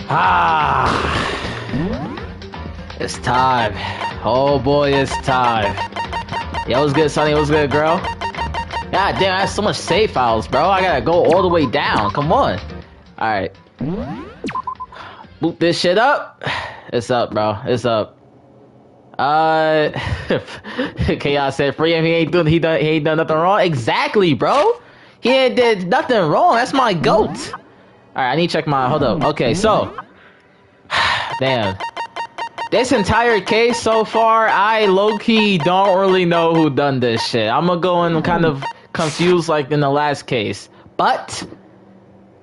Ah! It's time. Oh boy, it's time. Yo, what's good, Sonny? What's good, girl? God damn, I have so much save files, bro. I gotta go all the way down. Come on. Alright. Boot this shit up. It's up, bro. It's up. Chaos said free him. He ain't done nothing wrong. Exactly, bro. He ain't did nothing wrong. That's my goat. Alright, I need to check my... Hold up. Okay, so... Damn. This entire case so far, I low-key don't really know who done this shit. I'm gonna go and kind of confused like in the last case. But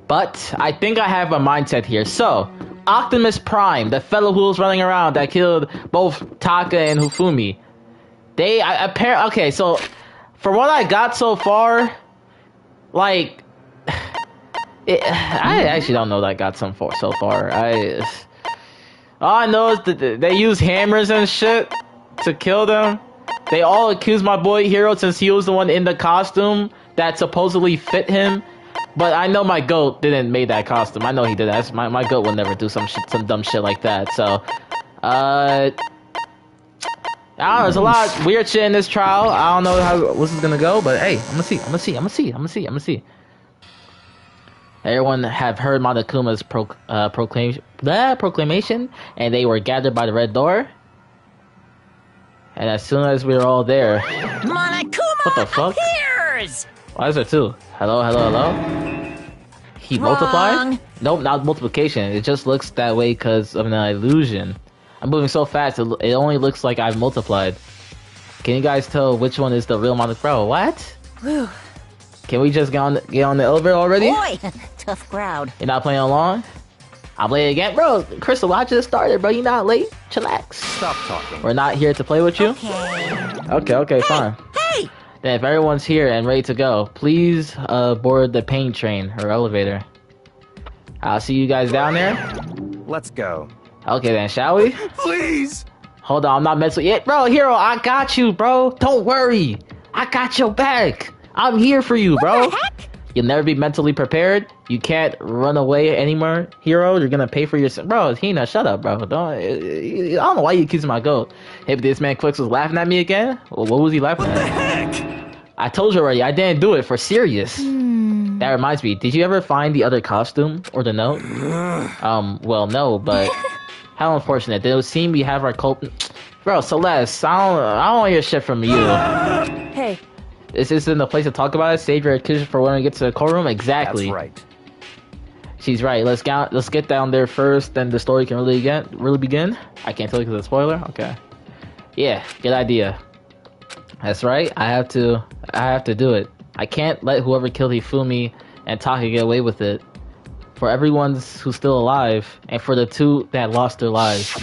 I think I have a mindset here. So, Optimus Prime, the fellow who was running around that killed both Taka and Hifumi. Okay, so, for what I got so far, like... I actually don't know what I got so far. All I know is that they use hammers and shit to kill them. They all accuse my boy HIRO since he was the one in the costume that supposedly fit him. But I know my goat didn't make that costume. I know he did that. My goat would never do some dumb shit like that. So, I don't know. There's a lot of weird shit in this trial. I don't know how this is gonna go, but hey, I'm gonna see. Everyone have heard Monokuma's proclamation, and they were gathered by the red door. And as soon as we were all there, Monokuma what the fuck? appears! Why is there two? Hello? He multiplied? Nope, not multiplication. It just looks that way because of an illusion. I'm moving so fast, it only looks like I've multiplied. Can you guys tell which one is the real Monokuma? Bro, what? Whew. Can we just get on the elevator already? Boy, tough crowd. You're not playing along? I'll play again. Bro, Crystal, I just started, bro. You're not late. Chillax. Stop talking. We're not here to play with you? Okay, fine. Hey! Then if everyone's here and ready to go, please board the pain train or elevator. I'll see you guys down there. Let's go. Okay then, shall we? Please! Hold on, I'm not messing with you. Bro, HIRO, I got you, bro. Don't worry. I got your back. I'm here for you, bro. What the heck? You'll never be mentally prepared. You can't run away anymore, HIRO. You're gonna pay for your... Bro, Hina, shut up, bro. I don't know why you accusing my goat. Hey, but this man Quicks was laughing at me again? Well, what was he laughing at? What the heck? I told you already, I didn't do it for serious. That reminds me, did you ever find the other costume or the note? Well, no, but how unfortunate. It would seem we have our cult... Bro, Celeste, I don't want to hear shit from you. Hey. Is this in the place to talk about it? Save your accusation for when we get to the courtroom? Exactly. That's right. She's right. Let's get down there first, then the story can really begin. I can't tell you because it's a spoiler. Okay. Yeah, good idea. That's right. I have to do it. I can't let whoever killed Hifumi and Taka get away with it. For everyone who's still alive, and for the two that lost their lives.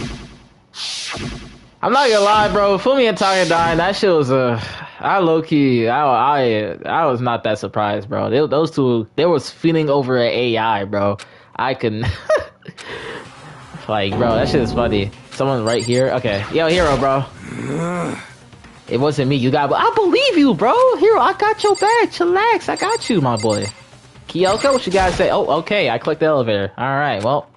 I'm not gonna lie, bro. Hifumi and Taka dying, that shit was I low-key, I was not that surprised, bro. Those two, they was feeling over an AI, bro. I couldn't... like, bro, that shit is funny. Someone right here? Okay. Yo, HIRO, bro. It wasn't me. I believe you, bro. HIRO, I got your back. Chillax. I got you, my boy. Kyoko, what you guys say? Oh, okay. I clicked the elevator. Alright, well.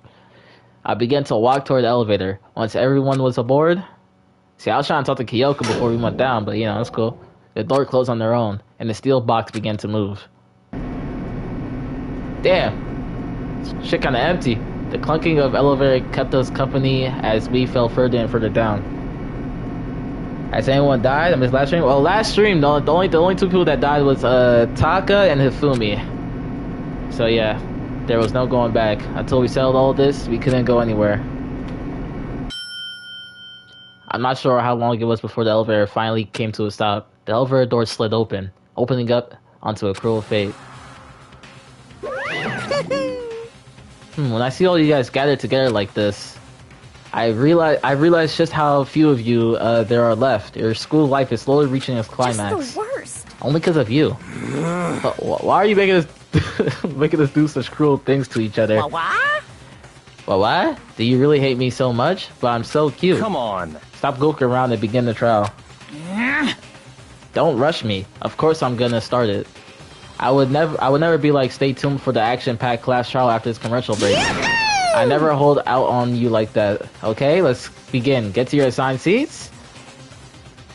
I began to walk toward the elevator. Once everyone was aboard... See, I was trying to talk to Kyoko before we went down, but, you know, it's cool. The door closed on their own, and the steel box began to move. Damn. Shit kinda empty. The clunking of elevator kept us company as we fell further and further down. Has anyone died on this last stream? Well, last stream, the only two people that died was Taka and Hifumi. So yeah, there was no going back. Until we settled all this, we couldn't go anywhere. I'm not sure how long it was before the elevator finally came to a stop. The elevator door slid open, opening up onto a cruel fate. When I see all you guys gathered together like this, I realize just how few of you there are left. Your school life is slowly reaching its climax. Just the worst. Only because of you. But why are you making us making us do such cruel things to each other? What? Well, what? Do you really hate me so much? But I'm so cute. Come on. Stop goofing around and begin the trial. Don't rush me. Of course I'm gonna start it. I would never be like, stay tuned for the action-packed class trial after this commercial break. I never hold out on you like that. Okay, let's begin. Get to your assigned seats.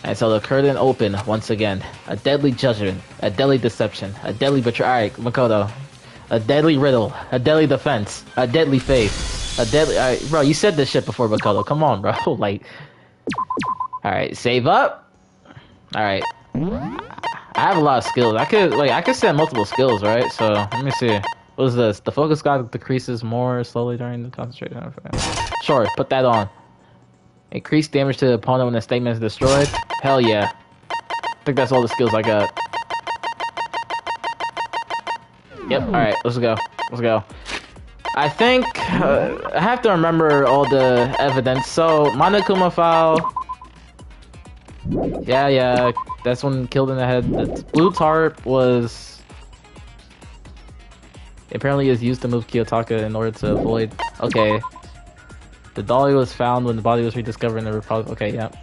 And so the curtain open once again. A deadly judgment, a deadly deception, a deadly betrayal. Alright, Makoto. A deadly riddle, a deadly defense, a deadly faith, a deadly... Alright, bro, you said this shit before, Makoto. Come on, bro. Like... Alright, save up. Alright. I have a lot of skills. I could set multiple skills, right? So, let me see. What is this? The focus god decreases more slowly during the concentration. Sure, put that on. Increase damage to the opponent when the statement is destroyed. Hell yeah. I think that's all the skills I got. Yep, alright, let's go. Let's go. I think I have to remember all the evidence. So, Monokuma file. Yeah, that's one killed in the head. The blue tarp was apparently is used to move Kiyotaka in order to avoid. Okay. The dolly was found when the body was rediscovered in the repository. Okay, yep.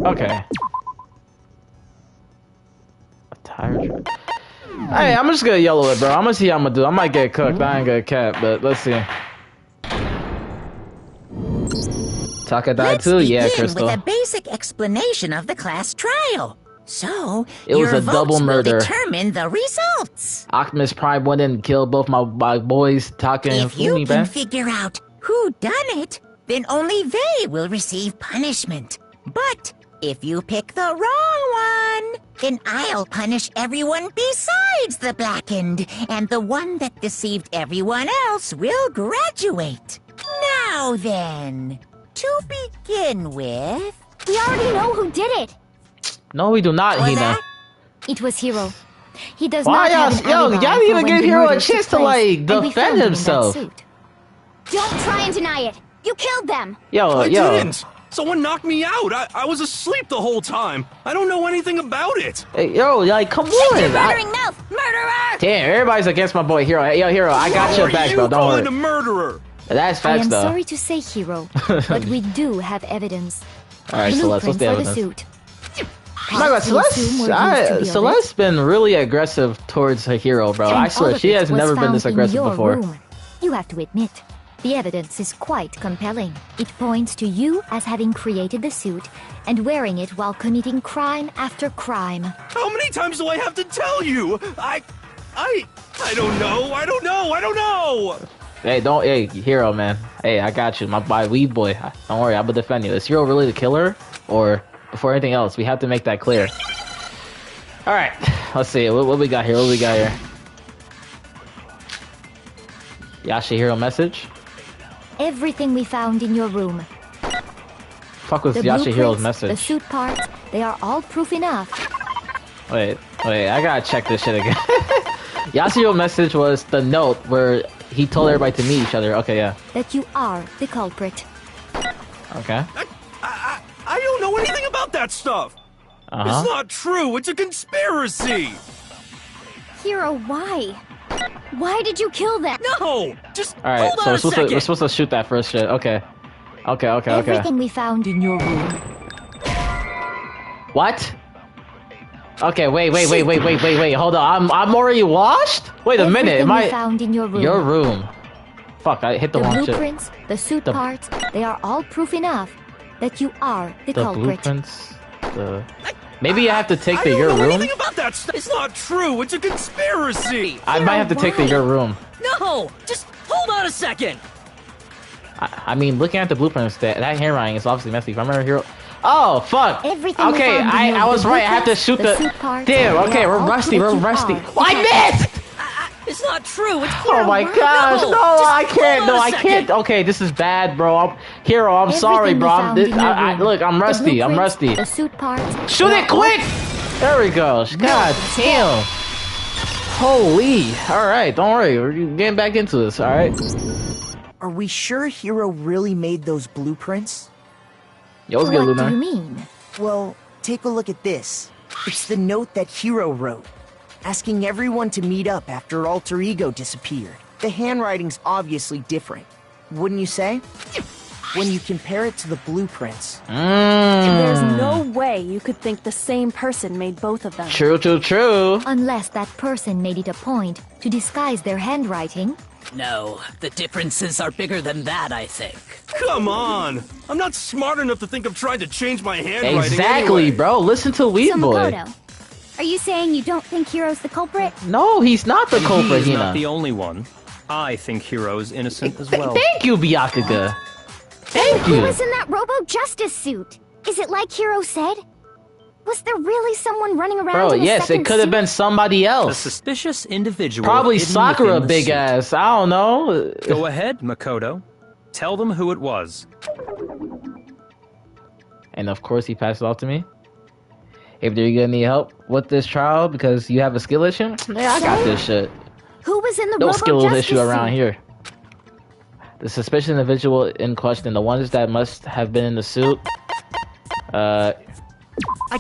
Okay. A tire tread. Hey, I'm just gonna yellow it, bro. I'm gonna see how I'm gonna do. I might get cooked. I ain't gonna cap, but let's see. Taka died too? Yeah, Crystal. With a basic explanation of the class trial. So, it was a double murder. Will determine the results. Optimus Prime went in and killed both my boys, Taka and If you Fumi, can man. figure out who done it, then only they will receive punishment. But if you pick the wrong one, then I'll punish everyone besides the blackened, and the one that deceived everyone else will graduate. Now then, to begin with... We already know who did it. No, we do not, Hina. It was HIRO. He does Why not have an y'all alibi didn't even for give when the HIRO a murders chance took to, place, like, and we defend found him in that himself. suit. Don't try and deny it. You killed them. I Yo. didn't. Someone knocked me out. I was asleep the whole time. I don't know anything about it. Hey, yo, like, come on. Murdering mouth! Murderer! Damn, everybody's against my boy HIRO. Hey, yo, HIRO, I got your back, bro. Don't calling worry. a murderer? That's I facts, am though. sorry to say, HIRO, but we do have evidence. Alright, Celeste, what's the Blueprints for evidence? suit. Oh my god, Parts we assume were used to build Celeste's been really aggressive towards her hero, bro. it, I and swear, all of she it has was never been this found in aggressive your before. room. You have to admit, the evidence is quite compelling. It points to you as having created the suit and wearing it while committing crime after crime. How many times do I have to tell you? I don't know. Hey, HIRO, man. Hey, I got you, my weed boy. Don't worry, I'm gonna defend you. Is HIRO really the killer? Or, before anything else, we have to make that clear. Alright, let's see, what we got here, Yashihiro message? Everything we found in your room. Fuck was The Yashihiro's blueprints, message? the suit parts, they are all proof enough. Wait, I gotta check this shit again. Yashihiro's message was the note where he told everybody to meet each other. Okay, yeah. That you are the culprit. Okay. I don't know anything about that stuff. It's not true. It's a conspiracy. HIRO, why? Why did you kill them? No, just Alright, hold so on we're a second. supposed to shoot that first shit. Okay. Everything we found in your room. What? Okay, wait. Hold on. I'm already washed? Wait a minute. Everything Am we I found in your room. your room? Fuck, I hit the The wrong shit. blueprints, the suit The- parts, they are all proof enough that you are the The culprit. blueprints. Maybe I have to take I the don't your know room. anything about that stuff. It's not true. It's a conspiracy. I might have to take the why? your room. No! Just hold on a second! I mean, looking at the blueprints, that handwriting is obviously messy. If I remember here. Oh fuck! Everything we Okay, found in your I was right. I have to blueprints, shoot the suit parts, Damn. they Okay, are we're all rusty. proof We're you rusty. are. I missed! It's not true. It's Oh my why? gosh! No, No, just I can't. hold No, on a I can't. second. Okay, this is bad, bro. HIRO, I'm sorry, Everything we bro. found in your room. Look, I'm The rusty. I'm blueprints, rusty. The suit parts. Shoot they it are all- quick! There we go. God damn. Holy. All right, don't worry. We're getting back into this. All right. Are we sure HIRO really made those blueprints? Yo, what's good, What do you Lunar? mean? Well, take a look at this. It's the note that HIRO wrote, asking everyone to meet up after Alter Ego disappeared. The handwriting's obviously different, wouldn't you say? when you compare it to the blueprints. There's Mm. no way you could think the same person made both of them. True. Unless that person made it a point to disguise their handwriting. No, the differences are bigger than that, I think. Come on! I'm not smart enough to think of trying to change my handwriting Exactly, anyway. bro. Listen to Weed So Boy. Makoto, are you saying you don't think Hiro's the culprit? No, he's not the culprit, He's not Hina. the only one. I think Hiro is innocent as well. Thank you, Byakuga. Thank Who you. was in that Robo-Justice suit? Is it like Hiro said? Was there really someone running around Bro, in a yes, second it could have suit? been somebody A else. suspicious individual. Probably hidden Sakura, within the big suit. ass. I don't know. Go ahead, Makoto. Tell them who it was. And of course, he passed it off to me. If you're gonna need help with this trial because you have a skill issue, yeah, I got this shit. Who was in the No skill Robo-Justice issue around suit? here. The suspicious individual in question, the ones that must have been in the suit. I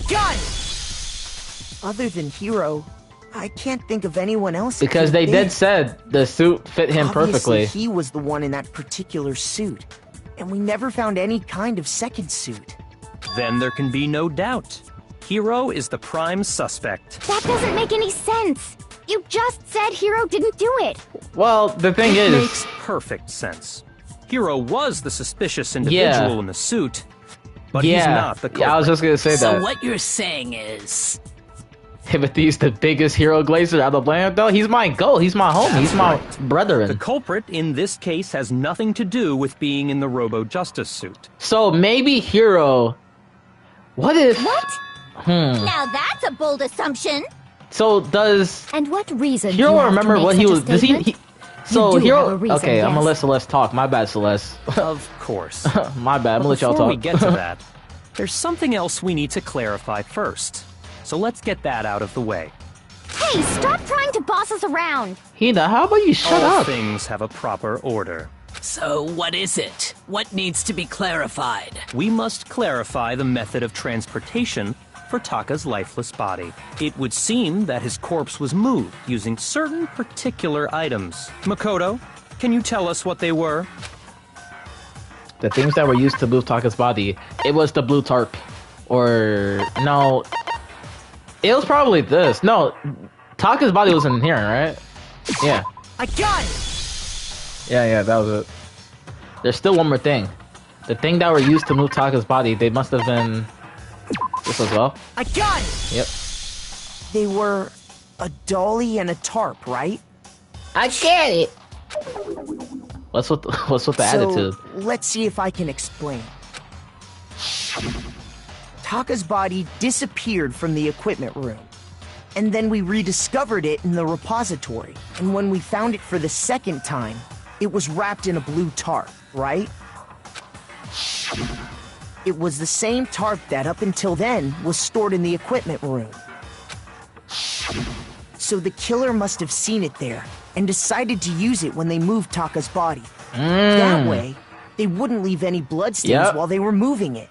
got it! Other than Hiro, I can't think of anyone else. it Because could they be. did said the suit fit him Obviously, perfectly. he was the one in that particular suit. And we never found any kind of second suit. Then there can be no doubt. Hiro is the prime suspect. That doesn't make any sense. You just said Hiro didn't do it. Well, the thing It is, makes perfect sense. Hiro was the suspicious individual in the suit, but he's not the culprit. yeah, I was just gonna say So that. what you're saying is... Timothy's the biggest hero glazer out of the planet, though. He's my goat. He's my homie. He's my The brethren. culprit in this case has nothing to do with being in the Robo-Justice suit. So maybe Hiro. What if? What? Now that's a bold assumption. So does And what reason? do Hiro you have to remember make what he such a was? Does he? statement? So do have Hiro. a reason, Okay, I'm gonna yes. let Celeste talk. My bad, Celeste. Of course. My bad. I'm gonna let y'all Before talk. we get to that, there's something else we need to clarify first. So let's get that out of the way. Hey, stop trying to boss us around. Hina, how about you shut All up? things have a proper order. So what is it? What needs to be clarified? We must clarify the method of transportation for Taka's lifeless body. It would seem that his corpse was moved using certain particular items. Makoto, can you tell us what they were? The things that were used to move Taka's body. It was the blue tarp, or no. It was probably this. No, Taka's body was in here, right? Yeah. I got it! Yeah, that was it. There's still one more thing. The thing that were used to move Taka's body, they must have been this as well. I got it! Yep. They were a dolly and a tarp, right? I get it. What's with the attitude? Let's see if I can explain. Taka's body disappeared from the equipment room. And then we rediscovered it in the repository. And when we found it for the second time, it was wrapped in a blue tarp, right? It was the same tarp that up until then was stored in the equipment room. So the killer must have seen it there and decided to use it when they moved Taka's body. That way, they wouldn't leave any bloodstains Yep. while they were moving it.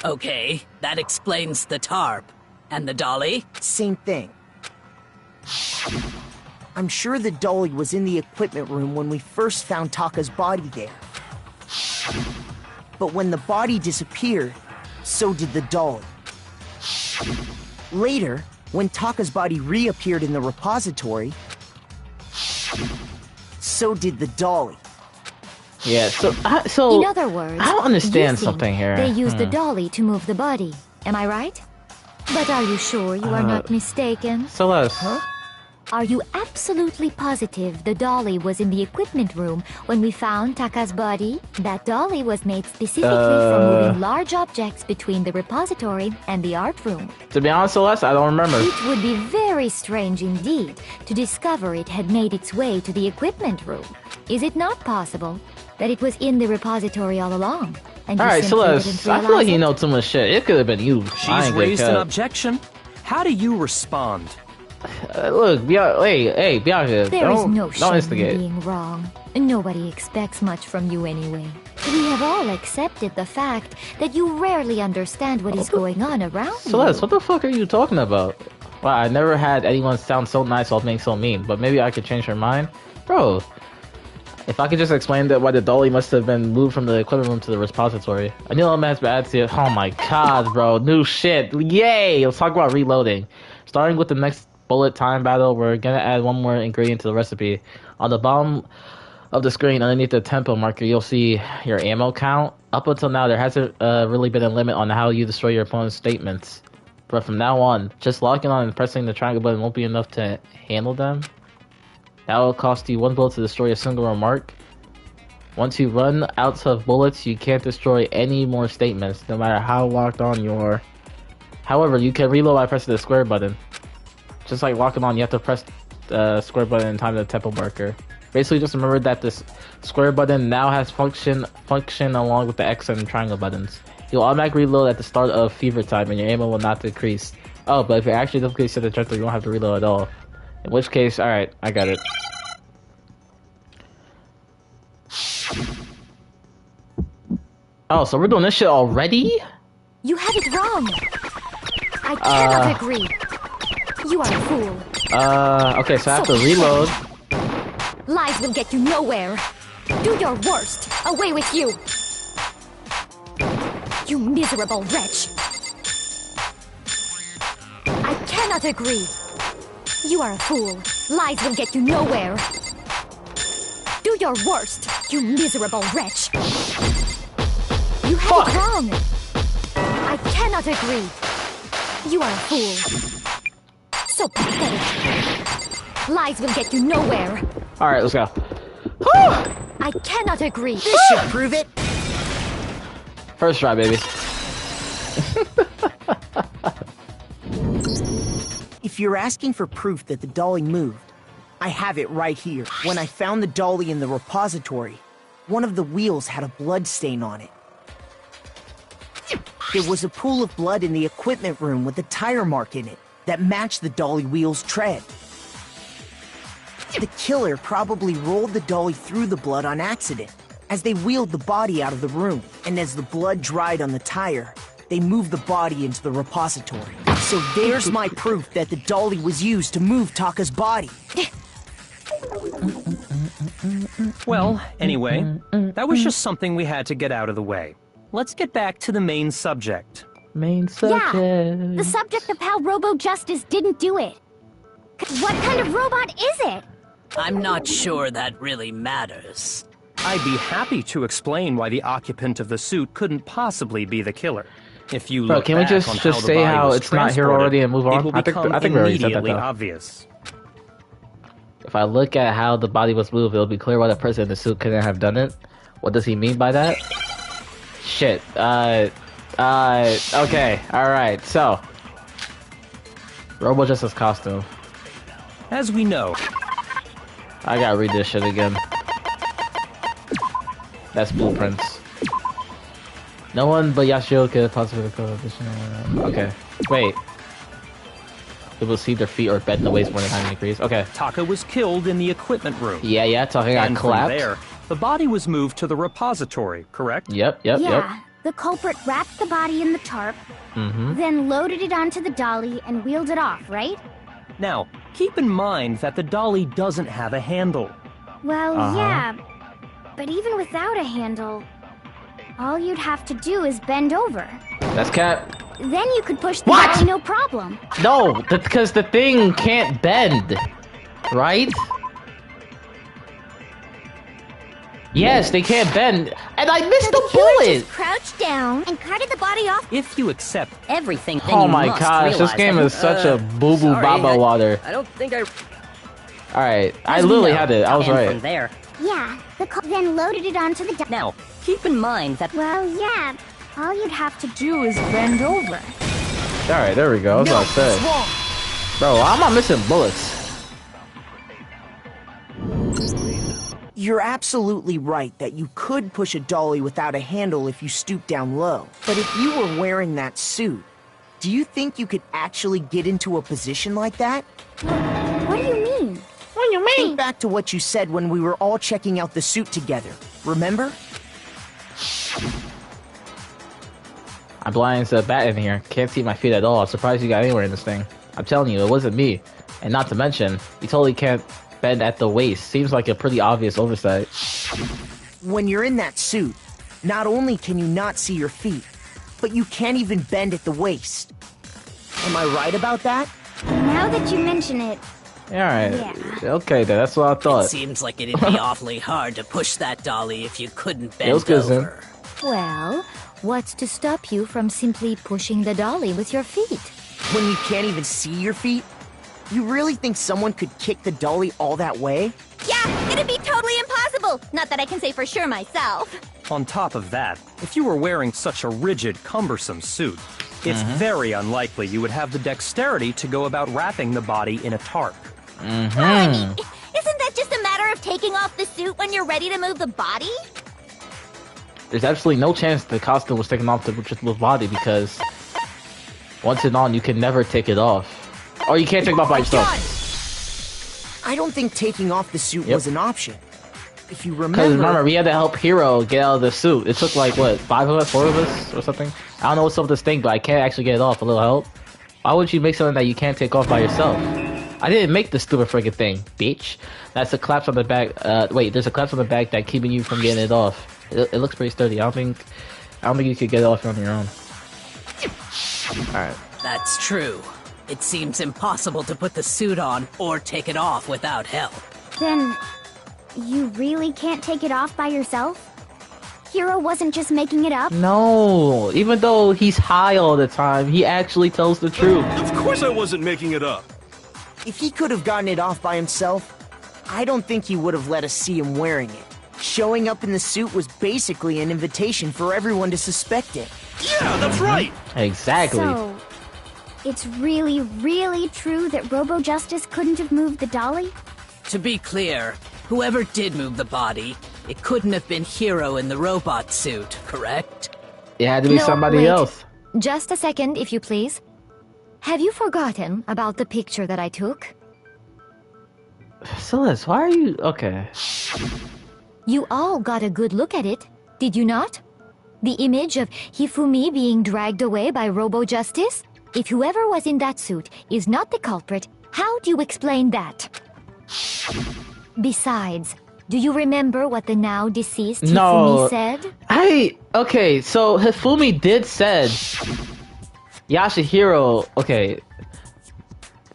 Okay, that explains the tarp. And the dolly? Same thing. I'm sure the dolly was in the equipment room when we first found Taka's body there. But when the body disappeared, so did the dolly. Later, when Taka's body reappeared in the repository, so did the dolly. Yeah. So In other words, I don't understand you think something here. They used the dolly to move the body. Am I right? But are you sure you are not mistaken? Celeste. Are you absolutely positive the dolly was in the equipment room when we found Taka's body? That dolly was made specifically for moving large objects between the repository and the art room. To be honest, Celeste, I don't remember. It would be very strange indeed to discover it had made its way to the equipment room. Is it not possible that it was in the repository all along? And All you right, simply Celeste. didn't I feel like realize you it? know too much shit. It could have been you. I She's ain't gonna raised an cut. objection. How do you respond? Look, hey, Bianca, There is don't no shame in instigate. being wrong. Nobody expects much from you anyway. We have all accepted the fact that you rarely understand what is going on around Celeste, you. what the fuck are you talking about? Wow, I never had anyone sound so nice while being so mean, but maybe I could change her mind? Bro, If I could just explain that why the dolly must have been moved from the equipment room to the repository. A new element has been added to it. Oh my god, bro. New shit. Yay! Let's talk about reloading. Starting with the next bullet time battle, we're gonna add one more ingredient to the recipe. On the bottom of the screen, underneath the tempo marker, you'll see your ammo count. Up until now, there hasn't really been a limit on how you destroy your opponent's statements. But from now on, just locking on and pressing the triangle button won't be enough to handle them. That will cost you 1 bullet to destroy a single remark. Once you run out of bullets, you can't destroy any more statements, no matter how locked on you are. However, you can reload by pressing the square button. Just like locking on, you have to press the square button in time to the tempo marker. Basically, just remember that this square button now has function along with the X and triangle buttons. You'll automatically reload at the start of fever time, and your ammo will not decrease. Oh, but if you're actually difficulty set to gentle, you won't have to reload at all. In which case, alright, I got it. Oh, so we're doing this shit already? You have it wrong. I cannot agree. You are a fool. Okay, so I have to reload. Lies will get you nowhere. Do your worst. Away with you. You miserable wretch. I cannot agree. You are a fool. Lies will get you nowhere. Do your worst, you miserable wretch. You have it wrong. I cannot agree. You are a fool. So pathetic. Lies will get you nowhere. Alright, let's go. I cannot agree. This should prove it. First try, baby. If you're asking for proof that the dolly moved, I have it right here. When I found the dolly in the repository, one of the wheels had a blood stain on it. There was a pool of blood in the equipment room with a tire mark in it that matched the dolly wheel's tread. The killer probably rolled the dolly through the blood on accident as they wheeled the body out of the room, and as the blood dried on the tire, they moved the body into the repository. So there's my proof that the dolly was used to move Taka's body. Well, anyway, that was just something we had to get out of the way. Let's get back to the main subject. Main subject. Yeah, the subject of how Robo-Justice didn't do it. What kind of robot is it? I'm not sure that really matters. I'd be happy to explain why the occupant of the suit couldn't possibly be the killer. If you Bro, look can we back just on how the say body how was it's not HIRO transported, already and move on? it will I think become we already said that, immediately though. obvious. If I look at how the body was moved, it'll be clear why the person in the suit couldn't have done it. What does he mean by that? Shit. Okay. Alright, so. Robo-Justice costume. As we know, I gotta read this shit again. That's blueprints. No one but Yashio could possibly coefficient. Okay. Wait. People see their feet or bed in the waist more than 90 degrees. Okay. Taka was killed in the equipment room. Yeah, Taka got And clapped. from there, the body was moved to the repository, correct? Yep. Yeah, the culprit wrapped the body in the tarp, then loaded it onto the dolly and wheeled it off, right? Now, keep in mind that the dolly doesn't have a handle. Well, yeah, but even without a handle, all you'd have to do is bend over. That's cat. Then you could push the What? dolly no problem. No, because the thing can't bend, right? Yes, they can't bend, and I missed the killer bullet. just crouched down and carted the body off. If you accept everything, then Oh you my must gosh, this realize game that- is such a boo boo sorry, baba water. I don't think I. All right, I As we literally know, had it. I was and right. From there, Yeah, then loaded it onto the dolly. now keep in mind that Well, yeah, all you'd have to do is bend over. All right, there we go. That's what I said. Bro, I'm not missing bullets. You're absolutely right that you could push a dolly without a handle if you stoop down low. But if you were wearing that suit, do you think you could actually get into a position like that? What do you mean? What do you mean? Think back to what you said when we were all checking out the suit together. Remember? I'm blind as a bat in here. Can't see my feet at all. I'm surprised you got anywhere in this thing. I'm telling you, it wasn't me. And not to mention, you totally can't bend at the waist. Seems like a pretty obvious oversight. When you're in that suit, not only can you not see your feet, but you can't even bend at the waist. Am I right about that? Now that you mention it, Alright. Yeah. Okay, then. That's what I It thought. seems like it'd be awfully hard to push that dolly if you couldn't bend was good, Zen. over. Well, what's to stop you from simply pushing the dolly with your feet? When you can't even see your feet? You really think someone could kick the dolly all that way? Yeah, it'd be totally impossible. Not that I can say for sure myself. On top of that, if you were wearing such a rigid, cumbersome suit, it's very unlikely you would have the dexterity to go about wrapping the body in a tarp. Well, I mean, isn't that just a matter of taking off the suit when you're ready to move the body? There's absolutely no chance the costume was taken off the body because once it's on, you can never take it off. Or you can't take it off by yourself. I don't think taking off the suit was an option. If you Because remember... remember, we had to help Hiro get out of the suit. It took like, what, 5 of us, 4 of us, or something? I don't know what's up with this thing, but I can't actually get it off. A little help? Why would you make something that you can't take off by yourself? I didn't make the stupid friggin' thing, bitch. That's a collapse on the back. Wait, there's a collapse on the back that's keeping you from getting it off. It looks pretty sturdy. I don't think you could get it off on your own. Alright. That's true. It seems impossible to put the suit on or take it off without help. then you really can't take it off by yourself? Hiro wasn't just making it up? No, even though he's high all the time, he actually tells the truth. Of course I wasn't making it up. If he could have gotten it off by himself, I don't think he would have let us see him wearing it. Showing up in the suit was basically an invitation for everyone to suspect it. Yeah, that's right. Exactly. So, it's really, really true that Robo Justice couldn't have moved the dolly? To be clear, whoever did move the body, it couldn't have been Hiro in the robot suit, correct? It had to be No, somebody wait. else. Just a second, if you please. Have you forgotten about the picture that I took? Celeste, why are you... Okay. You all got a good look at it, did you not? The image of Hifumi being dragged away by Robo Justice? If whoever was in that suit is not the culprit, how do you explain that? Besides, do you remember what the now deceased Hifumi said? Okay, so Hifumi did said... Yashihiro... Okay.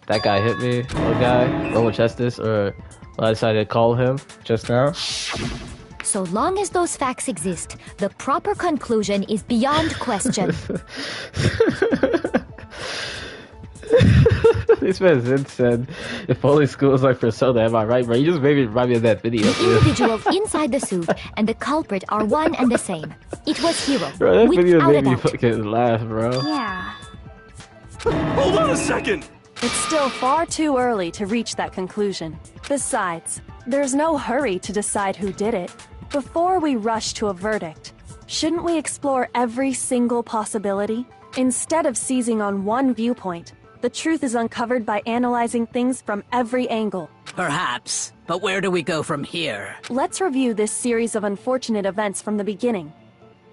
That guy hit me. What guy? Robo Justice, or what I decided to call him just now. So long as those facts exist, the proper conclusion is beyond question. This man Zin said, if only school was like Persona, am I right, bro? You just made me remind me of that video. The individuals inside the suit and the culprit are one and the same. It was Hiro. Bro, that video without a made me doubt. fucking laugh, bro. Yeah. Hold on a second. It's still far too early to reach that conclusion. Besides, there's no hurry to decide who did it. Before we rush to a verdict, shouldn't we explore every single possibility? Instead of seizing on one viewpoint, the truth is uncovered by analyzing things from every angle. Perhaps, but where do we go from here? Let's review this series of unfortunate events from the beginning.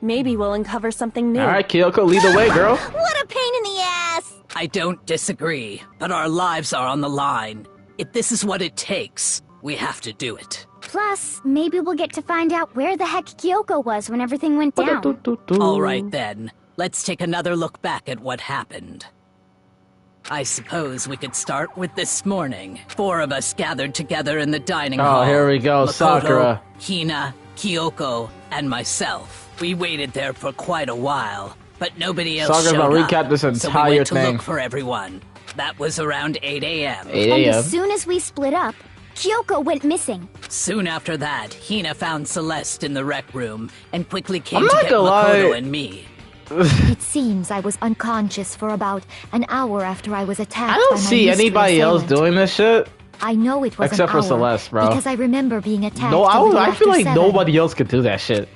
Maybe we'll uncover something new. Alright, Kyoko, lead the way, girl. What a pain in the ass! I don't disagree, but our lives are on the line. If this is what it takes, we have to do it. Plus, maybe we'll get to find out where the heck Kyoko was when everything went down. All right then, let's take another look back at what happened. I suppose we could start with this morning. 4 of us gathered together in the dining hall. Oh, here we go, Makoto, Sakura. Hina, Kyoko, and myself. We waited there for quite a while, but nobody else Sakura's showed gonna up. recap this So we entire went to thing. look for everyone. That was around 8 a.m. 8 And a.m. as soon as we split up, Kyoko went missing. Soon after that, Hina found Celeste in the rec room and quickly came I'm to not get gonna Makoto lie. and me. It seems I was unconscious for about an hour after I was attacked I by don't my see mystery anybody else assailant. doing this shit. I know it was Except an for hour Celeste, bro. because I remember being attacked. No, a little I feel after like 7. nobody else could do that shit.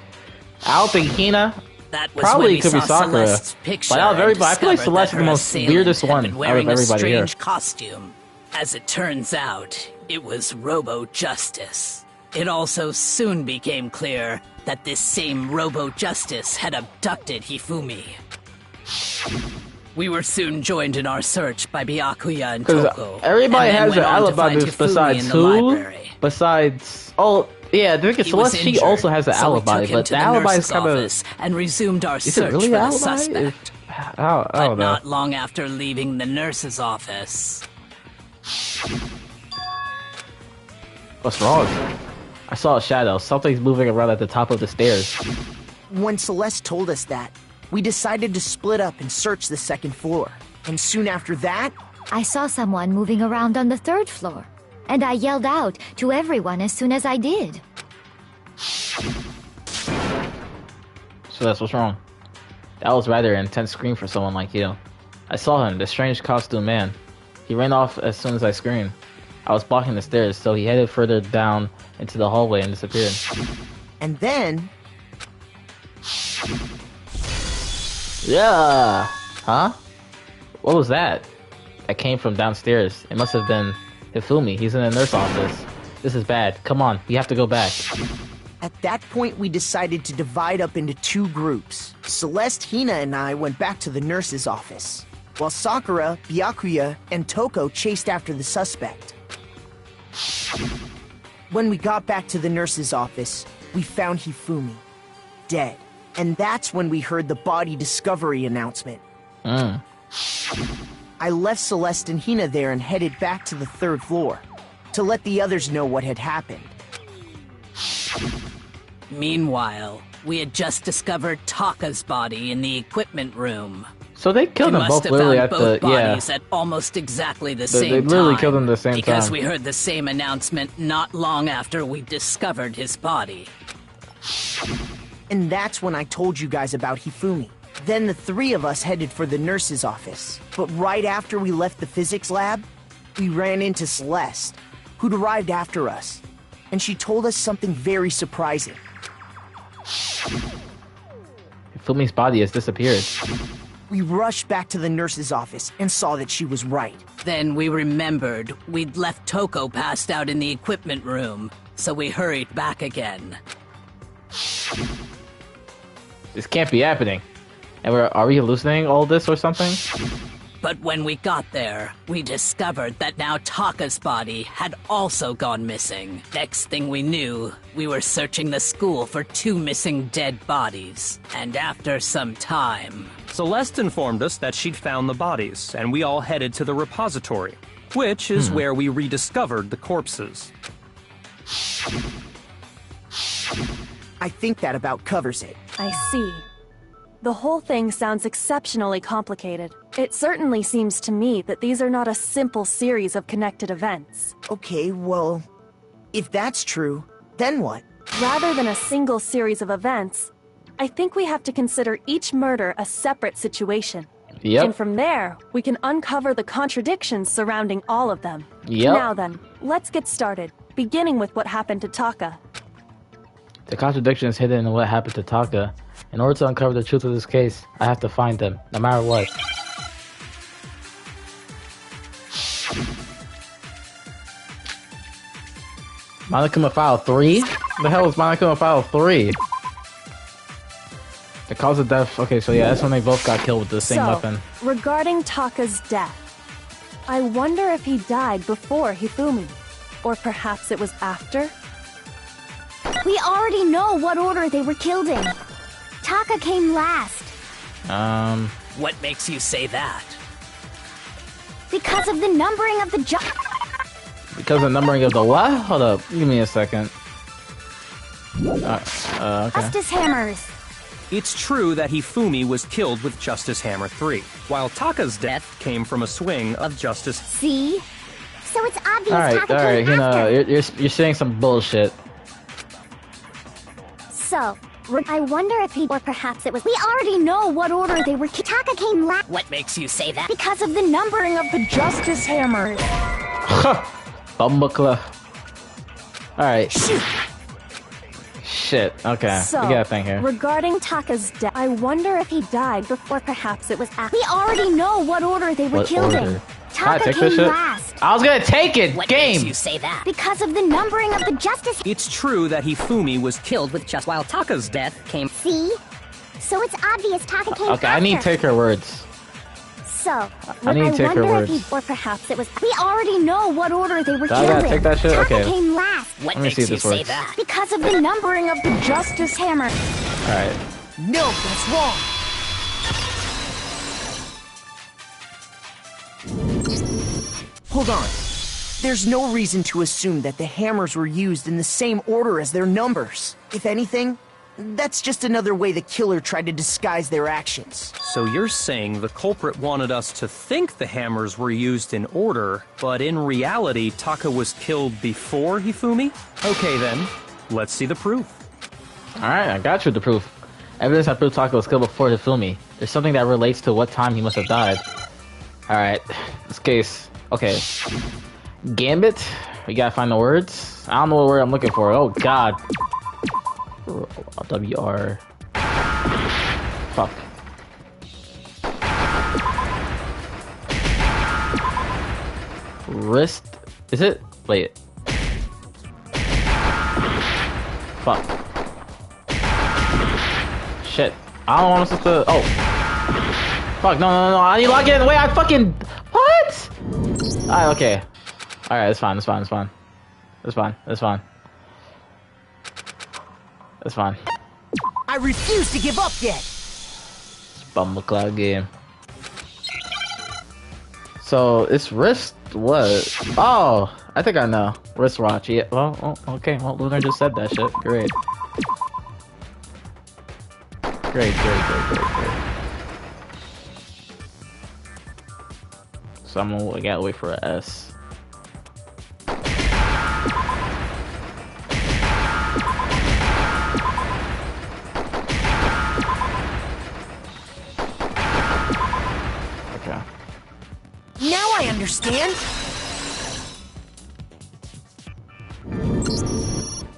I don't think Hina. That was Probably when we could be saw Sakura. Celeste's picture But out of and everybody, I feel like discovered Celeste that is the her most assailant weirdest had one been out of wearing everybody a here. strange costume. As it turns out, it was Robo Justice. It also soon became clear that this same Robo Justice had abducted Hifumi. We were soon joined in our search by Byakuya and Because Toko. everybody and then has went an on to alibi find Hifumi besides in the who? library. Besides, oh yeah, I think it's He was Celeste. She injured, also has an so we alibi, took him but to the the alibi is nurse's kind of. office and resumed our Is it search really for the alibi? suspect. I But don't know. not long after leaving the nurse's office. What's wrong? I saw a shadow. Something's moving around at the top of the stairs. When Celeste told us that, we decided to split up and search the second floor. And soon after that, I saw someone moving around on the 3rd floor, and I yelled out to everyone as soon as I did. So that's what's wrong. That was rather an intense scream for someone like you. I saw him, the strange costume man. He ran off as soon as I screamed. I was blocking the stairs, so he headed further down into the hallway and disappeared. and then, Yeah! Huh? What was that? That came from downstairs. It must have been Hifumi. He's in the nurse office. This is bad. Come on, we have to go back. at that point we decided to divide up into 2 groups. Celeste, Hina, and I went back to the nurse's office, while Sakura, Byakuya, and Toko chased after the suspect. When we got back to the nurse's office, we found Hifumi, dead. And that's when we heard the body discovery announcement. I left Celeste and Hina there and headed back to the 3rd floor to let the others know what had happened. Meanwhile, we had just discovered Taka's body in the equipment room. So they killed We them must both have literally found at both the yeah. bodies at almost exactly the They same time. literally killed them the same because time. we heard the same announcement not long after we discovered his body. And that's when I told you guys about Hifumi. Then the 3 of us headed for the nurse's office. But right after we left the physics lab, we ran into Celeste, who'd arrived after us. And she told us something very surprising. Hifumi's body has disappeared. We rushed back to the nurse's office and saw that she was right. Then we remembered we'd left Toko passed out in the equipment room, so we hurried back again. This can't be happening. And are we hallucinating all this or something? But when we got there, we discovered that now Taka's body had also gone missing. Next thing we knew, we were searching the school for 2 missing dead bodies. And after some time... Celeste informed us that she'd found the bodies, and we all headed to the repository, which is where we rediscovered the corpses. I think that about covers it. I see. The whole thing sounds exceptionally complicated. It certainly seems to me that these are not a simple series of connected events. Okay, well, if that's true, then what? Rather than a single series of events, I think we have to consider each murder a separate situation. Yep. And from there, we can uncover the contradictions surrounding all of them. Yep. Now then, let's get started, beginning with what happened to Taka. The contradiction is hidden in what happened to Taka. In order to uncover the truth of this case, I have to find them, no matter what. Monokuma File 3? What the hell is Monokuma File 3? The cause of death... Okay, so yeah, that's when they both got killed with the same weapon. Regarding Taka's death, I wonder if he died before Hifumi, or perhaps it was after? We already know what order they were killed in. Taka came last. What makes you say that? Because of the numbering of the Because of the numbering of the what? Hold up, give me a second. Okay. Justice Hammers. It's true that Hifumi was killed with Justice Hammer 3, while Taka's death came from a swing of Justice... See? So it's obvious Alright, Taka came you know, after. you're saying some bullshit. So, I wonder if he... Or perhaps it was... We already know what order they were... Taka came last. What makes you say that? Because of the numbering of the Justice Hammers. Bumbleclaw. Alright. Shit, okay. So, we got a thing here. regarding Taka's death, I wonder if he died before perhaps it was after. We already know what order they were What killed order? in. Can I Taka take this came shit? last. I was gonna take it! What Game! makes you say that? Because of the numbering of the Justice... It's true that Hifumi was killed with just while Taka's death came... See? So it's obvious Taka came Okay, after. I need to take her words. so. I need to take her words. Or perhaps it was. We already know what order they were I killed gotta in. take that shit? Taka Okay. came last. What Let me makes see if you this say works. that? Because of the numbering of the Justice Hammer. Alright. No, that's wrong. Hold on. There's no reason to assume that the hammers were used in the same order as their numbers. If anything, that's just another way the killer tried to disguise their actions. So you're saying the culprit wanted us to think the hammers were used in order, but in reality, Taka was killed before Hifumi? Okay then, let's see the proof. Alright, I got you the proof. Evidence that proves Taka was killed before Hifumi. There's something that relates to what time he must have died. Alright, this case. Okay. Gambit. We gotta find the words. I don't know what word I'm looking for. Oh god. WR. Fuck. Wrist. Is it? Wait. Fuck. Shit. I don't want us to. Oh. Fuck. No. I need to log in. Wait. I fucking. What? Alright. Okay. Alright. It's fine. It's fine. It's fine. It's fine. It's fine. It's fine. I refuse to give up yet. It's Bumblecloud game. So it's wrist. What? Oh, I think I know. Wristwatch. Yeah. Well. Oh, okay. Well, Lunar just said that shit. Great. Great. So I gotta wait for an S. Okay. Now I understand.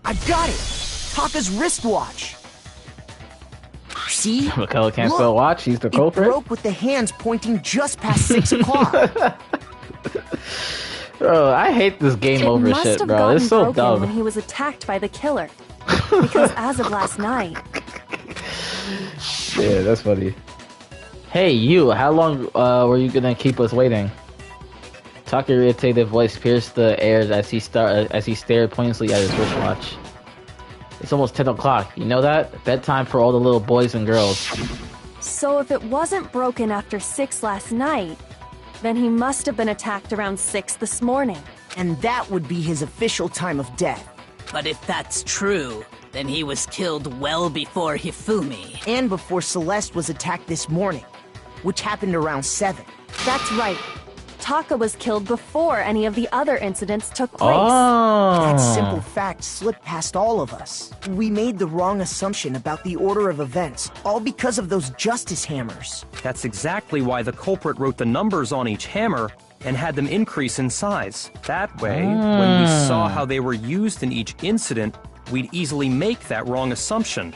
I've got it. Taka's wristwatch. See? Mikella can't spell watch. He's the culprit. It broke with the hands pointing just past 6 o'clock. Bro, I hate this game over must shit, have bro. gotten It's so broken dumb. when he was attacked by the killer. Because as of last night, Yeah, that's funny. Hey, you. How long were you gonna keep us waiting? Taka irritated voice pierced the air as he stared pointlessly at his wristwatch. It's almost 10 o'clock. You know that? Bedtime for all the little boys and girls. so if it wasn't broken after 6 last night, then he must have been attacked around 6 this morning. And that would be his official time of death. But if that's true, then he was killed well before Hifumi. And before Celeste was attacked this morning, which happened around 7. That's right. Taka was killed before any of the other incidents took place. That Oh. simple fact slipped past all of us. We made the wrong assumption about the order of events, all because of those justice hammers. That's exactly why the culprit wrote the numbers on each hammer and had them increase in size. That way, when we saw how they were used in each incident, we'd easily make that wrong assumption.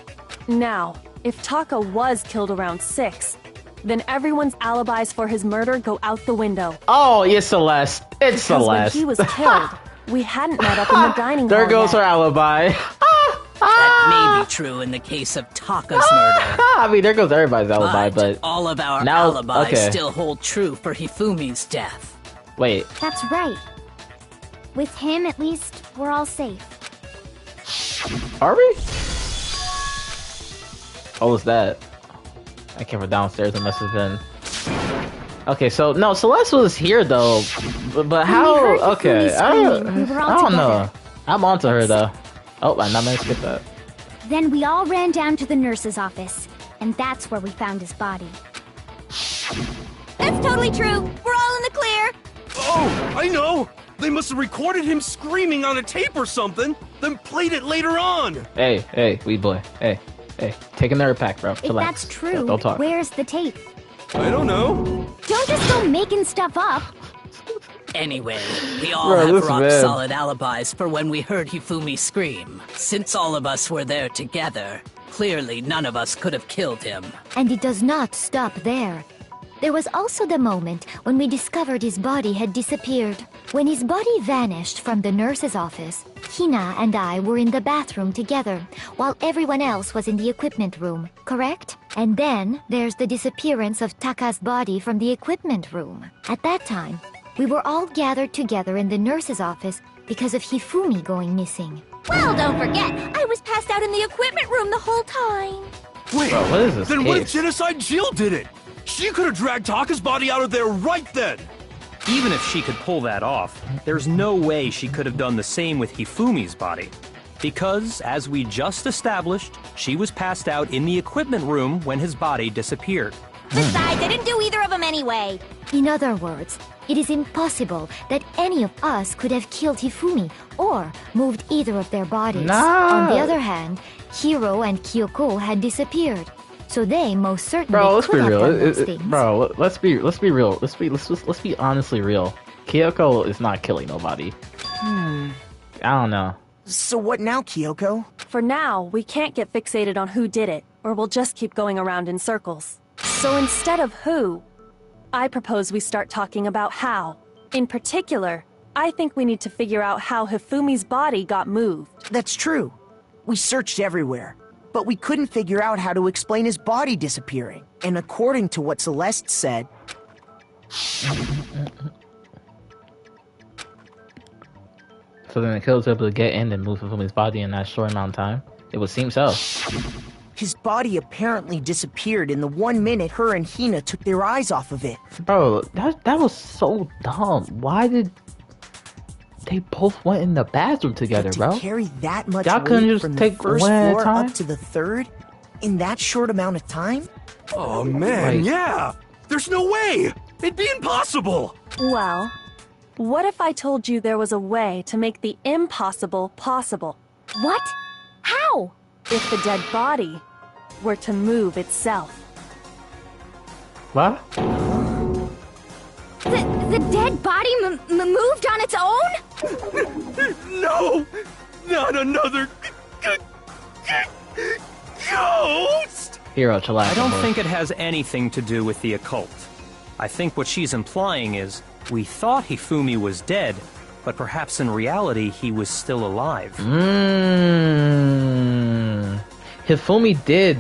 Now, if Taka was killed around 6, then everyone's alibis for his murder go out the window. Oh, it's Celeste. It's Because Celeste. when he was killed, we hadn't met up in the dining hall There goes her yet. alibi. That may be true in the case of Taka's murder. I mean, there goes everybody's alibi, but all of our now- alibis okay. still hold true for Hifumi's death. wait. That's right. With him, at least, we're all safe. Are we? What was that? I came from downstairs. It must have been. Okay, so no, Celeste was here though, but how? heard Okay, Hifumi I screaming, we were all don't know. together. I'm onto her though. Oh, I'm not gonna skip that. Then we all ran down to the nurse's office, and that's where we found his body. That's totally true. We're all in the clear. Oh, I know! They must have recorded him screaming on a tape or something, then played it later on! Hey, wee boy. Hey, taking their pack, bro. If Relax. that's true, Don't talk. where's the tape? I don't know. Don't just go making stuff up. Anyway, we all Bro, have this man. rock-solid alibis for when we heard Hifumi scream. Since all of us were there together, clearly none of us could have killed him. And it does not stop there. There was also the moment when we discovered his body had disappeared. When his body vanished from the nurse's office, Hina and I were in the bathroom together, while everyone else was in the equipment room, correct? And then there's the disappearance of Taka's body from the equipment room. At that time, we were all gathered together in the nurse's office because of Hifumi going missing. Well, don't forget, I was passed out in the equipment room the whole time. Wait, Bro, what is this then what if case? Genocide Jill did it? She could have dragged Taka's body out of there right then. Even if she could pull that off, there's no way she could have done the same with Hifumi's body. Because, as we just established, she was passed out in the equipment room when his body disappeared. Besides, I didn't do either of them anyway. In other words, it is impossible that any of us could have killed Hifumi or moved either of their bodies. No. On the other hand, Hiro and Kyoko had disappeared, so they most certainly Bro, let's could be have real. done those things. Bro, let's be real. Let's be honestly real. Kyoko is not killing nobody. I don't know. So what now, Kyoko? For now, we can't get fixated on who did it, or we'll just keep going around in circles. So instead of who, I propose we start talking about how. In particular, I think we need to figure out how Hifumi's body got moved. That's true. We searched everywhere, but we couldn't figure out how to explain his body disappearing. And according to what Celeste said, So then the killer was able to get in and move from his body in that short amount of time? It would seem so. his body apparently disappeared in the 1 minute her and Hina took their eyes off of it. Bro, that was so dumb. Why did they both went in the bathroom together, To bro? carry that much Y'all couldn't weight just from the take first one at a floor time? up to the third in that short amount of time? Oh man, Like- yeah! There's no way! It'd be impossible! Well, what if I told you there was a way to make the impossible possible? What? How? If the dead body were to move itself. What? The dead body moved on its own? No! Not another ghost! Hero, chillax. I don't bro. think it has anything to do with the occult. I think what she's implying is, we thought Hifumi was dead, but perhaps in reality he was still alive. Hifumi did.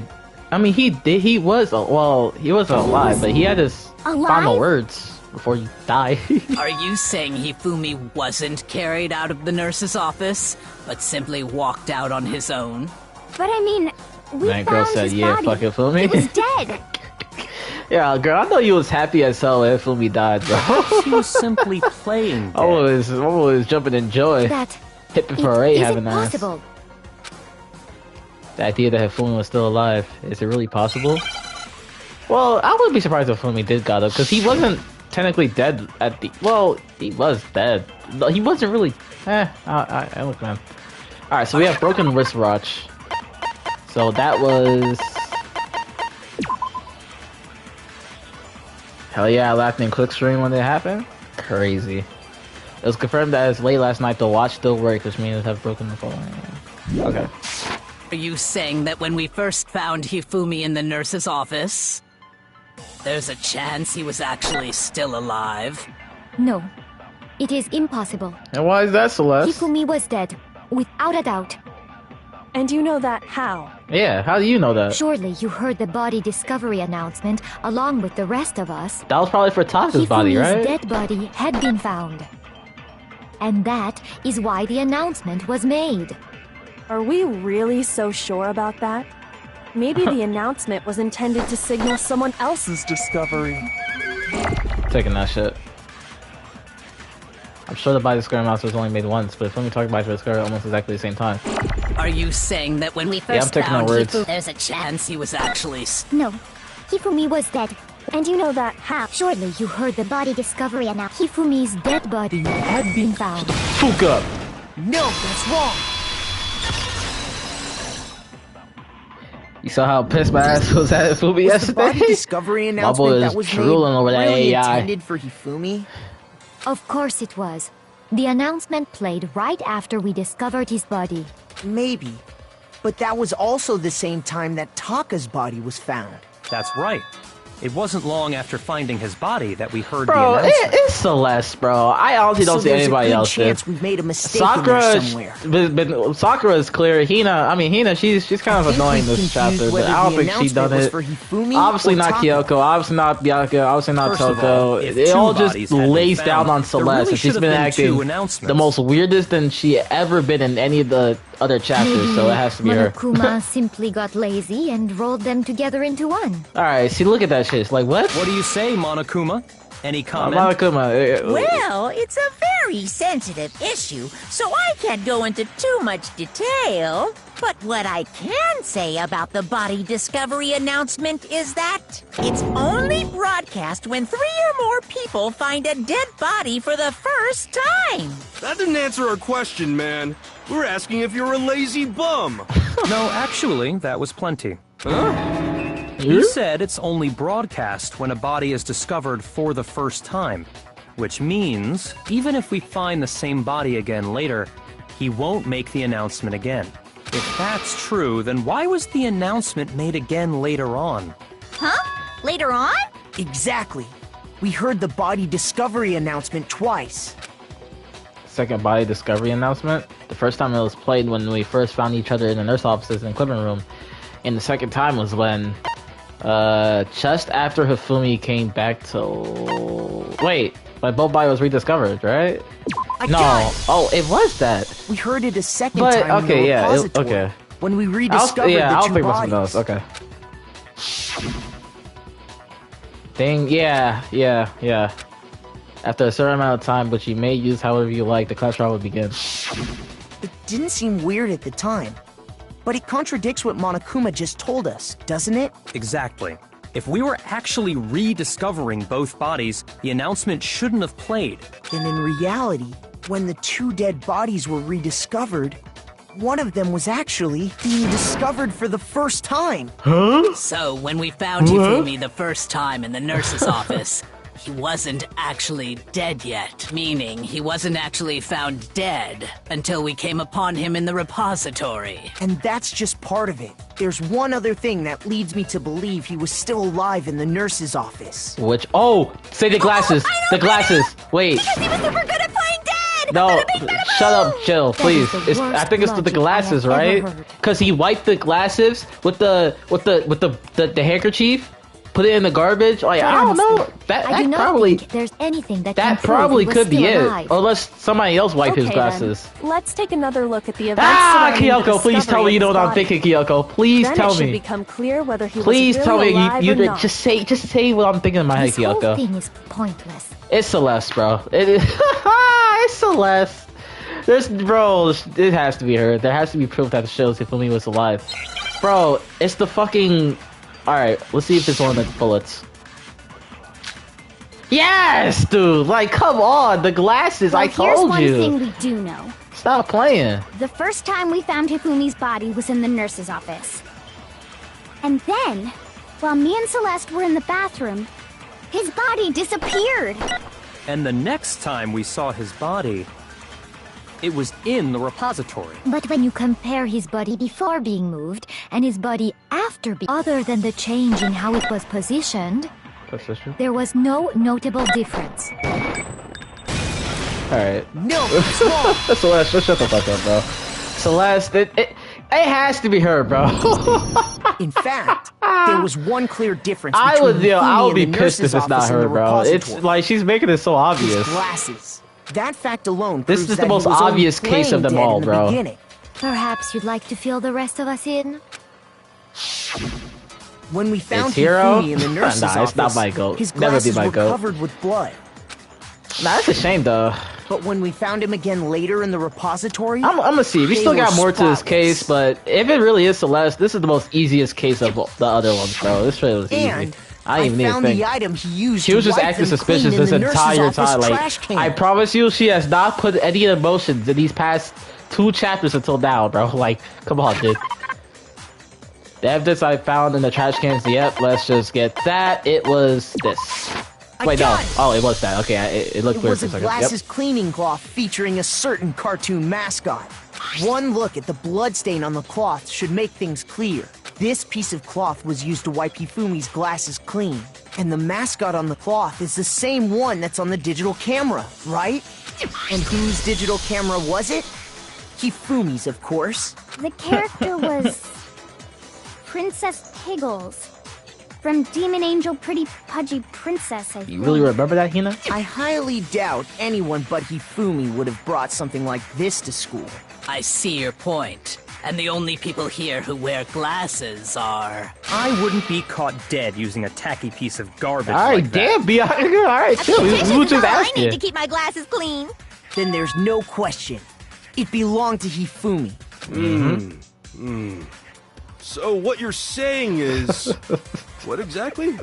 I mean, he did. He was. Well, he wasn't alive, but he had his final Alive? words before he died. Are you saying Hifumi wasn't carried out of the nurse's office, but simply walked out on his own? But I mean, we That found girl said, his "Yeah, body. fuck Hifumi." He was dead. Yeah, girl, I know you was happy as hell when Hifumi died, bro. She was simply playing dead. I was jumping in joy. That Hip and it parade isn't having that. possible. The idea that Hifumi was still alive, is it really possible? Well, I wouldn't be surprised if Hifumi did got up, because he wasn't technically dead at the... Well, he was dead. He wasn't really... I look, man. Alright, so we have broken wristwatch. So that was... Hell yeah, I laughed in clickstream when it happened. Crazy. It was confirmed that it's late last night, the watch still worked, which means it have broken the phone. Okay. Are you saying that when we first found Hifumi in the nurse's office, there's a chance he was actually still alive? No, it is impossible. And why is that, Celeste? Hifumi was dead, without a doubt. And you know that how? Yeah, how do you know that? Surely you heard the body discovery announcement along with the rest of us. That was probably for Taka's body, Hifumi's right? dead body had been found. And that is why the announcement was made. Are we really so sure about that? Maybe the announcement was intended to signal someone else's discovery. Taking that shit. I'm sure the body discovery announcement was only made once, but if let me talk about body discovery almost exactly the same time. Are you saying that when we I'm first taking found my words. Hifumi, there's a chance he was actually No, Hifumi was dead. And you know that how? Surely you heard the Body discovery announcement. Hifumi's dead body had been found. Fuck up! No, that's wrong. You saw how pissed my ass was at Hifumi Was the body yesterday? discovery My boy announcement is that was made drooling over that really AI. intended for Hifumi? Of course it was. The announcement played right after we discovered his body. Maybe. But that was also the same time that Taka's body was found. That's right. It wasn't long after finding his body that we heard Bro, the announcement. it's Celeste, bro. I honestly don't see anybody else. Chance we've made a mistake Sakura, in there somewhere. but Sakura is clear. Hina, she's kind of annoying this chapter, but I don't think she done it. Obviously not Kyoko, obviously not Byakuya, obviously not Toko. It all just lays down on Celeste, and she's been acting the most weirdest than she ever been in any of the other chapters, so it has to be her. Monokuma simply got lazy and rolled them together into one. Alright, see, look at that shit. It's like, what? What do you say, Monokuma? Any comment? Monokuma. Well, it's a very sensitive issue, so I can't go into too much detail. But what I can say about the body discovery announcement is that it's only broadcast when 3 or more people find a dead body for the first time. That didn't answer our question, man. We're asking if you're a lazy bum. No, actually, that was plenty. Huh? You said it's only broadcast when a body is discovered for the first time, which means even if we find the same body again later, he won't make the announcement again. If that's true, then why was the announcement made again later on? Huh? Later on? Exactly. We heard the body discovery announcement twice. Second body discovery announcement. The first time it was played when we first found each other in the nurse offices and equipment room. And the second time was when, just after Hifumi came back to... Wait, but both body was rediscovered, right? Oh, it was that. We heard it a second But, time okay, in the yeah, repository, okay. when we rediscovered I'll the two think bodies. about something else. Okay. Thing, yeah. After a certain amount of time, which you may use however you like, the class trial will begin. It didn't seem weird at the time, but it contradicts what Monokuma just told us, doesn't it? Exactly. If we were actually rediscovering both bodies, the announcement shouldn't have played. Then in reality, when the two dead bodies were rediscovered, one of them was actually being discovered for the first time. Huh? So when we found Hifumi the first time in the nurse's office, he wasn't actually dead yet, meaning he wasn't actually found dead until we came upon him in the repository. And that's just part of it. There's one other thing that leads me to believe he was still alive in the nurse's office. Which, say the glasses. The glasses. Wait. Because he was super good at playing dead! No, shut up, chill, please. I think it's with the glasses, right? Because he wiped the glasses with the handkerchief, put it in the garbage. Like, I don't know. That probably think there's anything that probably could be it, alive. unless somebody else wiped his glasses. Then. Let's take another look at the events. Kyoko, please tell me you know what I'm thinking, Kyoko. Please then tell it should me. become clear whether he Please was tell really me alive you or not. just say what I'm thinking in my head, This whole Kyoko. thing is pointless. It's Celeste, bro. It is. It's Celeste. It has to be her. There has to be proof that shows Hifumi was alive. Bro, it's the fucking... Alright, let's see if it's one of the bullets. Yes, dude! Like, come on! The glasses, Well, I told you! Here's one thing we do know. Stop playing. The first time we found Hifumi's body was in the nurse's office. And then, while me and Celeste were in the bathroom, his body disappeared. And the next time we saw his body, it was in the repository. But when you compare his body before being moved and his body after being... Other than the change in how it was positioned, there was no notable difference. Alright. No, it's wrong! Celeste, just shut the fuck up, bro. Celeste, it has to be her, bro. In fact, there was one clear difference between I would Hifumi be and the pissed if nurse's it's not office and her, the bro. It's repository. like she's making it so obvious. His glasses. That fact alone This proves is the that most he was only obvious case of playing them dead all, in the bro. beginning. Perhaps you'd like to fill the rest of us in? When we found It's HIRO? Hifumi in the nurse's Nah, office, it's not my goat. his Never be glasses my were goat. covered with blood. Nah, that's a shame, though. But when we found him again later in the repository, I'm gonna see. We they still were got more to this spotless. case, but if it really is Celeste, this is the most easiest case of the other ones, bro. This shit was And easy. I didn't even need to found think. the item he used She was to just wipe acting them clean suspicious in this the nurse's entire office time. Like, trash can. I promise you, she has not put any emotions in these past 2 chapters until now, bro. Like, come on, dude. The evidence I found in the trash cans, yep, let's just get that. It was this. Wait, no. Oh, it was that. Okay, it looked It clear was for a a second. glasses Yep. cleaning cloth featuring a certain cartoon mascot. One look at the bloodstain on the cloth should make things clear. This piece of cloth was used to wipe Hifumi's glasses clean. And the mascot on the cloth is the same one that's on the digital camera, right? And whose digital camera was it? Hifumi's, of course. The character was Princess Piggles from Demon Angel Pretty Pudgy Princess, I think. You really remember that, Hina? I highly doubt anyone but Hifumi would have brought something like this to school. I see your point. And the only people here who wear glasses are... I wouldn't be caught dead using a tacky piece of garbage All right, like that. damn, be all right, chill. We This will is just all I ask need you. to keep my glasses clean. Then there's no question. It belonged to Hifumi. So what you're saying is... what exactly?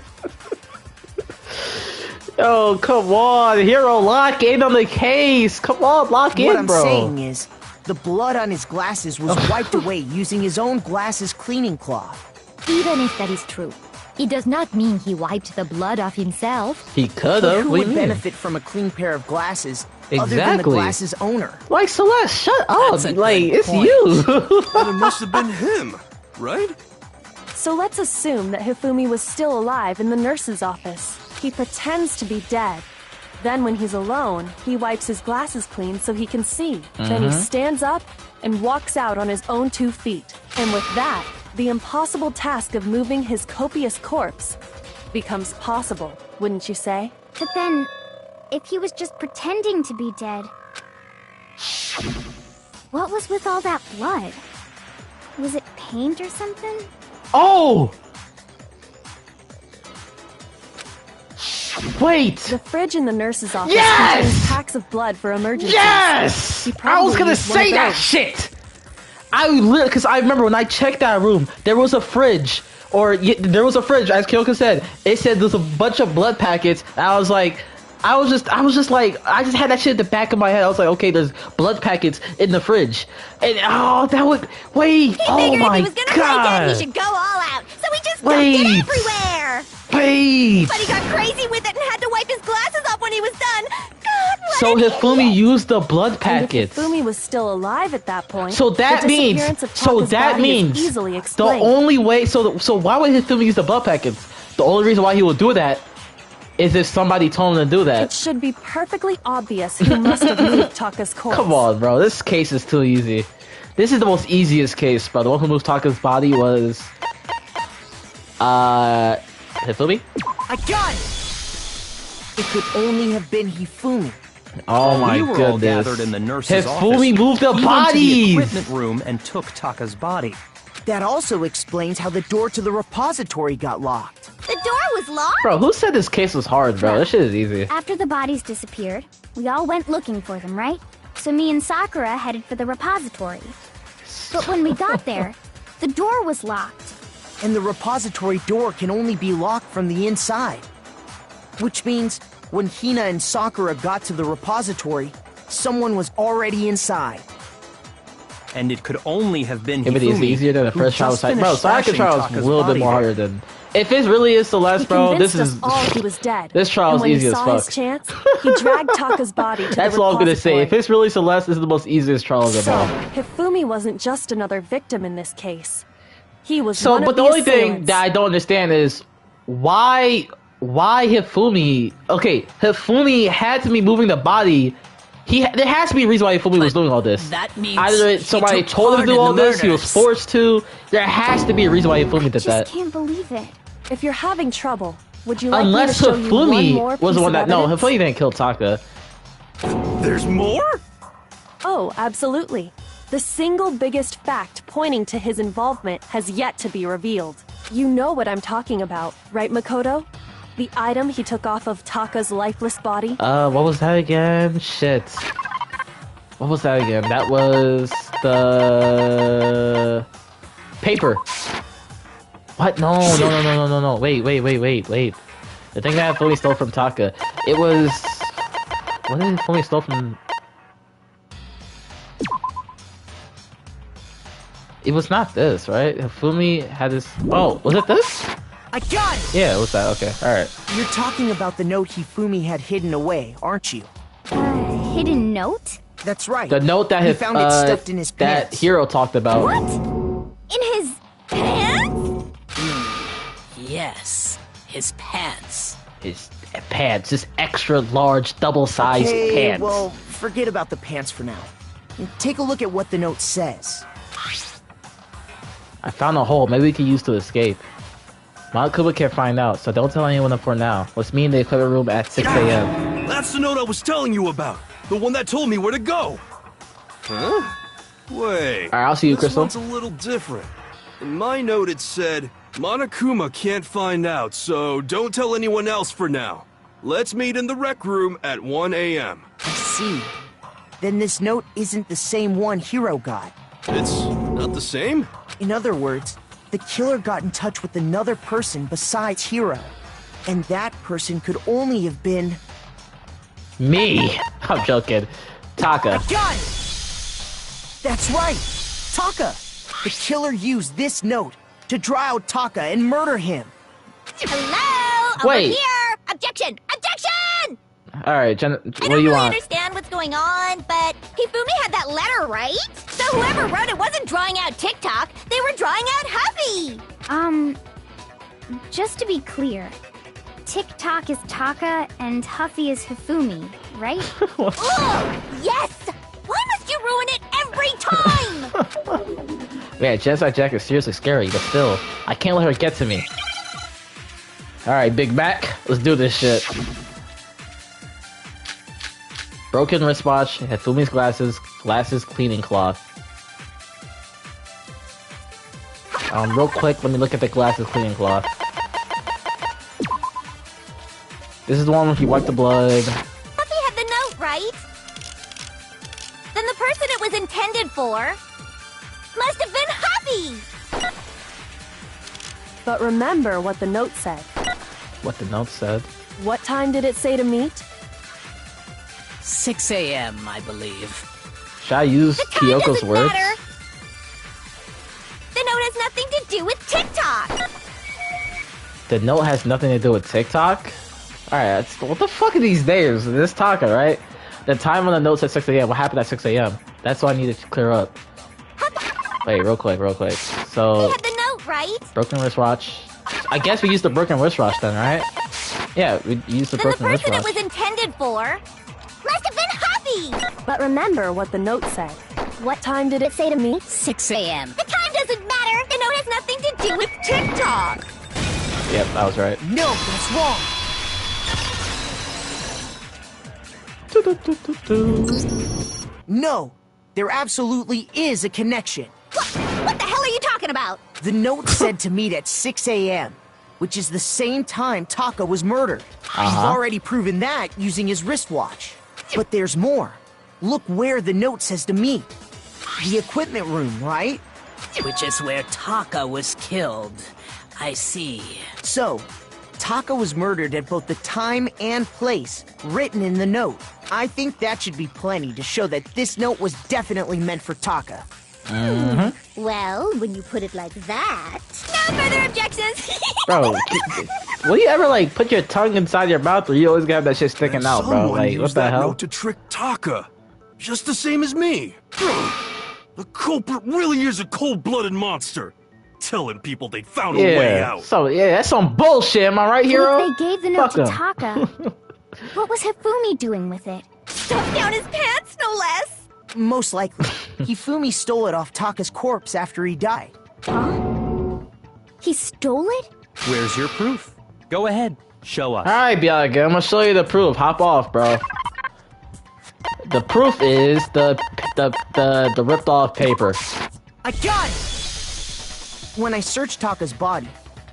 Yo, come on, Hero, lock in on the case. Come on, lock What in, I'm bro. saying is, the blood on his glasses was wiped away using his own glasses cleaning cloth. Even if that is true, it does not mean he wiped the blood off himself. He could But have. who What do would you mean? benefit from a clean pair of glasses other than the Exactly. glasses owner? Like, Celeste, shut up. That's a Like, good it's point. you. Then it must have been him, right? So let's assume that Hifumi was still alive in the nurse's office. He pretends to be dead. Then when he's alone, he wipes his glasses clean so he can see. Then he stands up and walks out on his own 2 feet. And with that, the impossible task of moving his copious corpse becomes possible, wouldn't you say? But then, if he was just pretending to be dead, what was with all that blood? Was it paint or something? Oh! Wait! The fridge in the nurse's office Yes! contains packs of blood for emergencies. Yes! He I was probably gonna used one say of that those. shit! Because I remember when I checked that room, there was a fridge. There was a fridge, as Kyoko said. It said there's a bunch of blood packets. And I was just had that shit at the back of my head. I was like, okay, there's blood packets in the fridge. And, that would, wait, He oh figured if my he was gonna play god. dead, he should go all out. So he just dumped Wait. it everywhere. Wait! But he got crazy with it and had to wipe his glasses off when he was done. God, what So an Hifumi idiot. used the blood And if packets. Hifumi was still alive at that point, So that the means, disappearance of Taka's body is easily the explained. only way. So why would Hifumi use the blood packets? The only reason why he would do that is if somebody told him to do It that. should be perfectly obvious who must have moved Taka's corpse. Come on, bro. This case is too easy. This is the most easiest case, bro. The one who moved Taka's body was Hifumi. I got it! It could only have been Hifumi. Oh my we were all goodness. gathered in the nurse's office. Hifumi moved the He went to the bodies. equipment room and took Taka's body. That also explains how the door to the repository got locked. The door was locked? Bro, who said this case was hard, bro? This shit is easy. After the bodies disappeared, we all went looking for them, right? So me and Sakura headed for the repository. But when we got there, the door was locked. And the repository door can only be locked from the inside. Which means, when Hina and Sakura got to the repository, someone was already inside. And it could only have been Yeah, but it's Hifumi, easier than the who first trial just site. Bro, finished second stashing trial is a Taka's little bit body more there. harder than... If it really is Celeste, He bro, this convinced is... us all he was dead. This trial and is when easy he as saw fuck. his chance, he dragged Taka's body to That's the all I'm gonna say. repository. If it's really Celeste, this is the most easiest trial of them So, all. Hifumi wasn't just another victim in this case. He was So, one but of the only thing assailants. that I don't understand is why Hifumi... Okay, Hifumi had to be moving the body. There has to be a reason why Hifumi was doing all this. That means Either he somebody took told him part to do in all the this, he was murders. forced to. There has to be a reason why Hifumi did Just that. can't believe it. If you're having trouble, would you like Unless me to show you one Hifumi more was piece the one of that... No, evidence? Hifumi didn't kill Taka. There's more? Oh, absolutely. The single biggest fact pointing to his involvement has yet to be revealed. You know what I'm talking about, right, Makoto? The item he took off of Taka's lifeless body? What was that again? Shit. What was that again? That was the paper. What? No. Wait. The thing that Hifumi stole from Taka. It was... What did Hifumi stole from... It was not this, right? Hifumi had this... Oh, was it this? I got it! Yeah, it was that. Okay, alright. You're talking about the note Hifumi had hidden away, aren't you? Hidden note? That's right. The note that He found it stuffed in his that pants. Hiro talked about. What? In his pants? Yes. his pants. His pants, his extra large, double-sized Okay, pants. well, forget about the pants for now. Take a look at what the note says. I found a hole. Maybe we can use to escape. Mount Kuba can't find out, so don't tell anyone for now. Let's meet in the equipment room at 6 a.m. That's the note I was telling you about. The one that told me where to go. Huh? Wait. Alright, I'll see you, Crystal. This one's a little different. In my note it said, Monokuma can't find out, so don't tell anyone else for now. Let's meet in the rec room at 1 a.m. I see. Then this note isn't the same one HIRO got. It's not the same? In other words, the killer got in touch with another person besides HIRO. And that person could only have been... Me! I'm joking. Taka. I got it! That's right! Taka! The killer used this note to draw out Taka and murder him. Hello? Over Wait. here! Objection! Objection! Alright, Jen, what I do don't you really want? understand what's going on, but Hifumi had that letter, right? So whoever wrote it wasn't drawing out TikTok, they were drawing out Huffy! Just to be clear, TikTok is Taka and Huffy is Hifumi, right? Ugh! Yes! Why must you ruin it every time? Man, Genocide Jack is seriously scary, but still, I can't let her get to me. Alright, Big Mac, let's do this shit. Broken wristwatch, Hifumi's glasses cleaning cloth. Real quick, let me look at the glasses cleaning cloth. This is the one where he wiped the blood. Huffy had the note, right? Then the person it was intended for must have been Huffy! But remember what the note said. What the note said. What time did it say to meet? 6 a.m., I believe. Should I use The time Kyoko's doesn't words? matter. The note has nothing to do with TikTok! The note has nothing to do with TikTok? Alright, what the fuck are these names? This Taka, right? The time on the note said 6 a.m. What happened at 6 a.m.? That's what I needed to clear up. Wait, real quick. They So, had the note, right? broken wristwatch. I guess we used the broken wristwatch then, right? Yeah, we used the Then the broken person it wristwatch. was intended for must have been Huffy! But remember what the note said. What time did it say to meet? 6 a.m. The time doesn't matter! The note has nothing to do with TikTok! Yep, I was right. No, that's wrong! No, there absolutely is a connection. What the hell are you talking about? The note said to meet at 6 a.m., which is the same time Taka was murdered. We've already proven that using his wristwatch. But there's more. Look where the note says to meet. The equipment room, right? Which is where Taka was killed. I see. So, Taka was murdered at both the time and place written in the note. I think that should be plenty to show that this note was definitely meant for Taka. Well, when you put it like that... No further objections! Bro, will you ever, like, put your tongue inside your mouth or you always got that shit sticking And out, bro? someone Like, used what the that hell? note to trick Taka. Just the same as me. The culprit really is a cold-blooded monster. Telling people they found a way out. So, yeah, that's some bullshit, am I right, But Hero? if they gave the note Fuck to 'em. Taka, what was Hifumi doing with it? Stuffed down his pants, no less! Most likely, Hifumi stole it off Taka's corpse after he died. He stole it? Where's your proof? Go ahead, show us. Alright, Bianca, I'm gonna show you the proof. Hop off, bro. The proof is the ripped off paper. I got it! When I searched Taka's body,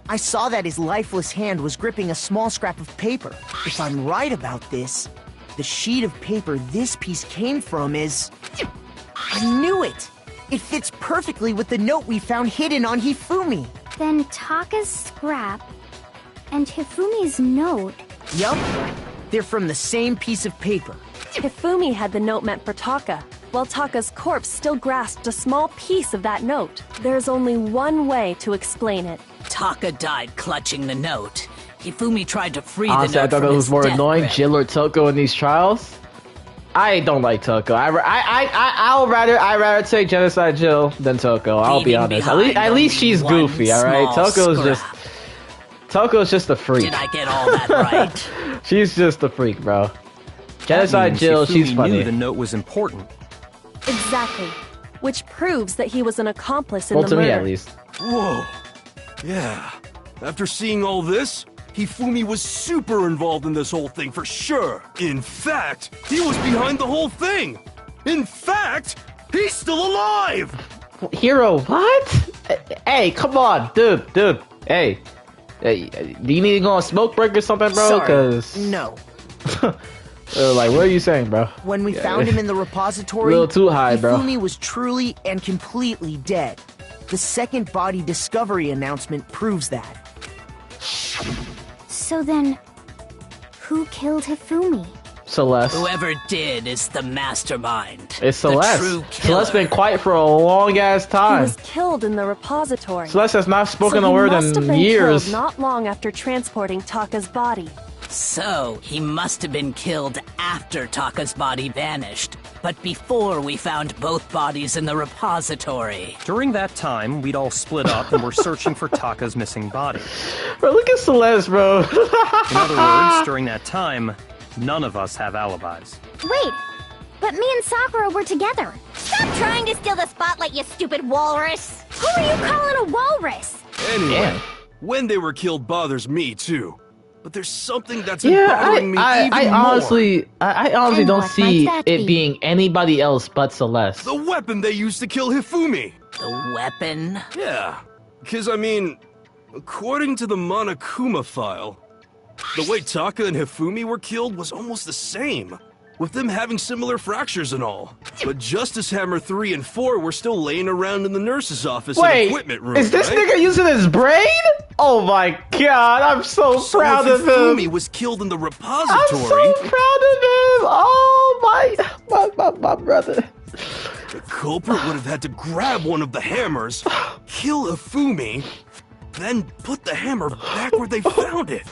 I saw that his lifeless hand was gripping a small scrap of paper. If I'm right about this, the sheet of paper this piece came from is... I knew it! It fits perfectly with the note we found hidden on Hifumi. Then Taka's scrap and Hifumi's note. Yup, they're from the same piece of paper. Hifumi had the note meant for Taka, while Taka's corpse still grasped a small piece of that note. There's only one way to explain it. Taka died clutching the note. Hifumi tried to free Honestly, the I note thought from it was his more death annoying, grip. Jill or Toko in these trials. I don't like Toko. I'll rather take Genocide Jill than Toko. I'll be Leaving honest. behind At least only she's one goofy, all right. small Toko's just Toko's just a freak. Did I get all that right? She's just a freak, bro. Genocide That means Jill, Hifumi she's funny. knew the note was important. Exactly. Which proves that he was an accomplice in Well, the to murder. me at least. Whoa. Yeah. After seeing all this, Hifumi was super involved in this whole thing for sure. In fact, he was behind the whole thing. In fact, he's still alive. Hero, what? Hey, come on, dude. Hey, do you need to go on smoke break or something, bro? Sorry, Cause no. like, what are you saying, bro? When we found him in the repository, A little too high, bro. Hifumi was truly and completely dead. The second body discovery announcement proves that. So then, who killed Hifumi? Celeste. Whoever did is the mastermind. It's The Celeste. true Celeste's been killer. quiet for a long ass He time. was killed in the repository. Celeste has not spoken so a word must have in been years. Killed not long after transporting Taka's body. So, he must have been killed after Taka's body vanished, but before we found both bodies in the repository. During that time, we'd all split up and were searching for Taka's missing body. Bro, look at Celeste, bro. In other words, during that time, none of us have alibis. Wait, but me and Sakura were together. Stop trying to steal the spotlight, you stupid walrus! Who are you calling a walrus? Anyway, Damn. when they were killed bothers me too. But there's something that's been Yeah, bothering me even I more. honestly And don't what see might that it be? being anybody else but Celeste. The weapon they used to kill Hifumi. The weapon? Yeah, because I mean, according to the Monokuma file, the way Taka and Hifumi were killed was almost the same, with them having similar fractures and all. But Justice Hammer 3 and 4 were still laying around in the nurse's office and Wait, equipment room, is this right? nigga using his brain? Oh my god, I'm so proud if of Hifumi him. was killed in the I'm repository, so proud of him. Oh my brother. the culprit would have had to grab one of the hammers, kill Hifumi, then put the hammer back where they found it.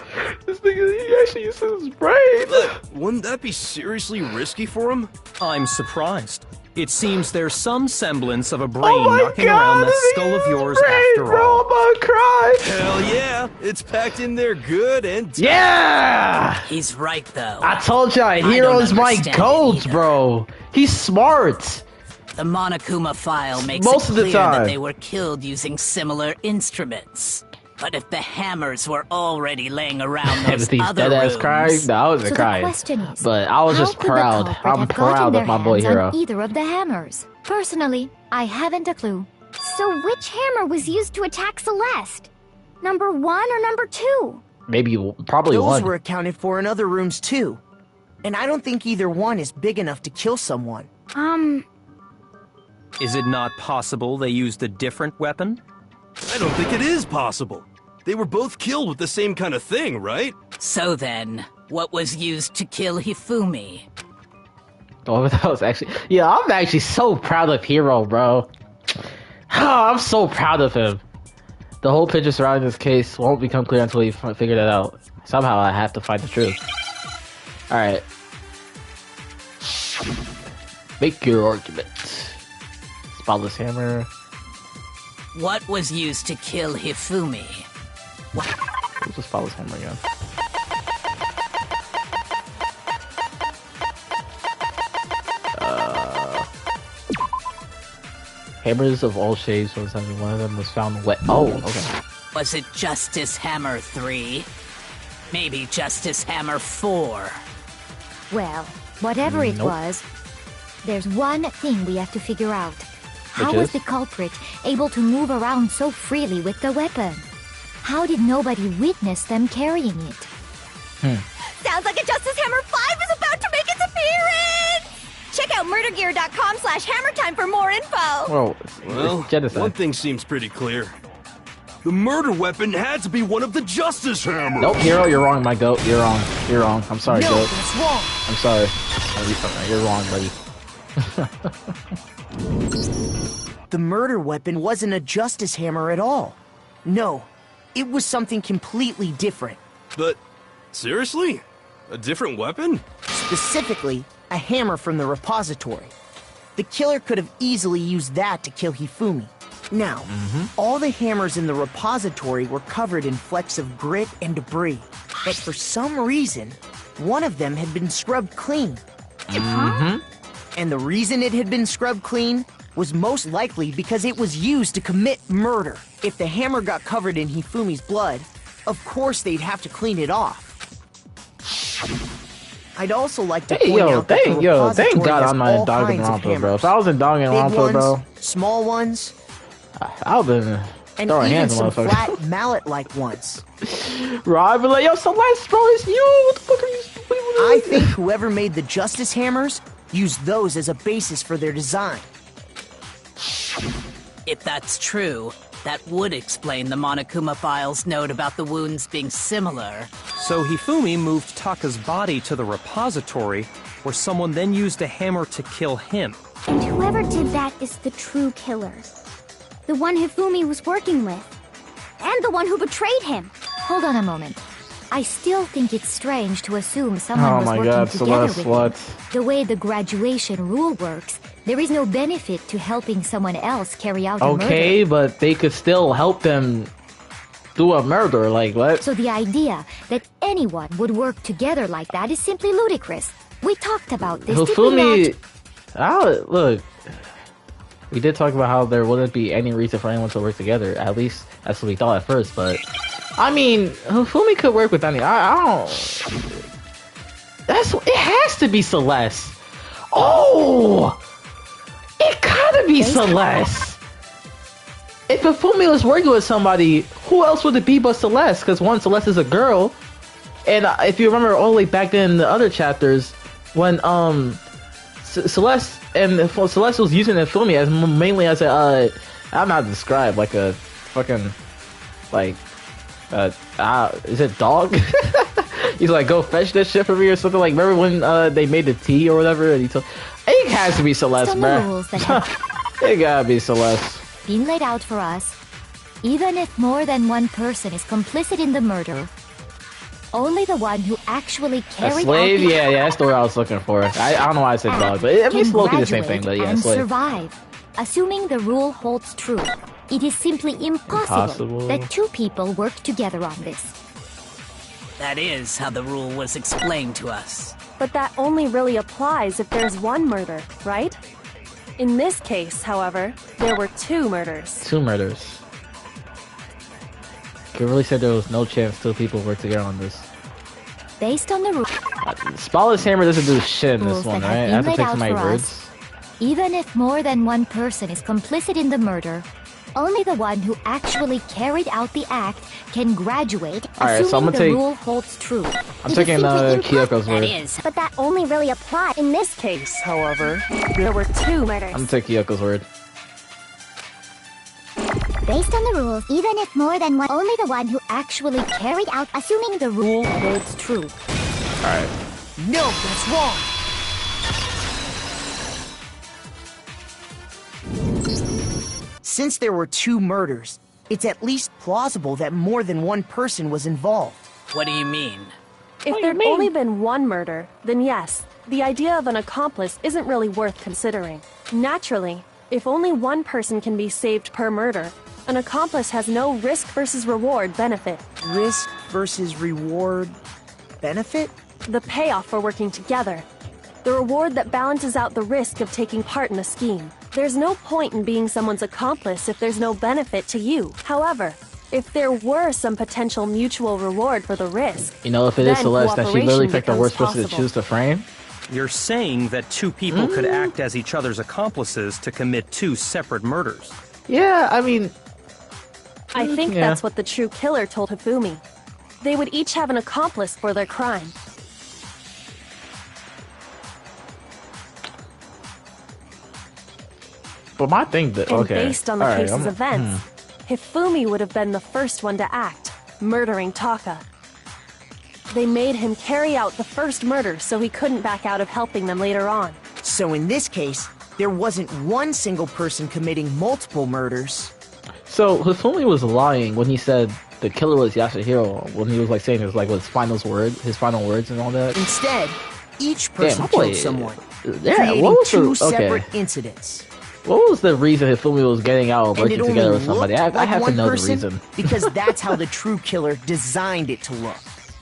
This nigga, he actually uses his brain. But wouldn't that be seriously risky for him? I'm surprised. It seems there's some semblance of a brain Oh my knocking god, around that this skull of nigga's yours brain, after bro, all. I'm gonna cry. Hell yeah, it's packed in there good and tight. Yeah! He's right, though. I told y'all, don't Hero's my understand it goat, either. bro. He's smart. The Monokuma file makes Most it of the clear time. that they were killed using similar instruments. But if the hammers were already laying around those These other dead ass rooms, crying. No, I wasn't So the crying. question is, But I was how just could the proud. culprit I'm have gotten proud their of my boy hands Hero. on either of the hammers? Personally, I haven't a clue. So which hammer was used to attack Celeste? Number 1 or number 2? Maybe, probably Those one. were accounted for in other rooms too. And I don't think either one is big enough to kill someone. Is it not possible they used a different weapon? I don't think it is possible. They were both killed with the same kind of thing, right? So then, what was used to kill Hifumi? Oh, that was actually... Yeah, I'm actually so proud of Hero, bro. I'm so proud of him. The whole picture surrounding this case won't become clear until we figure that out. Somehow I have to find the truth. Alright. Make your argument. Spotless hammer. What was used to kill Hifumi? What's the spotless hammer again? Hammers of all shapes. One of them was found wet. Oh, okay. Was it Justice Hammer 3? Maybe Justice Hammer 4? Well, whatever it Nope. was, there's one thing we have to figure out. How Which was is? the culprit able to move around so freely with the weapon? How did nobody witness them carrying it? Sounds like a Justice Hammer 5 is about to make its appearance! Check out murdergear.com/hammertime for more info! Well, Well, it's genocide. one thing seems pretty clear. The murder weapon had to be one of the Justice Hammers! Nope, Hero, you're wrong, my goat. You're wrong. You're wrong. I'm sorry, No, goat. that's wrong. I'm sorry. You're wrong, buddy. The murder weapon wasn't a justice hammer at all. No, it was something completely different. But, seriously? A different weapon? Specifically, a hammer from the repository. The killer could have easily used that to kill Hifumi. Now, all the hammers in the repository were covered in flecks of grit and debris, but for some reason, one of them had been scrubbed clean. And the reason it had been scrubbed clean was most likely because it was used to commit murder. If the hammer got covered in Hifumi's blood, of course they'd have to clean it off. I'd also like to point out that the repository thank God has I'm not in all kinds of Danganronpa, bro. hammers. If I was in Big Danganronpa, ones, bro, small ones, I would've been and throwing even hands at some motherfuckers. flat mallet-like ones. Bro, I'd be like, yo, Celeste, bro, it's you. What the fuck are you? I think whoever made the Justice Hammers used those as a basis for their design. If that's true, that would explain the Monokuma file's note about the wounds being similar. So Hifumi moved Taka's body to the repository, where someone then used a hammer to kill him. And whoever did that is the true killer. The one Hifumi was working with. And the one who betrayed him. Hold on a moment. I still think it's strange to assume someone Oh was my working God, together Celeste, with what? him. The way the graduation rule works, there is no benefit to helping someone else carry out a murder. Okay, but they could still help them do a murder. Like what? So the idea that anyone would work together like that is simply ludicrous. We talked about this, did we Hifumi, not? look, we did talk about how there wouldn't be any reason for anyone to work together. At least that's what we thought at first. But I mean, Hifumi could work with any. I don't. It has to be Celeste. Oh, it gotta be Celeste. If Hifumi was working with somebody, who else would it be but Celeste? Because one, Celeste is a girl, and if you remember all the way back then in the other chapters, when Celeste was using Hifumi as mainly as a I'm not described like a fucking like is it dog? He's like, go fetch this shit for me or something. Like, remember when they made the tea or whatever, and he told it has to be Celeste, man. It gotta be Celeste. Been laid out for us. Even if more than one person is complicit in the murder, only the one who actually carried A slave? out the Yeah, that's the word I was looking for. I don't know why I said dog, but it means low-key the same thing, but yeah, and slave. survive. Assuming the rule holds true, it is simply impossible that two people work together on this. That is how the rule was explained to us. But that only really applies if there's one murder, right? In this case, however, there were two murders. Two murders. You really said there was no chance two people work together on this. Based on the rule, Spallett's hammer doesn't do shit in this rules one, that right? I have have been to laid take out my for words. us, even if more than one person is complicit in the murder, only the one who actually carried out the act can graduate, Alright, so assuming I'm gonna the take- rule holds true. I'm taking Kyoko's That word. is. But that only really applies. In this case, however, there were two murders. I'm gonna take Kyoko's word. Based on the rules, even if more than one, only the one who Actually carried out, assuming the rule holds true. Alright. No, that's wrong. Since there were two murders, it's at least plausible that more than one person was involved. What do you mean? If there'd only been one murder, then yes, the idea of an accomplice isn't really worth considering. Naturally, if only one person can be saved per murder, an accomplice has no risk versus reward benefit. Risk versus reward benefit? The payoff for working together. The reward that balances out the risk of taking part in a scheme. There's no point in being someone's accomplice if there's no benefit to you. However, if there were some potential mutual reward for the risk, You know, if it is then Celeste, that she literally cooperation picked the becomes worst person to possible. choose to frame. You're saying that two people could act as each other's accomplices to commit two separate murders. Yeah, I mean, I think yeah. that's what the true killer told Hifumi. They would each have an accomplice for their crime. but my thing that And okay. based on the Alright, case's events, Hifumi would have been the first one to act, murdering Taka. They made him carry out the first murder so he couldn't back out of helping them later on. So in this case, there wasn't one single person committing multiple murders. So Hifumi was lying when he said the killer was Yasuhiro, when he was like saying his final words and all that. Instead, each person Damn, killed someone, Yeah, creating what was two the, okay. separate incidents. What was the reason Hifumi was getting out or And it working together only with somebody? looked I like have to one know person the reason. because that's how the true killer designed it to look.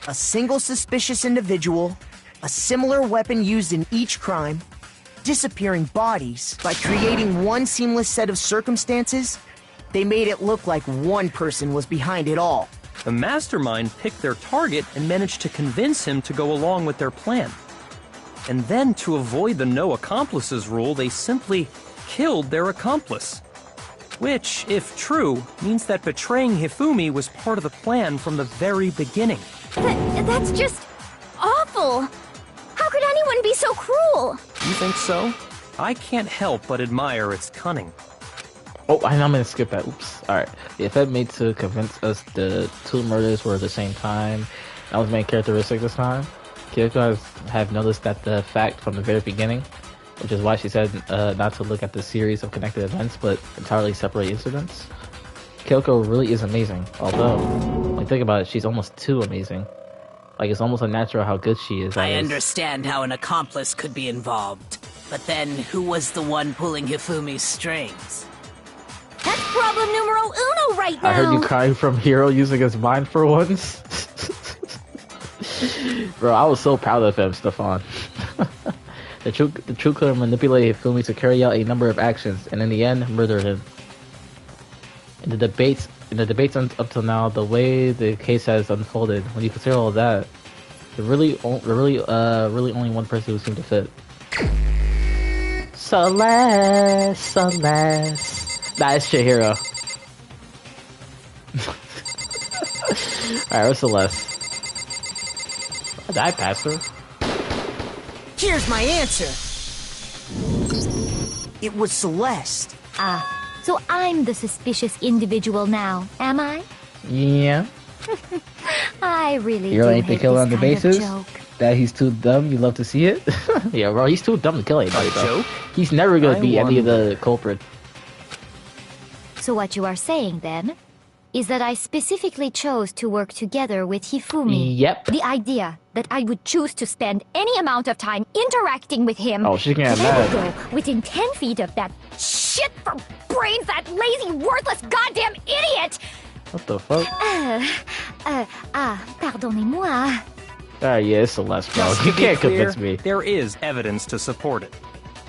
A single suspicious individual, a similar weapon used in each crime, disappearing bodies. By creating one seamless set of circumstances, they made it look like one person was behind it all. The mastermind picked their target and managed to convince him to go along with their plan. And then, to avoid the no accomplices rule, they simply killed their accomplice. Which, if true, means that betraying Hifumi was part of the plan from the very beginning. That's just awful. How could anyone be so cruel? You think so? I can't help but admire its cunning. Oh, I'm gonna skip that. Oops. Alright. The effect made to convince us the two murders were at the same time. That was main characteristic this time. Kyoko have noticed that the fact from the very beginning, which is why she said not to look at the series of connected events, but entirely separate incidents. Kyoko really is amazing, although, when you think about it, she's almost too amazing. Like, it's almost unnatural how good she is. I understand how an accomplice could be involved, but then who was the one pulling Hifumi's strings? That's problem numero uno right now. I heard you crying from HIRO using his mind for once. Bro, I was so proud of him, Stefan. The true killer manipulated Hifumi to carry out a number of actions, and in the end, murdered him. In the debates up till now, the way the case has unfolded, when you consider all that, there's really only one person who seemed to fit. Celeste. Nah, it's Chihiro. Alright, where's Celeste? Did I pass her? Here's my answer. It was Celeste. So I'm the suspicious individual now, am I? Yeah. I really You do ain't the hate killer this on the kind of basis joke. that he's too dumb. You love to see it. Yeah, bro, he's too dumb to kill anybody. Bro. Joke? He's never gonna I be any of wonder. the culprits. So what you are saying then is that I specifically chose to work together with Hifumi. Yep. The idea that I would choose to spend any amount of time interacting with him. Oh, she's getting that I would mad. go within 10 feet of that shit for brains, that lazy, worthless, goddamn idiot! What the fuck? Pardonnez-moi. Alright, yeah, it's Celeste, bro. Just You to be can't clear, convince me. there is evidence to support it.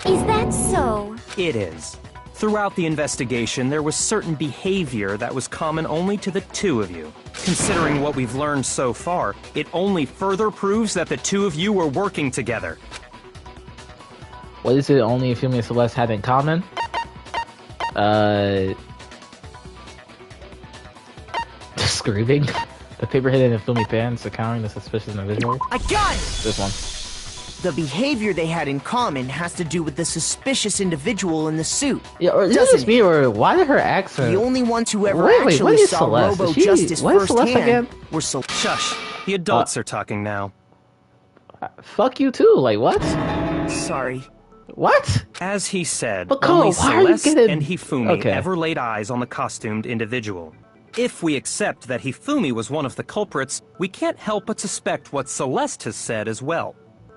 Is that so? It is. Throughout the investigation, there was certain behavior that was common only to the two of you. Considering what we've learned so far, it only further proves that the two of you were working together. What is it only Hifumi and Celeste had in common? Screaming. The paper hidden in Hifumi pants, accounting the suspicious individual. I got it! This one. The behavior they had in common has to do with the suspicious individual in the suit. Yeah, or is Doesn't this me, or why did her accent? The only ones who ever Wait, what actually is saw Celeste? Robo Is she- Justice what is Celeste firsthand again? were Celeste. Shush. The adults are talking now. Fuck you too. Like what? Sorry. What? As he said, But only Cole, why are you Celeste getting- and Hifumi Okay. ever laid eyes on the costumed individual. If we accept that Hifumi was one of the culprits, we can't help but suspect what Celeste has said as well.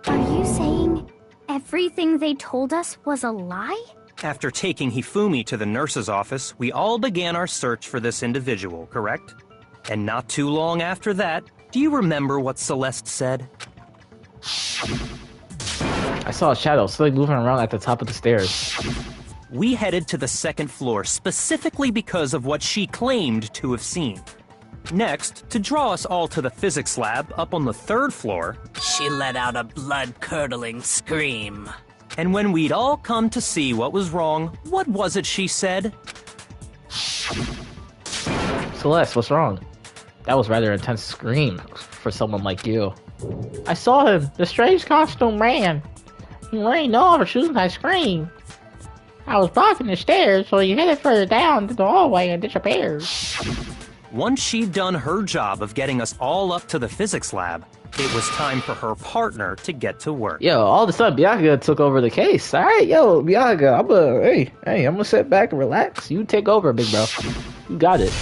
Are you saying everything they told us was a lie? After taking Hifumi to the nurse's office, we all began our search for this individual, correct? And not too long after that, do you remember what Celeste said? I saw a shadow slowly moving around at the top of the stairs. We headed to the second floor specifically because of what she claimed to have seen. Next, to draw us all to the physics lab up on the third floor, She let out a blood-curdling scream. and when we'd all come to see what was wrong, what was it she said? Celeste, what's wrong? That was rather intense scream for someone like you. I saw him, the strange costume man. He rained all over shoes and I screamed. I was blocking the stairs, so he headed further down to the hallway and disappeared. Once she'd done her job of getting us all up to the physics lab, it was time for her partner to get to work. Yo, all of a sudden Bianca took over the case. Alright, yo, Bianca, I'm gonna sit back and relax. You take over, big bro. You got it.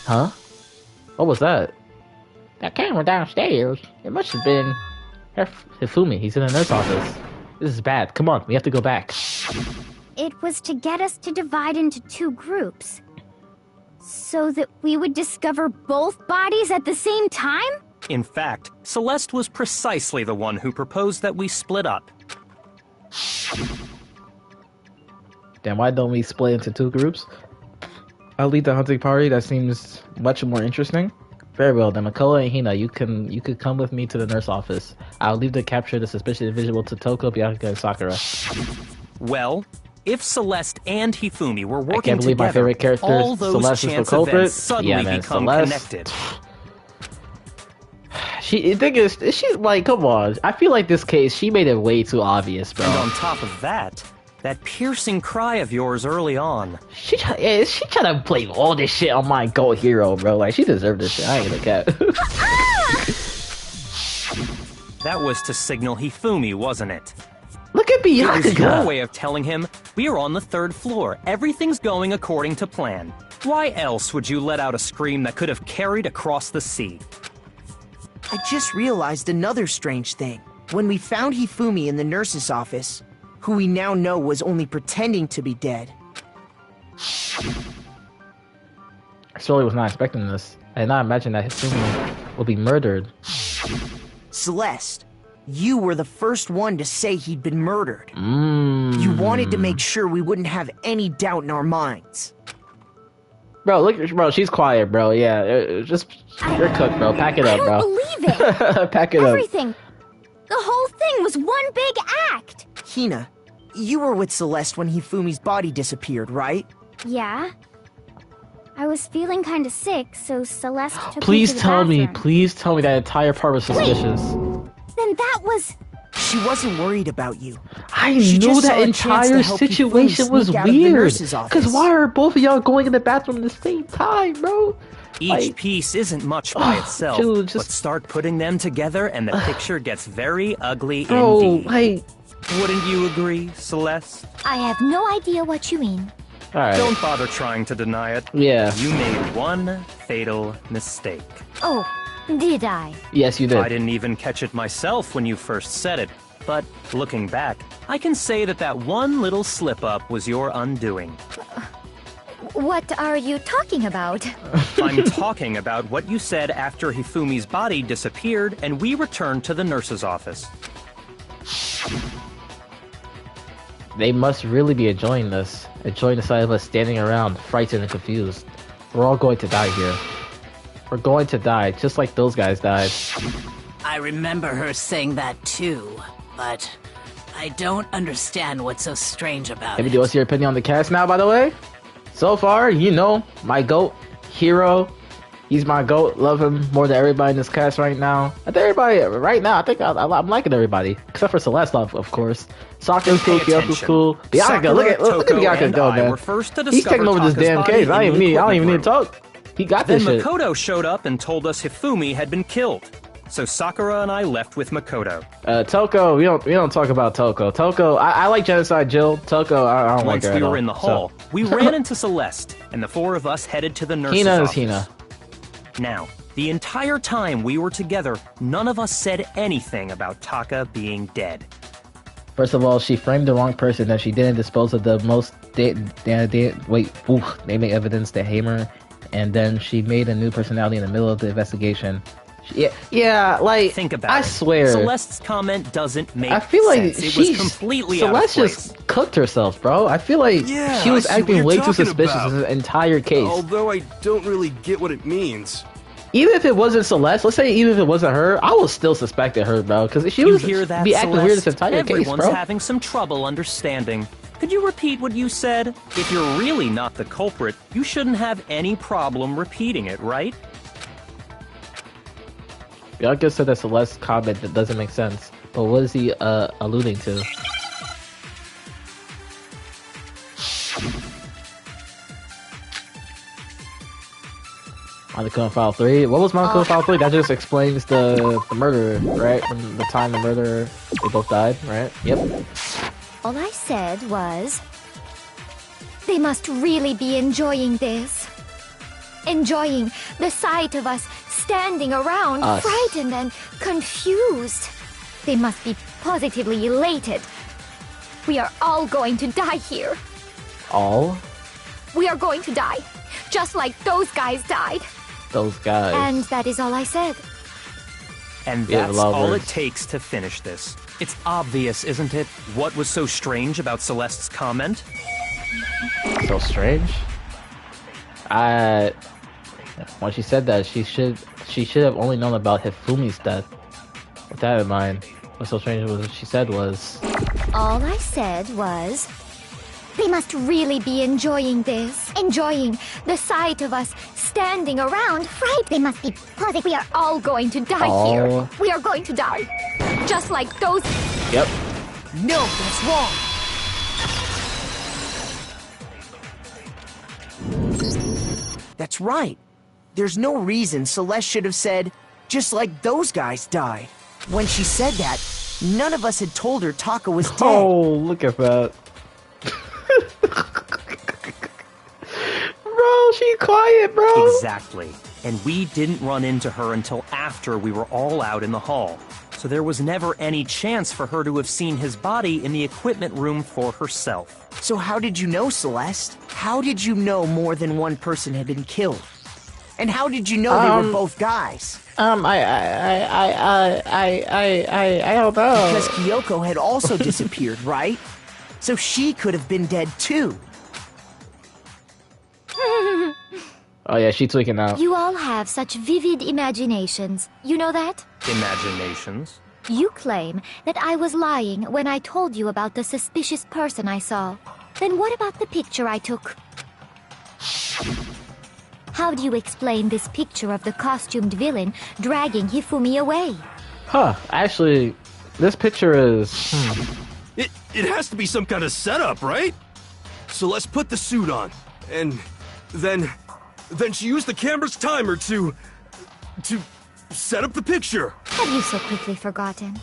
Huh? What was that? That camera downstairs. It must have been Hifumi. He's in the nurse office. This is bad. Come on, we have to go back. it was to get us to divide into 2 groups. So that we would discover both bodies at the same time? In fact, Celeste was precisely the one who proposed that we split up. Then why don't we split into 2 groups? I'll lead the hunting party. That seems much more interesting. Very well, then Makoto and Hina, you could come with me to the nurse office. I'll leave to capture the suspicious individual to Toko, Byakuya, and Sakura. Well, if Celeste and Hifumi were working I can't believe together, my favorite character, all those Celeste, is the chance culprit. events suddenly Yeah, man, become Celeste. connected. The thing is, she's like, come on. I feel like this case, she made it way too obvious, bro. And on top of that piercing cry of yours early on. She trying to play all this shit on my GOAT hero, bro. Like, she deserved this shit. I ain't gonna cap. That was to signal Hifumi, wasn't it? Look at It was your Byakuya. way of telling him, we are on the 3rd floor. Everything's going according to plan. Why else would you let out a scream that could have carried across the sea? I just realized another strange thing. When we found Hifumi in the nurse's office, who we now know was only pretending to be dead. I surely was not expecting this. I did not imagine that Hifumi would be murdered. Celeste, you were the first one to say he'd been murdered. You You wanted to make sure we wouldn't have any doubt in our minds. Bro, look, bro, she's quiet, bro. Yeah, you're cooked, bro. Pack it up, I bro. don't believe it! Pack it up. Everything! The whole thing was one big act! Hina, you were with Celeste when Hifumi's body disappeared, right? Yeah. I was feeling kinda sick, so Celeste took Please me to the tell me, bathroom. please tell me that entire part was suspicious. Then that was... She wasn't worried about you. I She knew just that saw a chance to entire help situation Hifumi was sneak out of the weird. nurse's office. Cause why are both of y'all going in the bathroom at the same time, bro? Each Like- piece isn't much by itself, dude, but just- start putting them together and the picture gets very ugly Bro, indeed. like, Wouldn't you agree, Celeste? I have no idea what you mean. alright. Don't bother trying to deny it. Yeah. You made one fatal mistake. Oh, did I? Yes, you did. I didn't even catch it myself when you first said it, but looking back, I can say that one little slip-up was your undoing. What are you talking about? I'm talking about what you said after Hifumi's body disappeared and we returned to the nurse's office. They must really be enjoying this. Enjoying the sight of us standing around, frightened and confused. We're all going to die here. We're going to die, just like those guys died. I remember her saying that too, but I don't understand what's so strange about Maybe it. what's your opinion on the cast now, by the way? So far, you know, my GOAT, HIRO. He's my GOAT. Love him more than everybody in this cast right now. I think everybody, right now, I think I'm liking everybody. Except for Celeste, of course. Sakura's cool, Pay Kyoko's attention. cool. Byakuya, look at Toko, Byakuya and go, I man. were first to He's discover taking over this Taka's damn body case. in I the don't even need equipment to room. talk. He got Then this shit. Makoto showed up and told us Hifumi had been killed. So Sakura and I left with Makoto. Toko, we don't talk about Toko. Toko, I like Genocide Jill. Toko, I don't like Once her we at were all, in the so. hall, we ran into Celeste, and the 4 of us headed to the nurse's Hina is office. Hina. Now, the entire time we were together, none of us said anything about Taka being dead. First of all, she framed the wrong person, then she didn't dispose of the most damning evidence to Hamer, and then she made a new personality in the middle of the investigation. Like, Think about I it. swear. Celeste's comment doesn't make I feel like sense. It she's was completely Celeste out of place. just cooked herself, bro. I feel like Yeah, she was I see what acting you're way too talking suspicious about. in the entire case. Although I don't really get what it means. Even if it wasn't Celeste, let's say even if it wasn't her, I was still suspecting her, bro, because she You was hear that, be acting Celeste? weird this entire case, Everyone's bro. having some trouble understanding. Could you repeat what you said? If you're really not the culprit, you shouldn't have any problem repeating it, right? Byakuya said that Celeste's comment that doesn't make sense, but what is he alluding to? Monokuma File 3? What was Monokuma File 3? That just explains the murder, right? From the time the murder, they both died, right? Yep. All I said was... They must really be enjoying this. Enjoying the sight of us standing around, Us. frightened and confused. They must be positively elated. We are all going to die here. All? We are going to die, just like those guys died. Those guys. And that is all I said. And We have that's a lot of all words. it takes to finish this. It's obvious, isn't it? What was so strange about Celeste's comment? So strange. When she said that, she should have only known about Hifumi's death. With that in mind, what's so strange was what she said was, All I said was, they must really be enjoying this. Enjoying the sight of us standing around. Right, they must be positive. We are all going to die here. We are going to die. Just like those... "Yep, No, that's wrong. That's right. There's no reason Celeste should have said, just like those guys died. When she said that, none of us had told her Taka was dead. oh, look at that." Bro, she quiet, bro. Exactly. And we didn't run into her until after we were all out in the hall. So there was never any chance for her to have seen his body in the equipment room for herself. So how did you know, Celeste? How did you know more than one person had been killed? And how did you know they were both guys? I don't know. Because Kyoko had also disappeared, right? So she could have been dead too. Oh yeah, she tweaking out. You all have such vivid imaginations. You know that? Imaginations. You claim that I was lying when I told you about the suspicious person I saw. Then what about the picture I took? How do you explain this picture of the costumed villain dragging Hifumi away? Huh? Actually, this picture is. It has to be some kind of setup, right? So let's put the suit on, and then she used the camera's timer to set up the picture. Have you so quickly forgotten?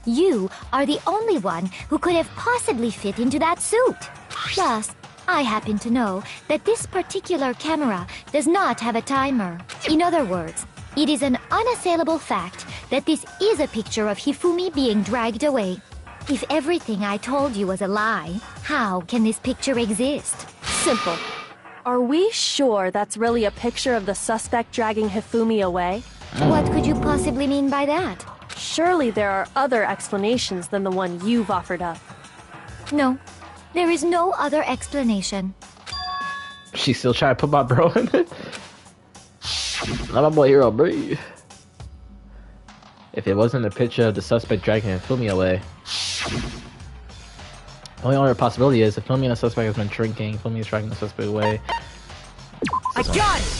You are the only one who could have possibly fit into that suit. Plus, I happen to know that this particular camera does not have a timer. In other words, it is an unassailable fact that this is a picture of Hifumi being dragged away. If everything I told you was a lie, how can this picture exist? Simple. Are we sure that's really a picture of the suspect dragging Hifumi away? What could you possibly mean by that? Surely there are other explanations than the one you've offered up. No, there is no other explanation. She's still trying to put my bro in it. Not my boy Hiro, bro. If it wasn't a picture of the suspect dragging Hifumi away, the only other possibility is if Hifumi and the suspect has been drinking, Hifumi is dragging the suspect away. I got it!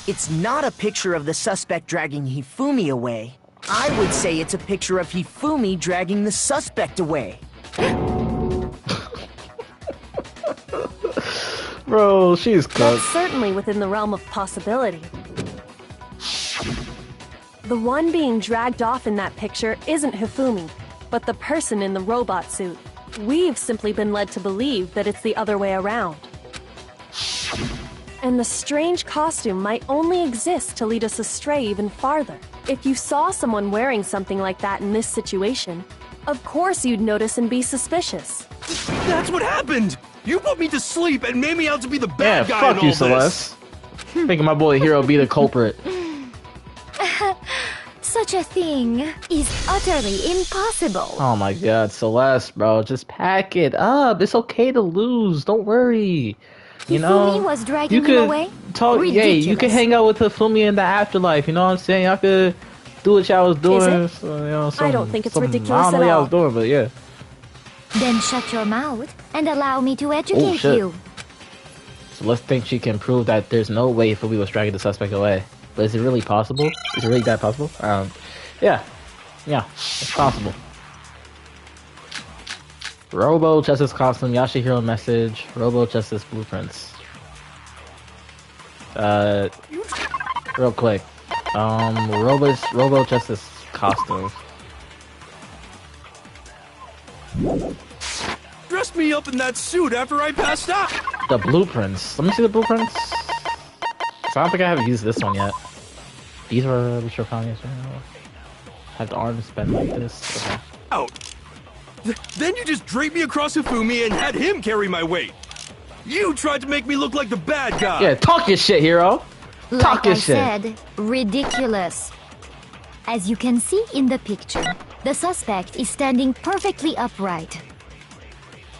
It's not a picture of the suspect dragging Hifumi away. I would say it's a picture of Hifumi dragging the suspect away. Bro, she's That's cooked. certainly within the realm of possibility. The one being dragged off in that picture isn't Hifumi, but the person in the robot suit. We've simply been led to believe that it's the other way around. And the strange costume might only exist to lead us astray even farther. If you saw someone wearing something like that in this situation, of course you'd notice and be suspicious. That's what happened! You put me to sleep and made me out to be the Yeah, bad guy fuck in you, all Celeste. Making my boy Hiro be the culprit. Such a thing is utterly impossible. Oh my god, Celeste, bro, just pack it up. It's okay to lose. Don't worry. You know, Hifumi was dragging you him could away? talk. Yeah, you could Ridiculous. hang out with Hifumi in the afterlife. You know what I'm saying? Y'all could do what y'all was doing. it? So, you know, I don't think it's I ridiculous don't know at what y'all all. was doing, but yeah. Then shut your mouth and allow me to educate shit. you. So let's think she can prove that there's no way Hifumi was dragging the suspect away. But is it really possible? Is it really that possible? Yeah, it's possible. Robo Justice costume, Yashihiro message, Robo Justice blueprints. Real quick. Robo Justice costume. Dressed me up in that suit after I passed out! The blueprints. Let me see the blueprints. So I don't think I haven't used this one yet. These were which are found yesterday. Have the arms bend like this? Okay. Out. Then you just draped me across Hifumi and had him carry my weight. You tried to make me look like the bad guy. Yeah, talk your shit, Hiro. Talk Like your I shit. said, ridiculous. As you can see in the picture, the suspect is standing perfectly upright.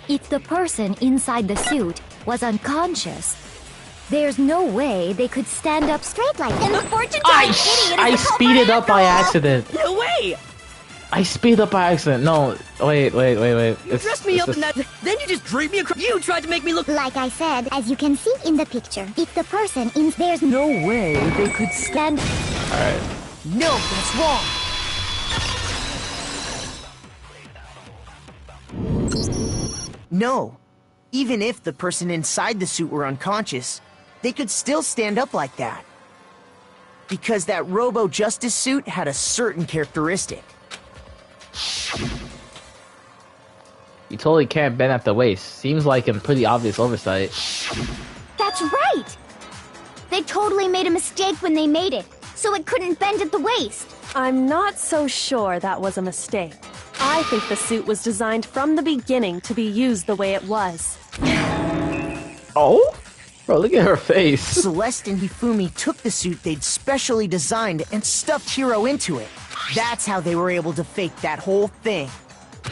If the person inside the suit was unconscious, there's no way they could stand up straight like And the that. fortune-telling idiot I is the speeded culprit up by after all. accident. No way! I speed up by accident. No, wait. You dressed me up in that, then you just draped me across. You tried to make me look. Like I said, as you can see in the picture, if the person in there's No way they could stand. Alright. No, that's wrong. No. Even if the person inside the suit were unconscious, they could still stand up like that. Because that Robo-Justice suit had a certain characteristic. You totally can't bend at the waist. Seems like a pretty obvious oversight. That's right! They totally made a mistake when they made it, so it couldn't bend at the waist. I'm not so sure that was a mistake. I think the suit was designed from the beginning to be used the way it was. Oh? Bro, look at her face. Celeste and Hifumi took the suit they'd specially designed and stuffed Hiro into it. That's how they were able to fake that whole thing.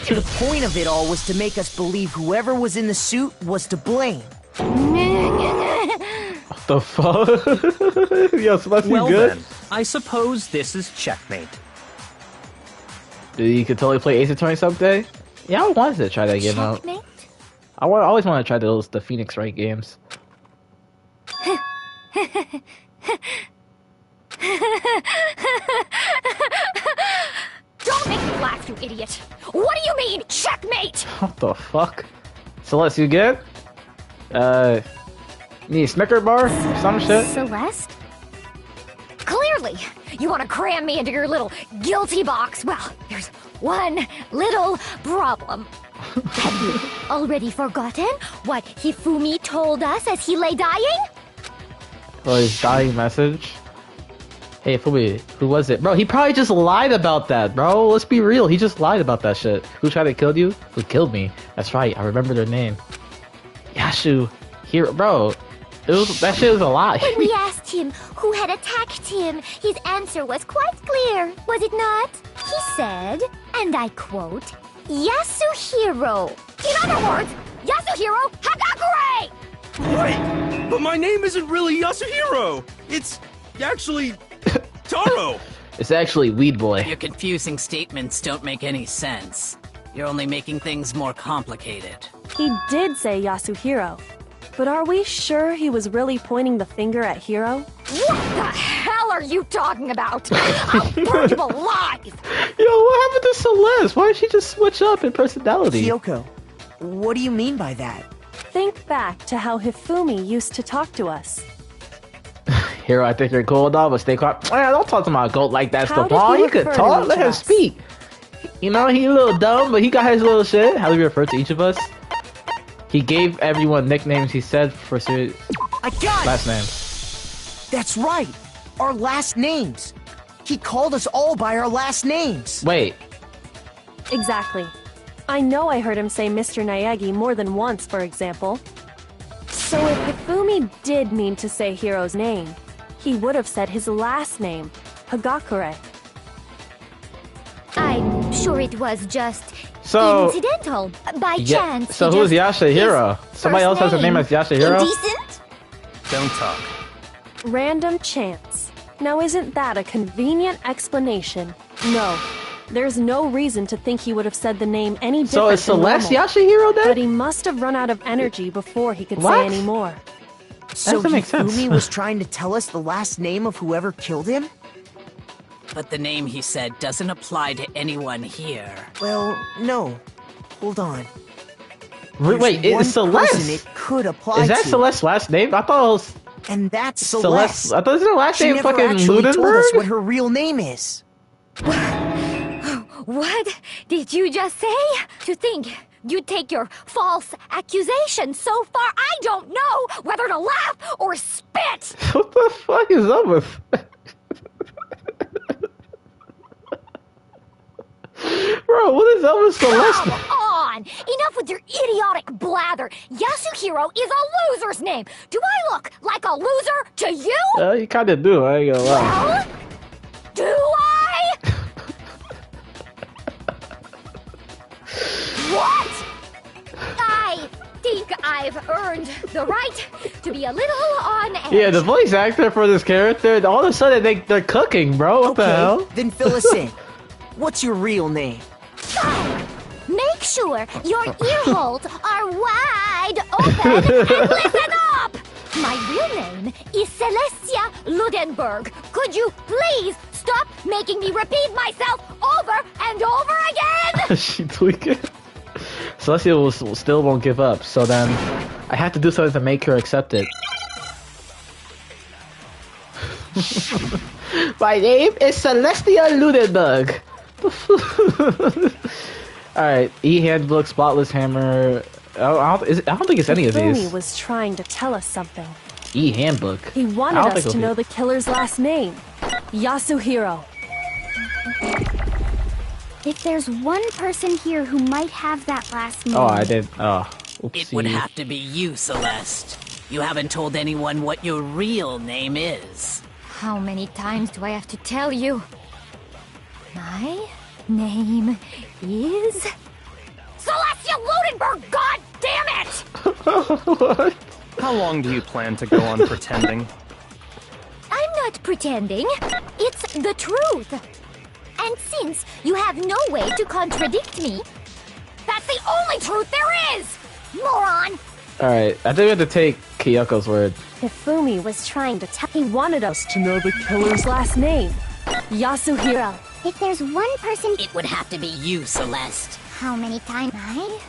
The point of it all was to make us believe whoever was in the suit was to blame. What the fuck? Yo, Celeste, you Well good? then, I suppose this is checkmate. Dude, you could totally play Ace Attorney someday? Yeah, I wanted to try that game out. Checkmate? I always want to try the Phoenix Wright games. Don't make me laugh, you idiot. What do you mean, checkmate? What the fuck? Celeste, you good? Need a Snicker bar? Some shit? Celeste? Clearly, you want to cram me into your little guilty box. Well, there's one little problem. Have you already forgotten what Hifumi told us as he lay dying? Oh, his dying message? Hey, Fubi, who was it? Bro, he probably just lied about that, bro. Let's be real. He just lied about that shit. Who tried to kill you? Who killed me? That's right. I remember their name. Yashu. Hiro. Bro, that shit was a lie. When we asked him who had attacked him, his answer was quite clear, was it not? He said, and I quote, Yasuhiro. In other words, Yasuhiro Hagakure! Wait, but my name isn't really Yasuhiro. It's actually Taro. It's actually Weed Boy. Your confusing statements don't make any sense. You're only making things more complicated. He did say Yasuhiro, but are we sure he was really pointing the finger at Hiro? What the hell are you talking about? I'll burn you alive! Yo, what happened to Celeste? Why did she just switch up in personality? Kyoko, what do you mean by that? Think back to how Hifumi used to talk to us. Hiro, I think you're cool, dog, but stay quiet. Man, don't talk to my goat like that, How did Stephon. he You could refer to talk. each Let of him us? speak. You know, he a little dumb, but he got his little shit. How do you refer to each of us? He gave everyone nicknames he said for serious I got it! last names. That's right! Our last names! He called us all by our last names! Wait, Exactly. I know I heard him say Mr. Naegi more than once, for example. So if Hifumi did mean to say Hiro's name, he would have said his last name, Hagakure. I'm sure it was just so incidental, by yeah. chance. So he who's just- Yashahiro? his Somebody else first has a name as Yashahiro? Indecent? Don't talk. Random chance. Now isn't that a convenient explanation? No. There's no reason to think he would have said the name any different So is than Celeste normal. Yashahiro then? But he must have run out of energy before he could What? say any more. So doesn't make sense. Hifumi was trying to tell us the last name of whoever killed him? But the name he said doesn't apply to anyone here. Well, no. Hold on. Wait, There's it's one person Celeste. it could apply Is that to, Celeste's last name? I thought it was and that's Celeste. Celeste. I thought her last She name never fucking actually told us what Ludenberg. her real name is. What did you just say? To think you'd take your false accusation so far, I don't know whether to laugh or spit! What the fuck is up with? Bro, what is up with Celeste? Come on! on! Enough with your idiotic blather! Yasuhiro is a loser's name! Do I look like a loser to you? You kinda do, I ain't gonna lie. Well, do I? What? I think I've earned the right to be a little on edge. Yeah, the voice actor for this character, all of a sudden they're cooking, bro. What the hell? Then fill us in. What's your real name? Make sure your ear holes are wide open and listen up! My real name is Celestia Ludenberg. Could you please stop making me repeat myself over and over again? She tweaking. Celestia still won't give up, so then I have to do something to make her accept it. My name is Celestia Ludenberg. Alright, E-handbook, spotless hammer. I don't think it's any of Hifumi these. was trying to tell us something. E-handbook. He wanted us to know the killer's last name. Yasuhiro. If there's one person here who might have that last name... Oh, I did. Oh, oopsie. It would have to be you, Celeste. You haven't told anyone what your real name is. How many times do I have to tell you? My name is... Celestia Ludenberg, god damn it! What? How long do you plan to go on pretending? I'm not pretending. It's the truth. And since you have no way to contradict me, that's the only truth there is! Moron! Alright, I think we have to take Kyoko's word. Hifumi was trying to tell. He wanted us to know the killer's last name. Yasuhiro. If there's one person... It would have to be you, Celeste. How many times? My name...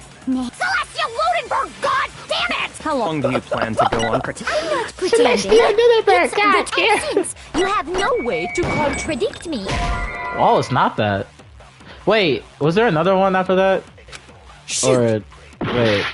Celestia Ludenberg, god damn it! How long do you plan to go on pretending? I'm not pretending. It's the truth, since you have no way to contradict me. Oh, it's not that. Wait, was there another one after that? Or wait,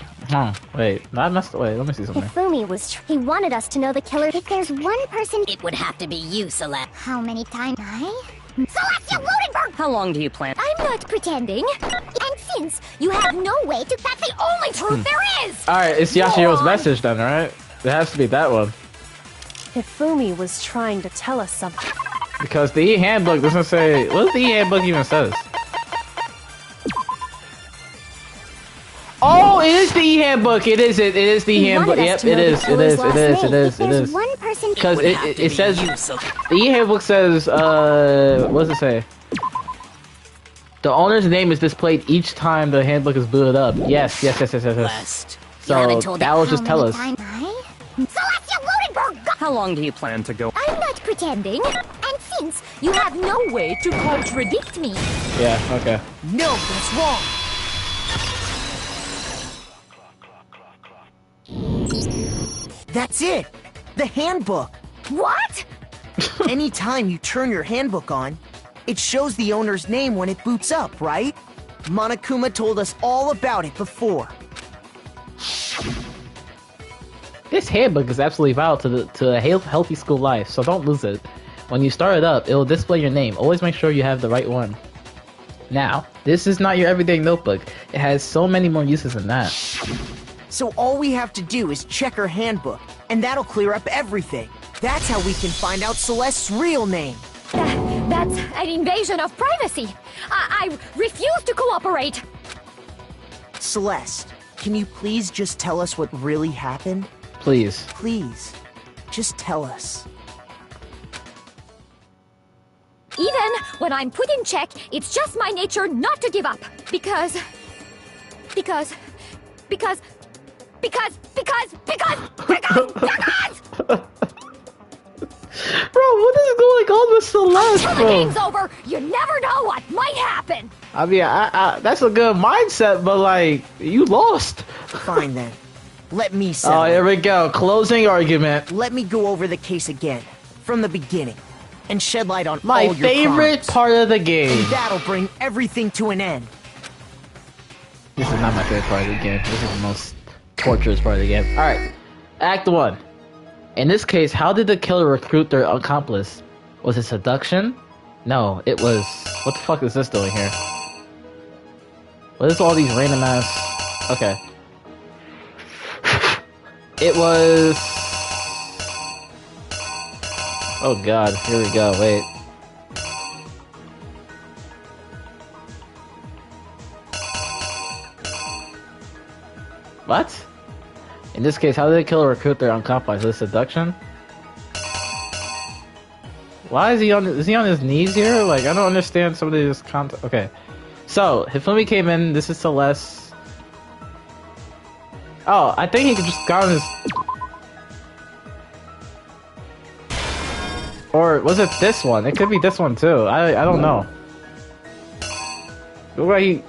wait. I messed. Wait, let me see something. Hifumi was... He wanted us to know the killer. If there's one person... It would have to be you, Celeste. How many times? Celestia Ludenberg! How long do you plan? I'm not pretending. And since you have no way to... That's the only truth there is! Alright, it's Yashiro's message then, right? It has to be that one. Hifumi was trying to tell us something. Because the e-handbook doesn't say... What does the e-handbook even says? Oh, it is the e-handbook. It is the e-handbook. Yep, it is. One person... Because it says... The e-handbook says... what does it say? The owner's name is displayed each time the handbook is booted up. Yes. So that will just tell us. Celestia Ludenberg! How long do you plan to go? I'm not pretending. And since you have no way to contradict me... Yeah, okay. No, that's wrong. That's it! The handbook! What? Anytime you turn your handbook on, it shows the owner's name when it boots up, right? Monokuma told us all about it before. This handbook is absolutely vital to a healthy school life, so don't lose it. When you start it up, it will display your name. Always make sure you have the right one. Now, this is not your everyday notebook. It has so many more uses than that. So all we have to do is check her handbook, and that'll clear up everything. That's how we can find out Celeste's real name. That's an invasion of privacy. I refuse to cooperate. Celeste, can you please just tell us what really happened? Please. Please, just tell us. Even when I'm put in check, it's just my nature not to give up. Because... Bro, what is going on with Celeste, Until the game's over, you never know what might happen. I mean, that's a good mindset, but like, you lost. Fine then. Let me settle. Oh, here we go. Closing argument. Let me go over the case again, from the beginning, and shed light on My all your favorite crimes. part of the game. And that'll bring everything to an end. This is not my favorite part of the game. This is the most torturous part of the game. Alright, Act 1. In this case, how did the killer recruit their accomplice? Was it seduction? No, it was... What the fuck is this doing here? What is all these random ass? Okay. It was. Oh god, here we go. Wait. What? In this case, how did they kill a recruiter uncompromised? Is it seduction? Why is he on his knees here? Like, I don't understand some of this content. Okay. So, Hifumi came in, this is Celeste. Oh, I think he could just got on his... Or was it this one? It could be this one too. I don't know. Look like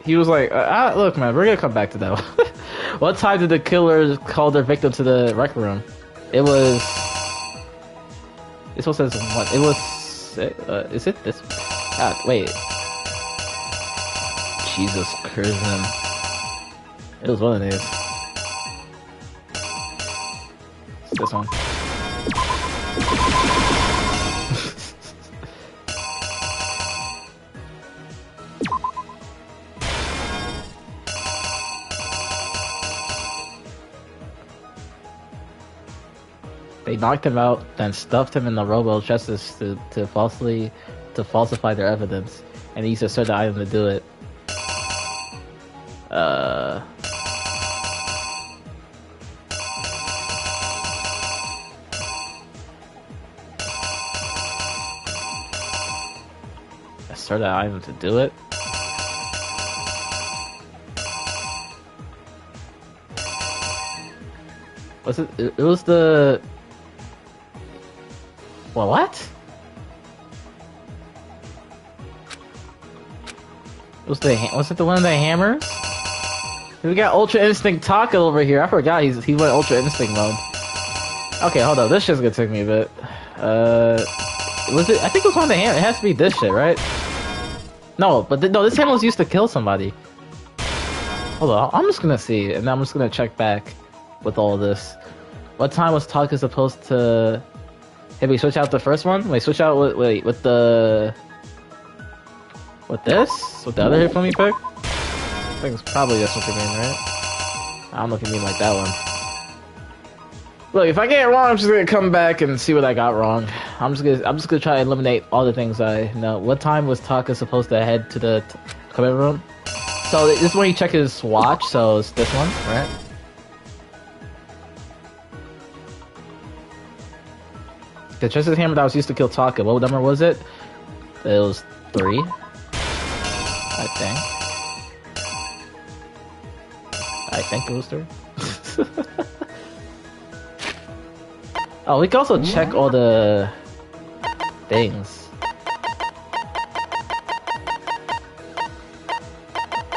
he was like, look man, we're gonna come back to that one. What time did the killer call their victim to the rec room? It was... This one says what? It was... is it this? God, wait. Jesus Christ, man. It was one of these. It's this one. They knocked him out, then stuffed him in the robo justice to falsify their evidence, and he used a certain item to do it. A certain item to do it. Was it? It was the. Well, what? Was it the one of the hammers? We got Ultra Instinct Taka over here. I forgot he went Ultra Instinct mode. Okay, hold up. This shit's gonna take me a bit. Was it? I think it was one of the hammers. It has to be this shit, right? No, but no, this hammer was used to kill somebody. Hold on, I'm just gonna see, and then I'm just gonna check back with all this. What time was Taka supposed to? Hey, we switch out the first one? Wait, switch out with the... With this? With the other Hifumi pick? I think it's probably that's what you mean, right? I don't know if you mean like that one. Look, if I get it wrong, I'm just gonna come back and see what I got wrong. I'm just gonna try to eliminate all the things I know. What time was Taka supposed to head to the command room? So this is when he checked his watch, so it's this one, right? The Justice Hammer that was used to kill Taka, what number was it? It was 3. I think it was 3. Oh, we can also check all the things.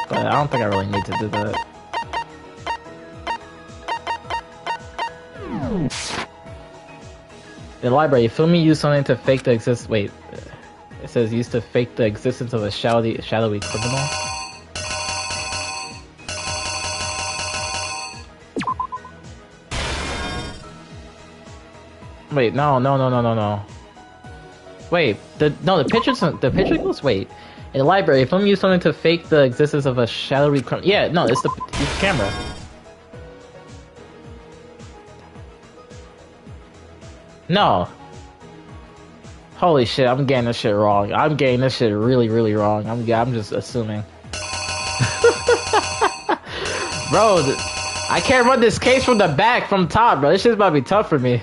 But I don't think I really need to do that. In the library, Hifumi used something to fake the Wait, it says used to fake the existence of a shadowy criminal. Wait, no. Wait, the picture goes. Wait, in the library, Hifumi used something to fake the existence of a shadowy criminal. Yeah, no, it's the camera. No. Holy shit, I'm getting this shit wrong. I'm getting this shit really, really wrong. I'm just assuming. Bro, I can't run this case from the back, from top, bro. This shit's about to be tough for me.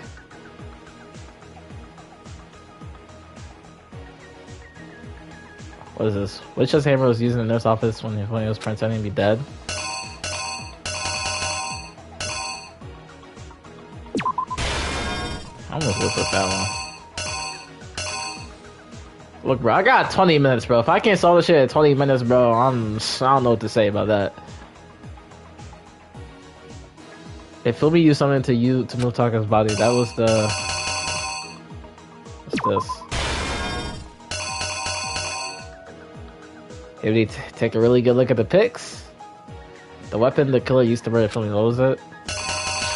What is this? Which just hammer was used in the nurse office when he was pretending to be dead? I'm gonna go for that one. Look, bro, I got 20 minutes, bro. If I can't solve this shit in 20 minutes, bro, I don't know what to say about that. If Hifumi used something to move Taka's body, that was the... What's this? If we take a really good look at the pics, the weapon the killer used to murder Hifumi, what was it?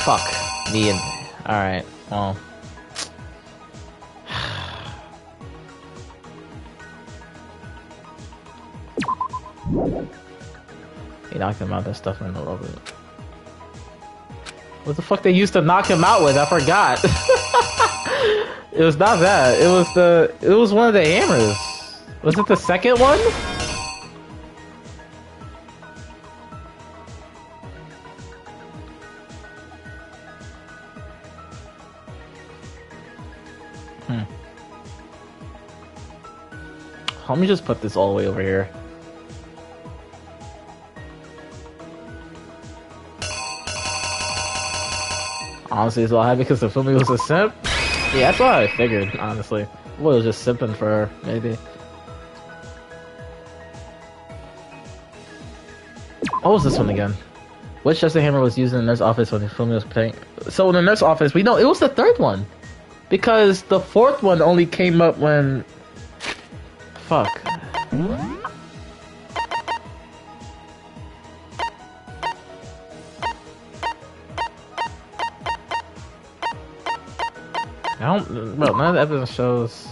Fuck me and... Alright, well... knocked him out. That stuff in the rubber. What the fuck they used to knock him out with? I forgot. It was not that. It was one of the hammers. Was it the second one? Let me just put this all the way over here. Honestly, it's all happy because the Fumi was a simp. Yeah, that's what I figured, honestly. Well, it was just simping for her, maybe. What was this one again? Which Justin Hammer was used in the nurse office when the Fumi was playing? So in the nurse office, we know it was the third one. Because the fourth one only came up when... Fuck. Bro, none of the evidence shows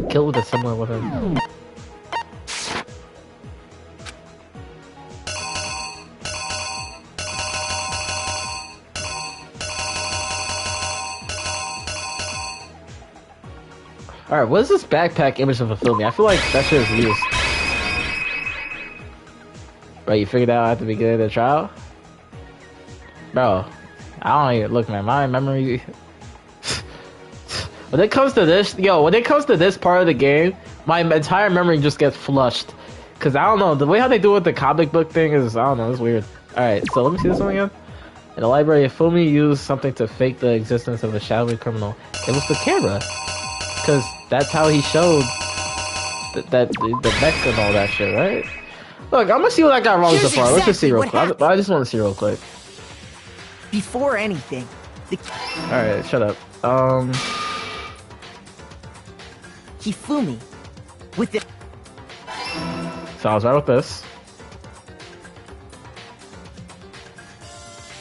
killed with a similar weapon. Alright, what is this backpack image of a filming? I feel like that shit is used. Bro, you figured out at the beginning of the trial? Bro, I don't even look, man. My memory. When it comes to this, when it comes to this part of the game, my entire memory just gets flushed. Cause I don't know, the way how they do it with the comic book thing is, I don't know, it's weird. Alright, so let me see this one again. In the library, Fumi used something to fake the existence of a shadowy criminal. It was the camera. Cause that's how he showed the mech and all that shit, right? Look, I'm gonna see what I got wrong so far. Let's just see real quick. I just want to see real quick. Before anything, Alright, shut up. Hifumi, with it. So I was right with this.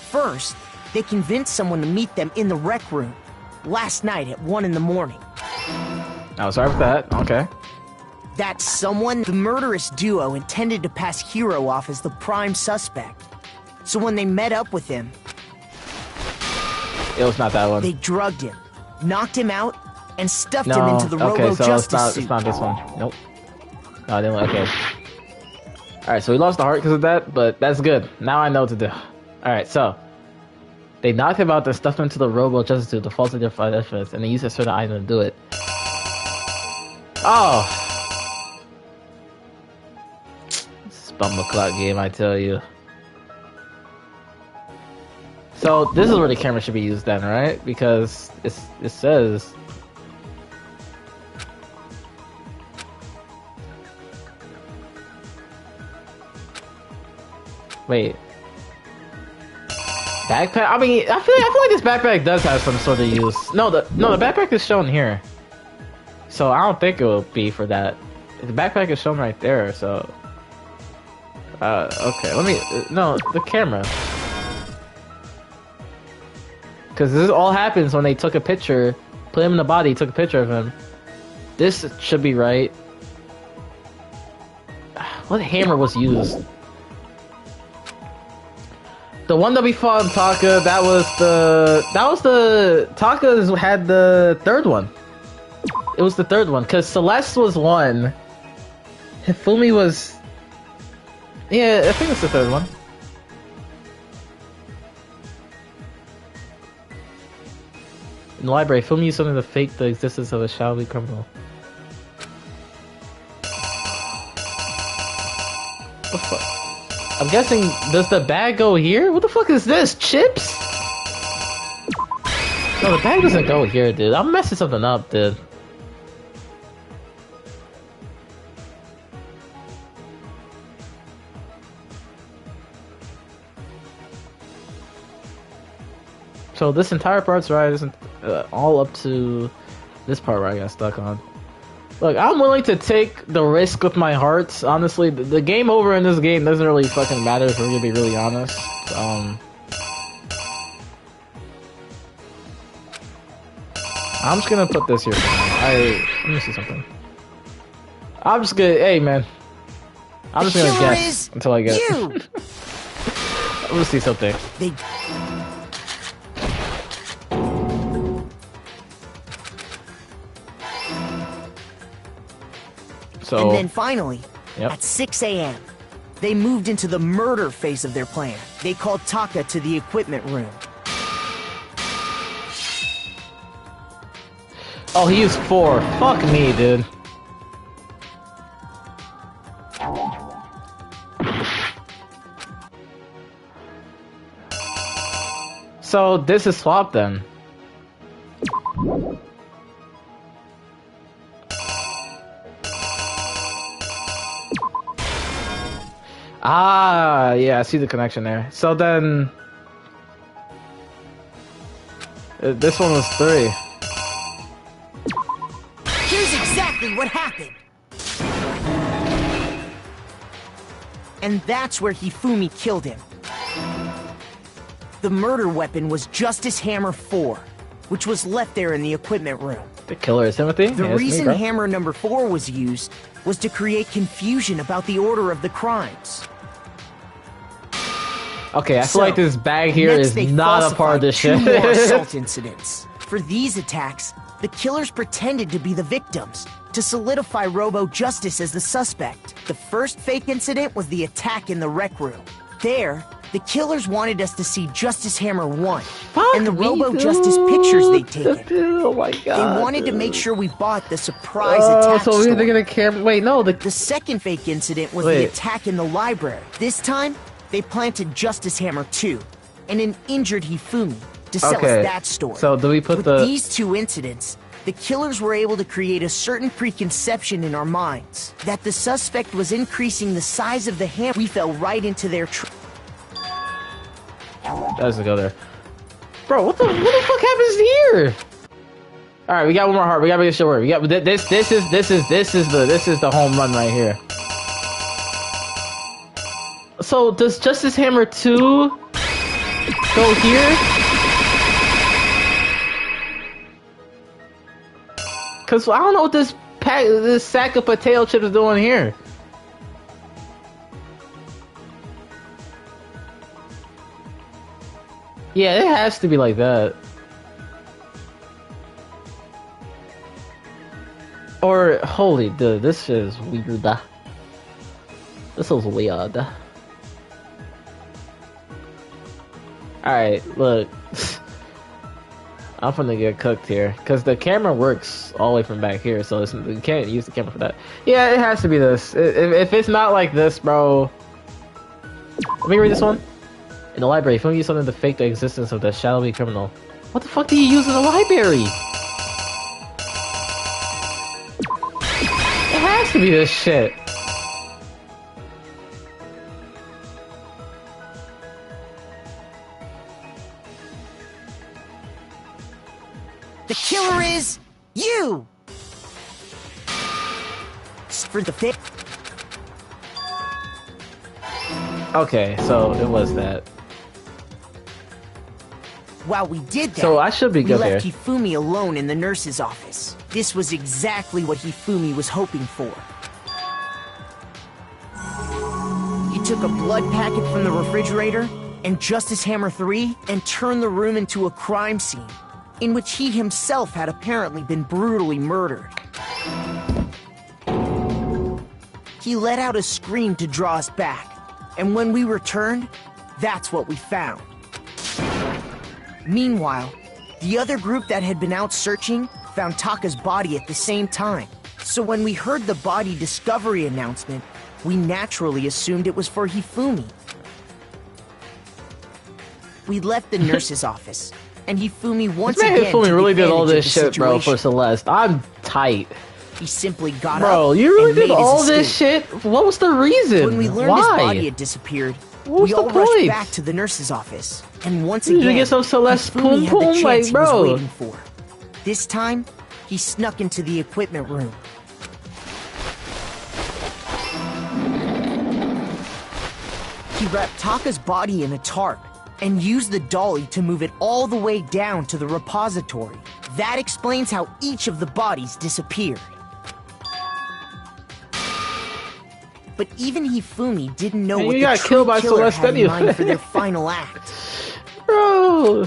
First, they convinced someone to meet them in the rec room last night at 1 in the morning. I was right with that. Okay. That someone, the murderous duo, intended to pass HIRO off as the prime suspect. So when they met up with him, it was not that one. They drugged him, knocked him out, and stuffed him into the Robo-Justice suit. It's not this one. Nope. No, I didn't. Okay. Alright, so we lost the heart because of that, but that's good. Now I know what to do. Alright, so they knocked him out, then stuffed him into the Robo-Justice suit to falsely identify evidence, and they used a certain item to do it. Oh! This bumbleclot game, I tell you. So this is where the camera should be used then, right? Because it says... Wait. Backpack? I mean, I feel like this backpack does have some sort of use. No, the backpack is shown here. So I don't think it will be for that. The backpack is shown right there, so... okay, let me... No, the camera. Because this all happens when they took a picture, put him in the body, took a picture of him. This should be right. What hammer was used? The one that we fought in Taka, that was the... Taka's had the third one. It was the third one, because Celeste was one. Hifumi was... Yeah, I think it's the third one. In the library, Hifumi used something to fake the existence of a shadowy criminal. What the fuck? I'm guessing, does the bag go here? What the fuck is this? Chips? No, the bag doesn't go here, dude. I'm messing something up, dude. So this entire part's right, isn't all up to this part where I got stuck on. Look, I'm willing to take the risk with my heart. Honestly, the game over in this game doesn't really fucking matter if we're gonna be really honest. I'm just gonna put this here. Let me see something. I'm just gonna, hey man. I'm just gonna guess until I get. We'll see something. They So. And then finally, Yep. at 6 a.m., they moved into the murder phase of their plan. They called Taka to the equipment room. Oh, he used 4. Fuck me, dude. So this is swap then. Ah, yeah, I see the connection there. So then, this one was 3. Here's exactly what happened. And that's where Hifumi killed him. The murder weapon was Justice Hammer 4, which was left there in the equipment room. The killer is Timothy? The Yeah, it's me, reason bro. Hammer number 4 was used was to create confusion about the order of the crimes. Okay, I feel So, like this bag here next is they not a part of this shit. falsified 2 more assault incidents. For these attacks, the killers pretended to be the victims to solidify Robo Justice as the suspect. The first fake incident was the attack in the rec room. There, the killers wanted us to see Justice Hammer 1 and the me, Robo Justice pictures they'd taken. Dude, oh my god. They wanted to make sure we bought the surprise Oh, attack so we had to story. get a camera. Wait, no, The second fake incident was the Wait. attack in the library. This time, they planted Justice Hammer 2 and an injured Hifumi to sell Okay, us that story. so do we put With the- these 2 incidents, the killers were able to create a certain preconception in our minds that the suspect was increasing the size of the hammer. We fell right into their doesn't go there. Bro, what the fuck happens here? All right, we got one more heart. We got to make sure. We got this. This is the home run right here. So does Justice Hammer 2 go here? Cause I don't know what this sack of potato chips is doing here. Yeah, it has to be like that. Or, holy dude, this shit is weird. This is weird. Alright, look. I'm finna get cooked here. Because the camera works all the way from back here, so you can't use the camera for that. Yeah, it has to be this. If it's not like this, bro... Let me read this one. In the library, if you use something to fake the existence of the shadowy criminal. What the fuck do you use in the library? It has to be this shit. The killer is you! For the fake. Okay, so it was that. While we did that, So I should be good we left here. Hifumi alone in the nurse's office. This was exactly what Hifumi was hoping for. He took a blood packet from the refrigerator and Justice Hammer 3 and turned the room into a crime scene in which he himself had apparently been brutally murdered. He let out a scream to draw us back, and when we returned, that's what we found. Meanwhile, the other group that had been out searching found Taka's body at the same time. So when we heard the body discovery announcement, we naturally assumed it was for Hifumi. We left the nurse's office, and Hifumi once Man, again Hifumi took really did all advantage this of the shit, bro, for situation. Celeste. I'm tight. He simply got up. Bro, you really and made did his all this escape. shit? What was the reason? When we learned Why? his body had disappeared, What was we the all rushed point? back to the nurse's office. And once Did you again, get some Celeste Hifumi Poom had the Poom? chance Like, he bro. was waiting for. This time, he snuck into the equipment room. He wrapped Taka's body in a tarp and used the dolly to move it all the way down to the repository. That explains how each of the bodies disappeared. But even Hifumi didn't know Man, what you the got true killed by killer Celeste had in mind anyway. for their final act. Bro!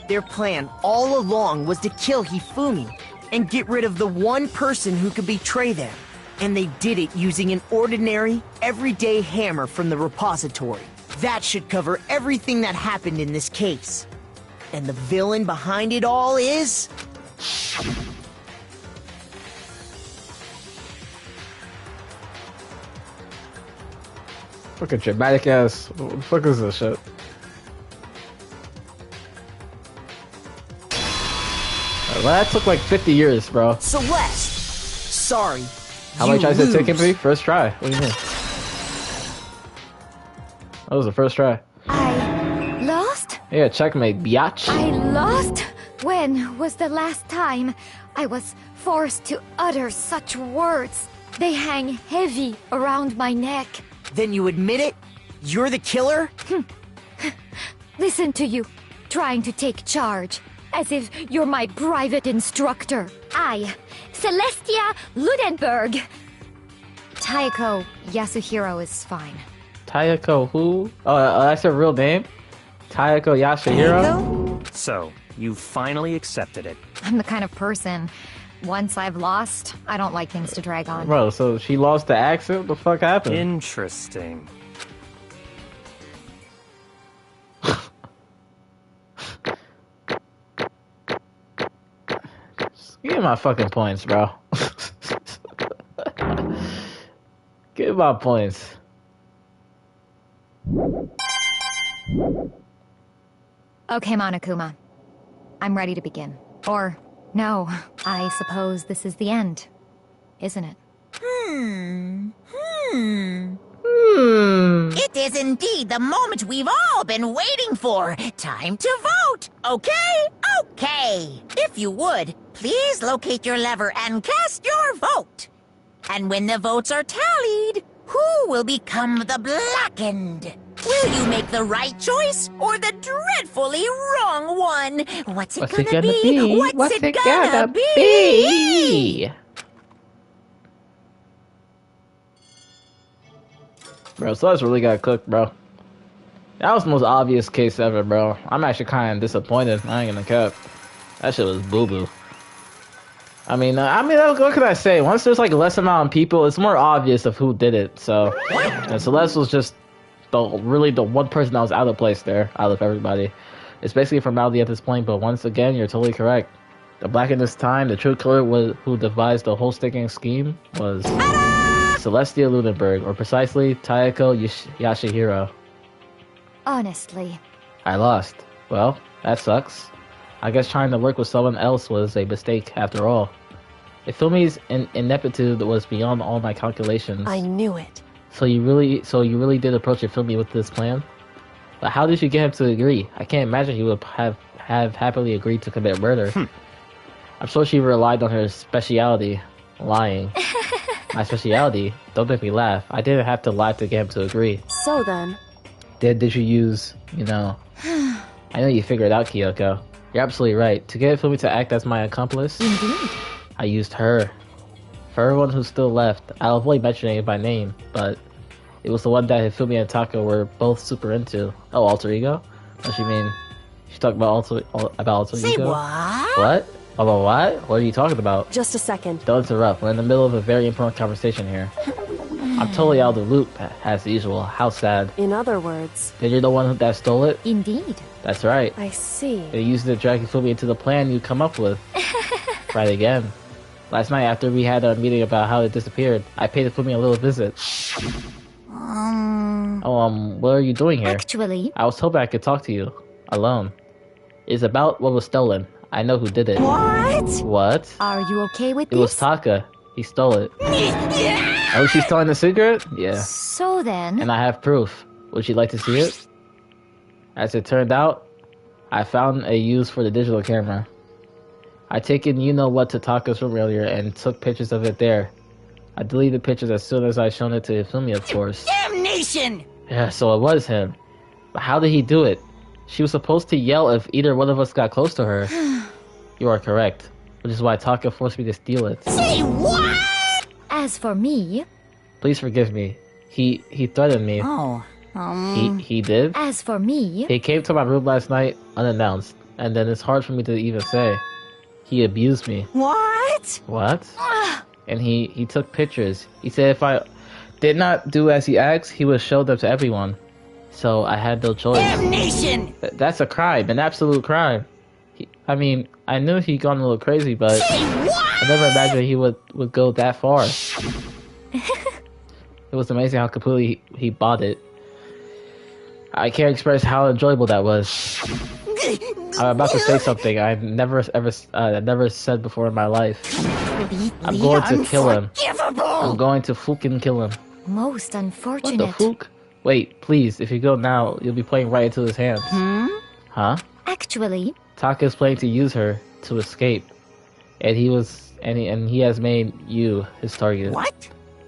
Their plan all along was to kill Hifumi and get rid of the one person who could betray them. And they did it using an ordinary, everyday hammer from the repository. That should cover everything that happened in this case. And the villain behind it all is... Fucking dramatic ass. What the fuck is this shit? Well, that took like 50 years, bro. Celeste! Sorry. How many tries did it take him? lose. First try. What do you mean? That was the first try. I lost? Yeah, checkmate, biatch. I lost? When was the last time I was forced to utter such words? They hang heavy around my neck. Then you admit it? You're the killer? Listen to you, trying to take charge, as if you're my private instructor. I, Celestia Ludenberg. Taiko Yasuhiro is fine. Taiko who? Oh, that's her real name? Taiko Yasuhiro? Taiko? So, you finally accepted it. I'm the kind of person, once I've lost, I don't like things to drag on. Bro, so she lost the accent? What the fuck happened? Interesting. Give me my fucking points, bro. Give me my points. Okay, Monokuma. I'm ready to begin. Or, no, I suppose this is the end, isn't it? It is indeed the moment we've all been waiting for. Time to vote. Okay? Okay. If you would, please locate your lever and cast your vote. And when the votes are tallied, who will become the blackened? Will you make the right choice or the dreadfully wrong one? What's it gonna be? What's it gonna be? Bro, Celeste really got cooked, bro. That was the most obvious case ever, bro. I'm actually kind of disappointed. I ain't gonna cap. That shit was boo-boo. I mean, what can I say? Once there's like less amount of people, it's more obvious of who did it. So, and Celeste was just the one person that was out of place there, out of everybody. It's basically a formality at this point, but once again, you're totally correct. The black in this time, the true killer who devised the whole sticking scheme was Celestia Ludenberg, or precisely Taiko Yasuhiro. Honestly. I lost. Well, that sucks. I guess trying to work with someone else was a mistake after all. Ifumi's ineptitude was beyond all my calculations. I knew it. So you really did approach Ifumi with this plan? But how did you get him to agree? I can't imagine he would have happily agreed to commit murder. I'm sure she relied on her speciality, lying. My speciality? Don't make me laugh. I didn't have to lie to get him to agree. So then... Did you use, I know you figured it out, Kyoko. You're absolutely right. To get Ifumi to act as my accomplice, Indeed. I used her. For everyone who's still left, I'll avoid mentioning it by name, but it was the one that Hifumi and Taka were both super into. Oh, alter ego? What you mean? She talked about alter Say ego? what? What? About what? What are you talking about? Just a second. Don't interrupt. We're in the middle of a very important conversation here. I'm totally out of the loop, as usual. How sad. In other words... Then you're the one that stole it? Indeed. That's right. I see. They used it to drag Hifumi into the plan you come up with. Right again. Last night, after we had a meeting about how it disappeared, I paid Hifumi a little visit. What are you doing here? Actually... I was hoping I could talk to you. Alone. It's about what was stolen. I know who did it. What? What? Are you okay with It this? was Taka. He stole it. Oh, she's telling the secret? Yeah. So then... And I have proof. Would you like to see it? As it turned out, I found a use for the digital camera. I taken you-know-what to Taka's room earlier and took pictures of it there. I deleted pictures as soon as I shown it to Hifumi, of course. Damnation! Yeah, so it was him. But how did he do it? She was supposed to yell if either one of us got close to her. You are correct. Which is why Taka forced me to steal it. Say what? As for me, Please forgive me. He threatened me. Oh, He did? as for me, He came to my room last night unannounced, and then it's hard for me to even say. He abused me. What? What? And he took pictures. He said if I did not do as he asked, he would show them to everyone. So I had no choice. Damnation! That's a crime, an absolute crime. I mean, I knew he'd gone a little crazy, but I never imagined he would go that far. It was amazing how completely he bought it. I can't express how enjoyable that was. I'm about to say something I've never said before in my life. I'm going to kill him. I'm going to fucking kill him. most What unfortunate. the fuck? Wait, please, if you go now, you'll be playing right into his hands. Huh? Actually, Taka's planning to use her to escape. And he has made you his target. What?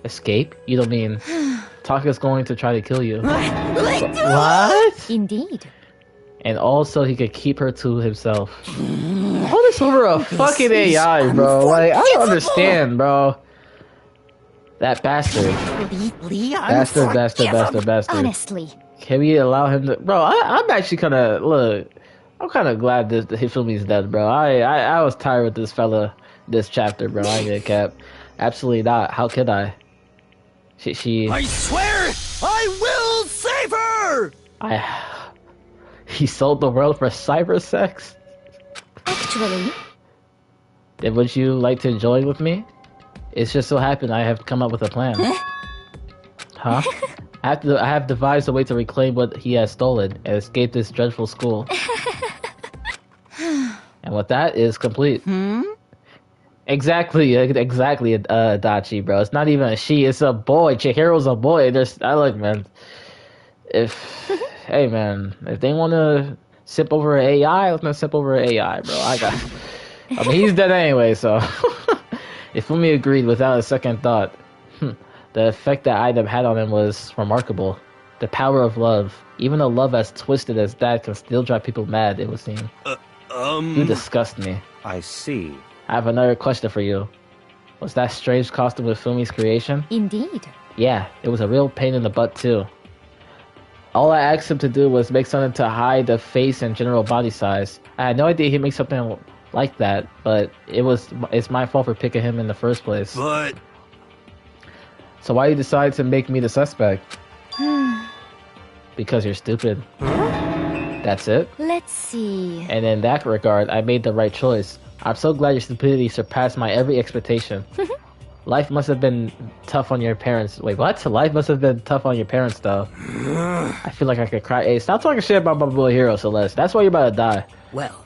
Escape? You don't mean Taka's going to try to kill you. Let What? indeed. And also he could keep her to himself. All this over a fucking AI, bro. Like, I don't understand, bro. That bastard. Bastard. Honestly, Can we allow him to... Bro, I'm actually kind of... Look, I'm kind of glad that Hifumi's dead, bro. I was tired with this fella this chapter, bro. I ain't gonna cap. Absolutely not. How could I? She... I swear, I will save her! He sold the world for cyber sex? actually, Then would you like to join with me? It's just so happened I have come up with a plan. Huh? I have devised a way to reclaim what he has stolen and escape this dreadful school. And with that is complete. Exactly, Dachi, bro. It's not even a she, it's a boy. Chihiro's a boy. Look, man. Hey, man, if they want to sip over an AI, let them sip over an AI, bro. I mean, he's dead anyway, so. If Fumi agreed without a second thought, the effect that item had on him was remarkable. The power of love. Even a love as twisted as that can still drive people mad, it would seem. You disgust me. I see. I have another question for you. Was that strange costume with Fumi's creation? indeed. Yeah, it was a real pain in the butt too. All I asked him to do was make something to hide the face and general body size. I had no idea he'd make something like that, but it's my fault for picking him in the first place. But So why you decide to make me the suspect? Because you're stupid. That's it? Let's see. And in that regard, I made the right choice. I'm so glad your stupidity surpassed my every expectation. Life must have been tough on your parents. Wait, what? Life must have been tough on your parents, though. I feel like I could cry. Hey, stop talking shit about my boy HIRO, Celeste. That's why you're about to die. Well,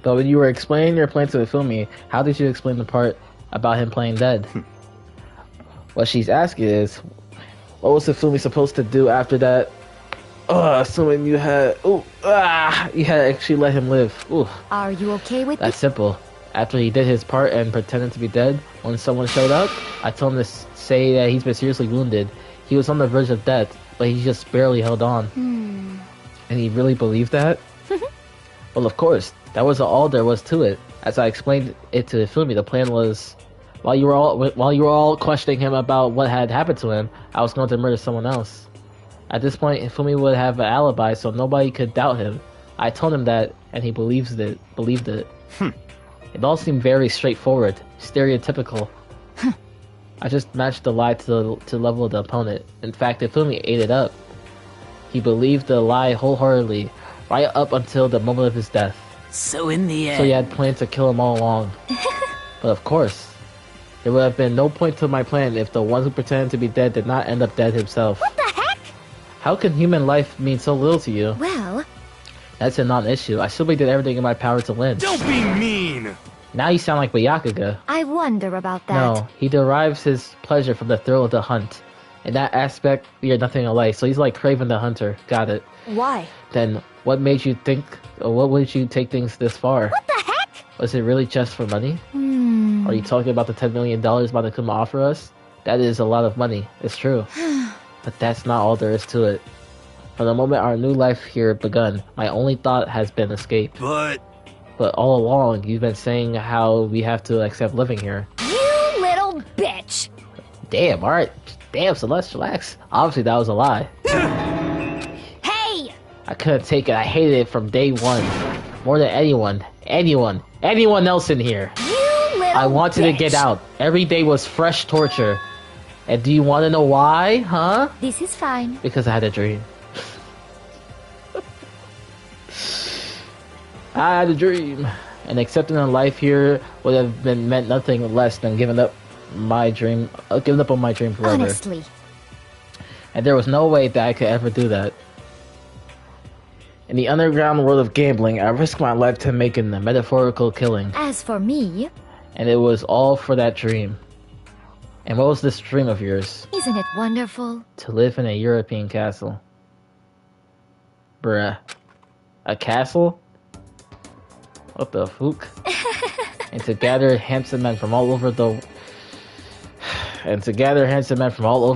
But when you were explaining your plan to Ifumi, how did you explain the part about him playing dead? What she's asking is, what was Ifumi supposed to do after that? Assuming you had actually let him live. Ooh, Are you okay with that's simple. After he did his part and pretended to be dead, when someone showed up, I told him to say that he's been seriously wounded. He was on the verge of death, but he just barely held on. And he really believed that? Well, of course. That wasn't all there was to it. As I explained it to Ifumi, the plan was, while you were all questioning him about what had happened to him, I was going to murder someone else. At this point, Ifumi would have an alibi, so nobody could doubt him. I told him that, and he believed it. It all seemed very straightforward, stereotypical. I just matched the lie to the level of the opponent. In fact, Ifumi ate it up. He believed the lie wholeheartedly, right up until the moment of his death. so in the end, So he had planned to kill him all along. But of course, there would have been no point to my plan if the one who pretended to be dead did not end up dead himself. What the heck? How can human life mean so little to you? Well, That's a non-issue. I simply did everything in my power to win. don't be mean! Now you sound like Byakuga. I wonder about that. No, he derives his pleasure from the thrill of the hunt. In that aspect, we are nothing alike. So he's like Craven the Hunter. Got it. Why? Then what made you think, or what made you take things this far? What the heck? Was it really just for money? Are you talking about the $10 million Monokuma offer us? That is a lot of money. It's true. But that's not all there is to it. From the moment our new life here begun, my only thought has been escape. But all along, you've been saying how we have to accept living here. You little bitch! Damn, alright. Damn, Celeste, relax. Obviously, that was a lie. Hey! I couldn't take it. I hated it from day one. More than anyone. Anyone else in here. You little I wanted to get out. Every day was fresh torture. And do you want to know why, huh? This is fine. Because I had a dream. I had a dream. And accepting a life here would have meant nothing less than giving up on my dream forever. Honestly. And there was no way that I could ever do that. In the underground world of gambling, I risked my life to making a metaphorical killing. As for me... And it was all for that dream. And what was this dream of yours? Isn't it wonderful? To live in a European castle. Bruh. A castle? What the fuck? And to gather handsome men from all over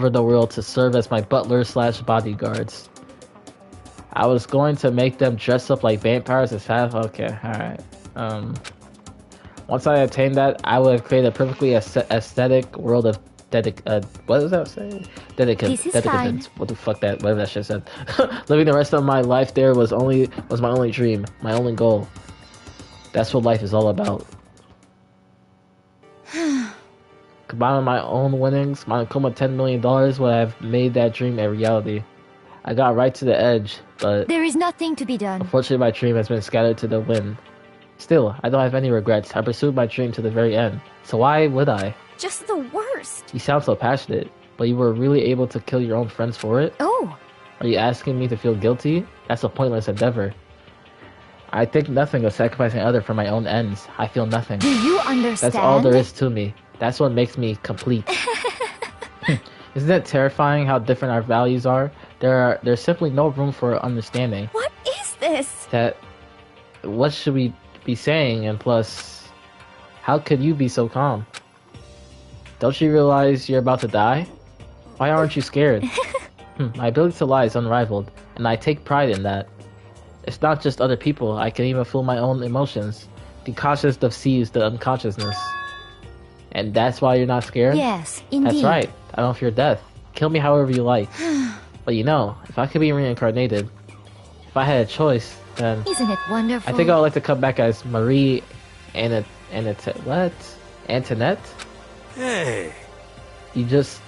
the world to serve as my butlers / bodyguards. I was going to make them dress up like vampires as fast. Okay, alright. Once I attained that, I would create a perfectly aesthetic world of what does that say? Dedicants. What the fuck whatever that shit said. Living the rest of my life there was my only dream, my only goal. That's what life is all about. Combining my own winnings, my Akuma $10 million would have made that dream a reality. I got right to the edge, but there is nothing to be done. Unfortunately, my dream has been scattered to the wind. Still, I don't have any regrets. I pursued my dream to the very end. So why would I? Just the worst. You sound so passionate, but you were really able to kill your own friends for it? Oh. Are you asking me to feel guilty? That's a pointless endeavor. I think nothing of sacrificing others for my own ends. I feel nothing. Do you understand? That's all there is to me. That's what makes me complete. Isn't it terrifying how different our values are? There's simply no room for understanding. What is this? What should we be saying? And plus, how could you be so calm? Don't you realize you're about to die? Why aren't you scared? My ability to lie is unrivaled, and I take pride in that. It's not just other people, I can even fool my own emotions. The conscious deceives the unconsciousness. And that's why you're not scared? Yes, indeed. That's right. I don't fear death. Kill me however you like. But you know, if I could be reincarnated, if I had a choice, then... Isn't it wonderful? I think I would like to come back as Marie what? Antoinette? Hey! You just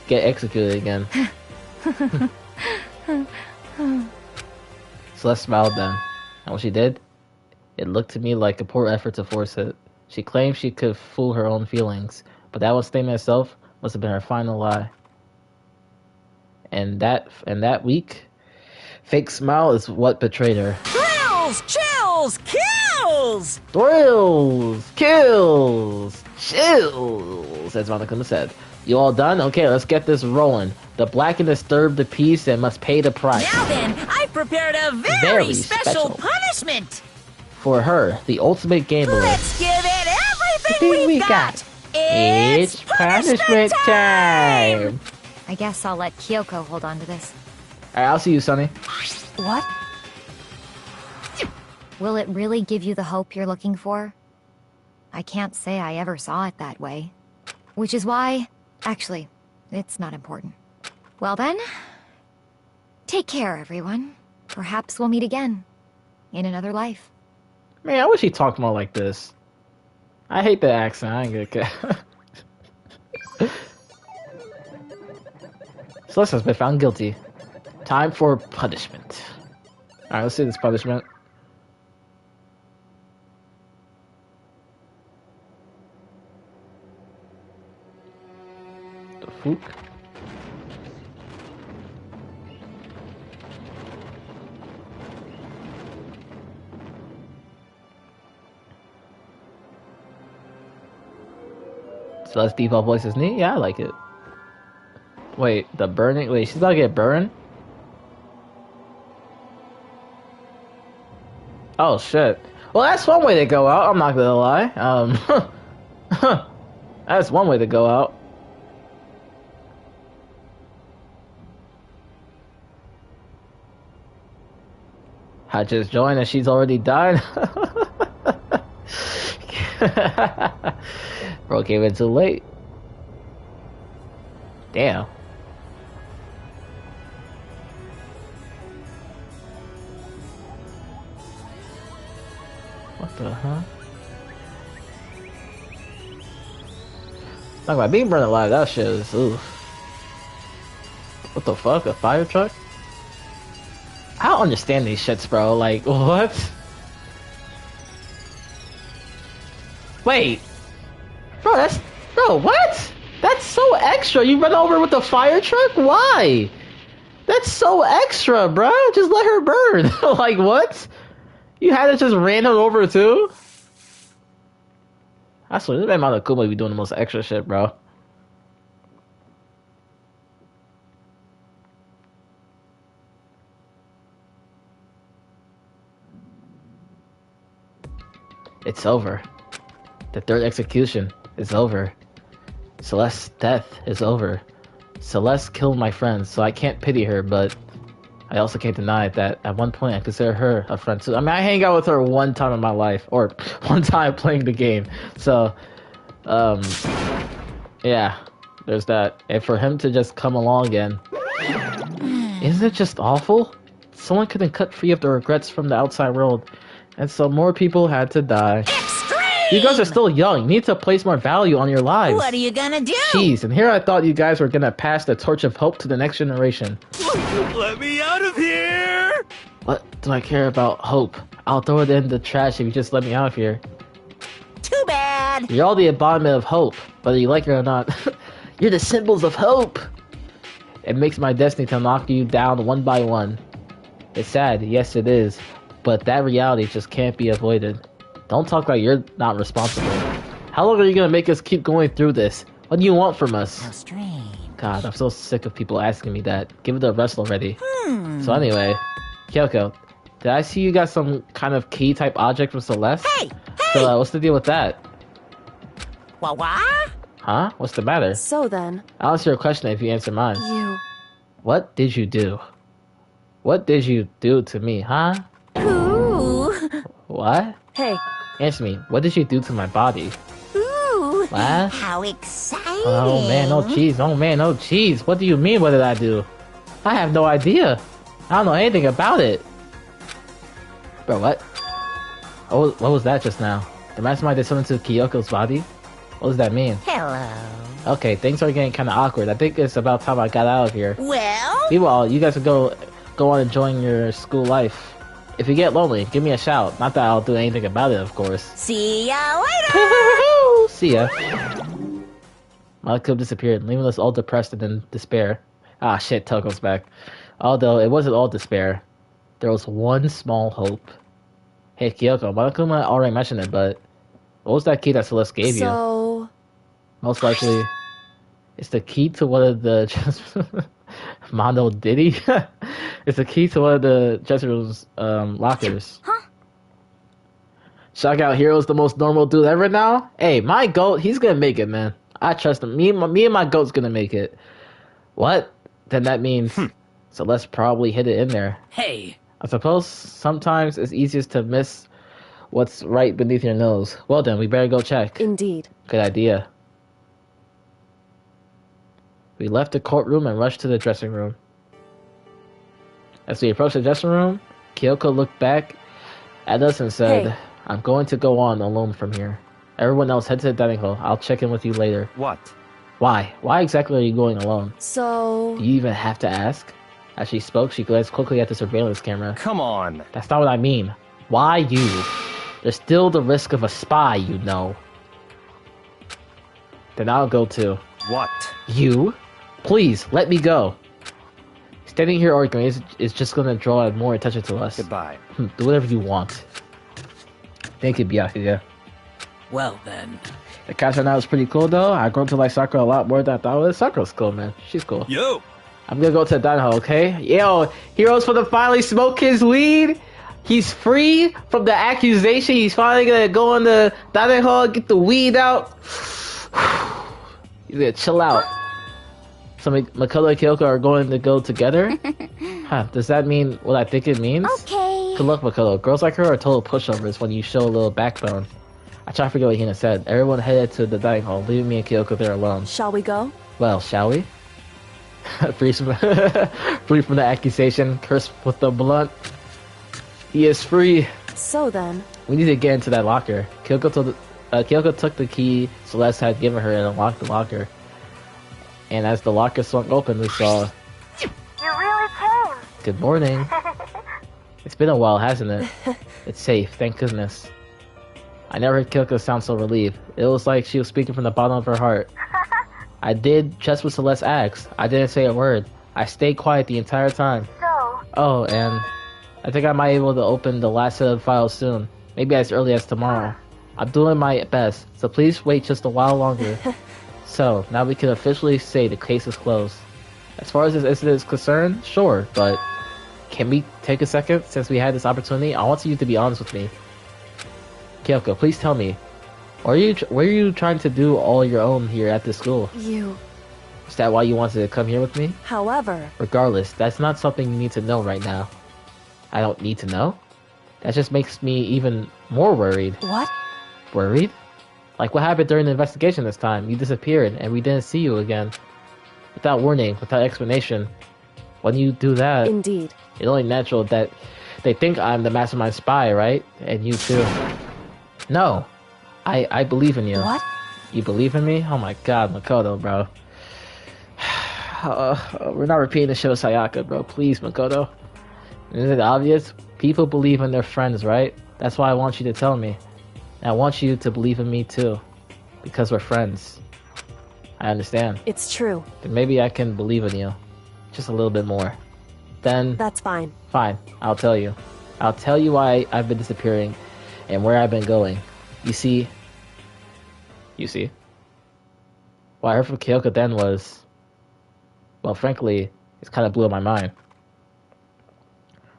get executed again. Celeste smiled then. And what she did? It looked to me like a poor effort to force it. She claimed she could fool her own feelings, but that one statement itself must have been her final lie. And that weak, fake smile is what betrayed her. Thrills, chills, kills! Thrills, kills, chills, as Monokuma said. You all done? Okay, let's get this rolling. The black and disturbed the peace and must pay the price. Now then, I've prepared a very special punishment. For her, the ultimate gambler. Let's give it everything we've got. It's punishment time. I guess I'll let Kyoko hold on to this. Alright, I'll see you, Sonny. What? Will it really give you the hope you're looking for? I can't say I ever saw it that way. Which is why... Actually, it's not important. Well then... Take care, everyone. Perhaps we'll meet again. In another life. Man, I wish he talked more like this. I hate the accent. I ain't gonna care. Celeste has been found guilty. Time for punishment. Alright, let's see this punishment. The fuck? Celeste default voice is neat? Yeah, I like it. Wait, the burning? Wait, she's about to get burned? Oh, shit. Well, that's one way to go out, I'm not gonna lie. That's one way to go out. I just joined and she's already died? Bro came in too late. Damn. What the hell? Talk about being burned alive, that shit is oof. What the fuck? A fire truck? I don't understand these shits, bro. Like, what? Wait. Bro, what? That's so extra. You run over with the fire truck? Why? That's so extra, bro. Just let her burn. Like, what? You had to just ran her over too? I swear, this man Monokuma be doing the most extra shit, bro. It's over. The third execution is over. Celeste's death is over. Celeste killed my friend, so I can't pity her, but I also can't deny that at one point I consider her a friend too. I mean, I hang out with her one time in my life, or one time playing the game. So, yeah, there's that. And for him to just come along again, isn't it just awful? Someone couldn't cut free of the regrets from the outside world, and so more people had to die. Extreme! You guys are still young. You need to place more value on your lives. What are you gonna do? Jeez, and here I thought you guys were gonna pass the torch of hope to the next generation. Let me out of here! What do I care about hope? I'll throw it in the trash if you just let me out of here. Too bad. You're all the embodiment of hope, whether you like it or not. You're the symbols of hope. It makes my destiny to knock you down one by one. It's sad, yes it is, but that reality just can't be avoided. Don't talk like you're not responsible. How long are you gonna make us keep going through this? What do you want from us? How strange. God, I'm so sick of people asking me that. Give it a rest already. So anyway, Kyoko, did I see you got some kind of key type object from Celeste? Hey! So what's the deal with that? What? Huh? What's the matter? So then, I'll answer your question if you answer mine. you... What did you do? What did you do to me, huh? Ooh. What? Hey, Answer me. What did you do to my body? Ooh. What? How exciting. Oh man, no cheese. Oh man, no cheese. What do you mean, what did I do? I have no idea. I don't know anything about it. Bro, what? What was that just now? The mastermind did something to Kyoko's body? What does that mean? Hello. Okay, things are getting kind of awkward. I think it's about time I got out of here. Well? Meanwhile, you guys can go on enjoying your school life. If you get lonely, give me a shout. Not that I'll do anything about it, of course. See ya later. See ya. Malcolm disappeared, leaving us all depressed and in despair. Ah, shit, Toko's back. Although, it wasn't all despair. There was one small hope. Hey, Kyoko, Malakuma already mentioned it, but what was that key that Celeste gave you? so... Most likely, it's the key to one of the... Mono Diddy? It's the key to one of the Jezreel's lockers. Huh? Shock out HIRO's the most normal dude ever now? Hey, my goat, he's gonna make it, man. I trust him. Me and my goat's gonna make it. What? Then that means Celeste probably hid it in there. Hey, I suppose sometimes it's easiest to miss what's right beneath your nose. Well then, we better go check. Indeed. Good idea. We left the courtroom and rushed to the dressing room. As we approached the dressing room, Kyoko looked back at us and said, Hey. I'm going to go on alone from here. Everyone else head to the dining hall. I'll check in with you later. What? Why? Why exactly are you going alone? So... Do you even have to ask? As she spoke, she glanced quickly at the surveillance camera. Come on. That's not what I mean. Why you? There's still the risk of a spy, you know. Then I'll go too. What? You? Please, let me go. Standing here arguing is just gonna draw more attention to us. Goodbye. Do whatever you want. Thank you, Byakuya. well then. The cast right now is pretty cool though. I've grown to like Sakura a lot more than I thought I would. Sakura's cool, man. She's cool. Yo! I'm gonna go to the dining hall, okay? Yo, HIRO's gonna finally smoke his weed. He's free from the accusation. He's finally gonna go in the dining hall, get the weed out. He's gonna chill out. So Makoto and Kyoko are going to go together? Huh, does that mean what I think it means? Okay. Good luck, Makoto. Girls like her are total pushovers when you show a little backbone. I try to forget what Hina said. Everyone headed to the dining hall, leaving me and Kyoko there alone. Shall we go? Well, shall we? free from free from the accusation, cursed with the blunt. He is free. So then, We need to get into that locker. Kyoko took the key Celeste had given her and unlocked the locker. And as the locker swung open, we saw. You really came. Good morning. It's been a while, hasn't it? It's safe, thank goodness. I never heard Kyoko sound so relieved. It was like she was speaking from the bottom of her heart. I did just what Celeste asked. I didn't say a word. I stayed quiet the entire time. So, Oh, and I think I might be able to open the last set of files soon. Maybe as early as tomorrow. I'm doing my best, so please wait just a while longer. So, now we can officially say the case is closed. As far as this incident is concerned, sure, but can we take a second since we had this opportunity? I want you to be honest with me. Kyoko, please tell me. Were you trying to do all your own here at this school? you... Is that why you wanted to come here with me? However, Regardless, that's not something you need to know right now. I don't need to know? That just makes me even more worried. what? Worried? Like what happened during the investigation this time? You disappeared and we didn't see you again. Without warning, without explanation. When you do that, Indeed. it's only natural that they think I'm the mastermind spy, right? And you too. No. I believe in you. What? You believe in me? Oh my god, Makoto, bro. We're not repeating the shit with Sayaka, bro. Please, Makoto. Isn't it obvious? People believe in their friends, right? That's why I want you to tell me. And I want you to believe in me too. Because we're friends. I understand. It's true. Then maybe I can believe in you. Just a little bit more. Then, That's fine. fine. I'll tell you. I'll tell you why I've been disappearing and where I've been going. You see, what I heard from Kyoko then was, well, frankly, it kind of blew my mind.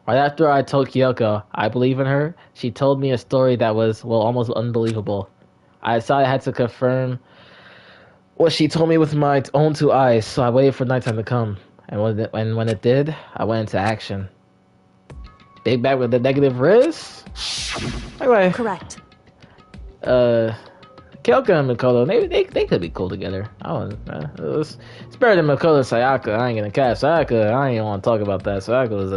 Right after I told Kyoko I believe in her, she told me a story that was, well, almost unbelievable. I decided I had to confirm what she told me with my own two eyes, so I waited for nighttime to come. And when it did, I went into action. Big bag with the negative riz? Anyway. Correct. Kyoko and Makoto, they could be cool together. I don't know. It's better than Makoto and Sayaka. I ain't gonna catch Sayaka. I ain't want to talk about that. Sayaka was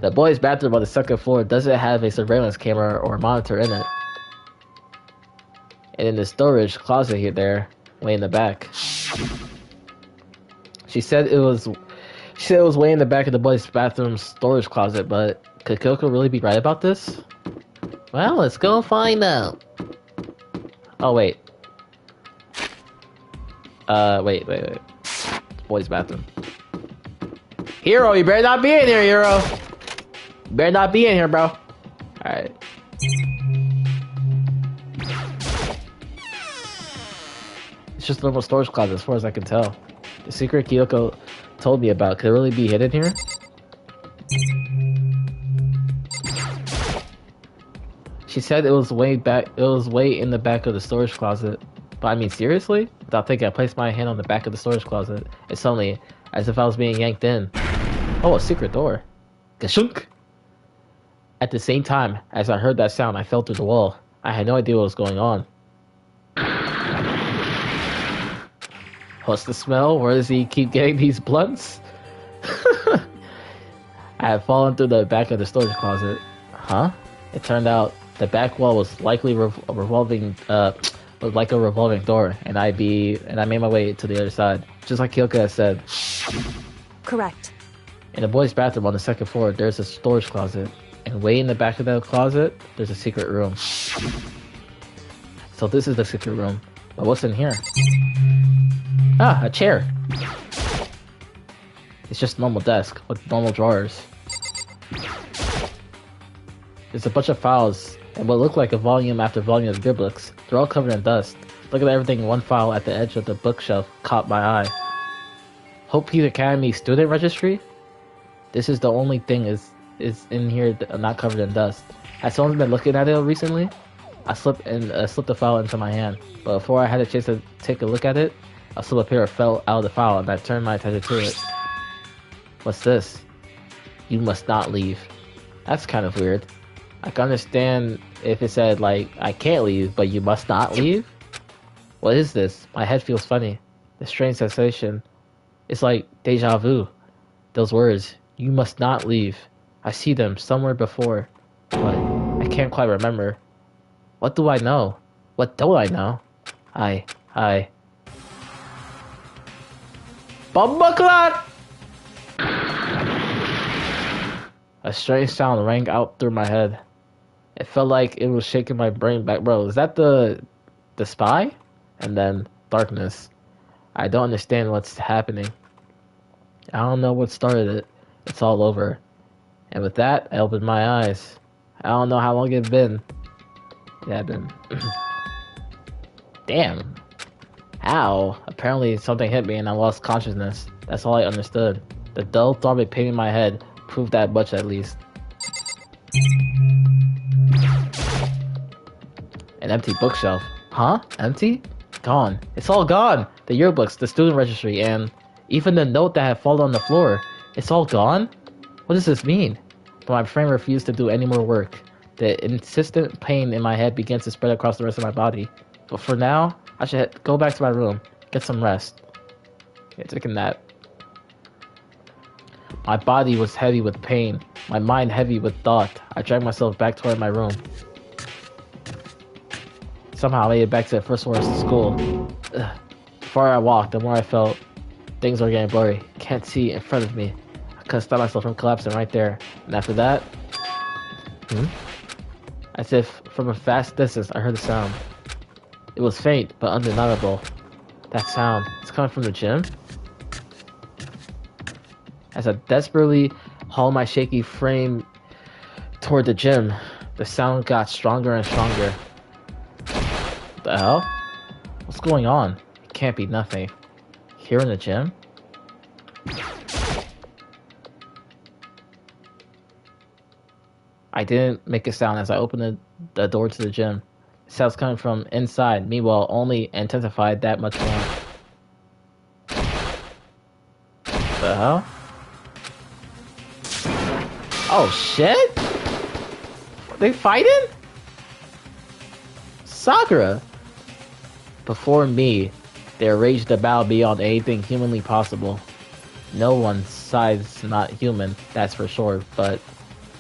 The boys' bathroom on the second floor doesn't have a surveillance camera or monitor in it. And in the storage closet here, there, way in the back. She said it was way in the back of the boys' bathroom storage closet, but could Kyoko really be right about this? Well, let's go find out. Oh, wait. Wait. Boys' bathroom. HIRO, you better not be in here, HIRO. You better not be in here, bro. Alright. It's just a normal storage closet as far as I can tell. The secret Kyoko told me about could it really be hidden here? She said it was way in the back of the storage closet. But I mean, seriously? Without thinking, I placed my hand on the back of the storage closet. And suddenly, as if I was being yanked in. Oh, a secret door. Gashunk! At the same time, as I heard that sound, I fell through the wall. I had no idea what was going on. What's the smell? Where does he keep getting these blunts? I had fallen through the back of the storage closet. Huh? It turned out the back wall was likely like a revolving door, and I made my way to the other side, just like Kyoko had said. Correct. In the boys' bathroom on the second floor, there's a storage closet, and way in the back of the closet, there's a secret room. So this is the secret room, but what's in here? Ah, a chair. It's just a normal desk with normal drawers. There's a bunch of files and what looked like a volume after volume of good books. They're all covered in dust. Look at everything in one file at the edge of the bookshelf caught my eye. Hope Peace Academy student registry? This is the only thing is in here not covered in dust. Has someone been looking at it recently? I slipped the file into my hand, but before I had a chance to take a look at it, a slip of paper fell out of the file and I turned my attention to it. What's this? You must not leave. That's kind of weird. I can understand if it said, like, I can't leave, but you must not leave? What is this? My head feels funny. The strange sensation. It's like deja vu. Those words, you must not leave. I see them somewhere before, but I can't quite remember. What do I know? What don't I know? I... Bumbleclot! A strange sound rang out through my head. It felt like it was shaking my brain back. Bro, is that the spy? And then darkness. I don't understand what's happening. I don't know what started it. It's all over. And with that, I opened my eyes. I don't know how long it's been. It had been. Damn. Ow. Apparently something hit me and I lost consciousness. That's all I understood. The dull throbbing pain in my head proved that much at least. An empty bookshelf. Huh? Empty? Gone. It's all gone. The yearbooks, the student registry, and even the note that had fallen on the floor. It's all gone? What does this mean? But my brain refused to do any more work. The insistent pain in my head began to spread across the rest of my body. But for now, I should go back to my room, get some rest. Yeah, take a nap. My body was heavy with pain, my mind heavy with thought. I dragged myself back toward my room. Somehow I made it back to the first floor of the school. Ugh. The farther I walked, the more I felt things were getting blurry. Can't see in front of me. I couldn't stop myself from collapsing right there. And after that... As if from a vast distance, I heard a sound. It was faint, but undeniable. That sound, it's coming from the gym? As I desperately hauled my shaky frame toward the gym, the sound got stronger and stronger. What the hell? What's going on? It can't be nothing. Here in the gym? I didn't make a sound as I opened the door to the gym. The sounds coming from inside, meanwhile, only intensified that much more. The hell? Oh shit! They fighting? Sakura! Before me, they raged a battle beyond anything humanly possible. No one's side's not human, that's for sure, but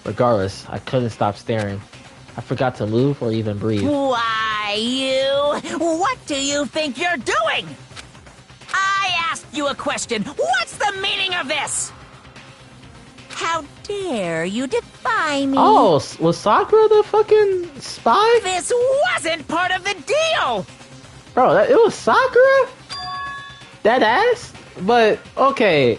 regardless, I couldn't stop staring. I forgot to move or even breathe. Why, you? What do you think you're doing? I asked you a question. What's the meaning of this? How dare you defy me? Oh, was Sakura the fucking spy? This wasn't part of the deal! Bro, it was Sakura? That ass? But, okay.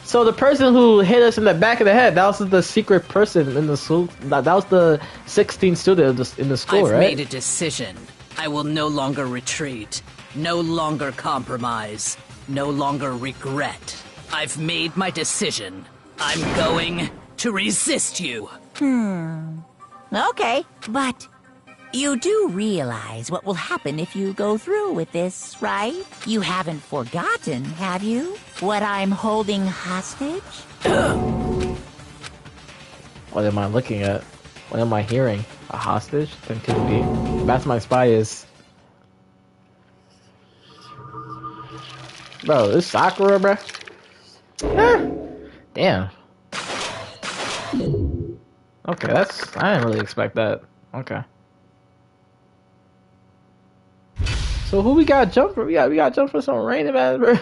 So the person who hit us in the back of the head, that was the secret person in the school. That was the 16th student in the school, right? I've made a decision. I will no longer retreat. No longer compromise. No longer regret. I've made my decision. I'm going to resist you. Okay, but you do realize what will happen if you go through with this, right? You haven't forgotten, have you? What I'm holding hostage? What am I looking at? What am I hearing? A hostage? Then could it be? That's my spy is. Bro, this Sakura, bro. Damn. Okay, I didn't really expect that. Okay. So who we got jump for? We got jump for some random ass, bro.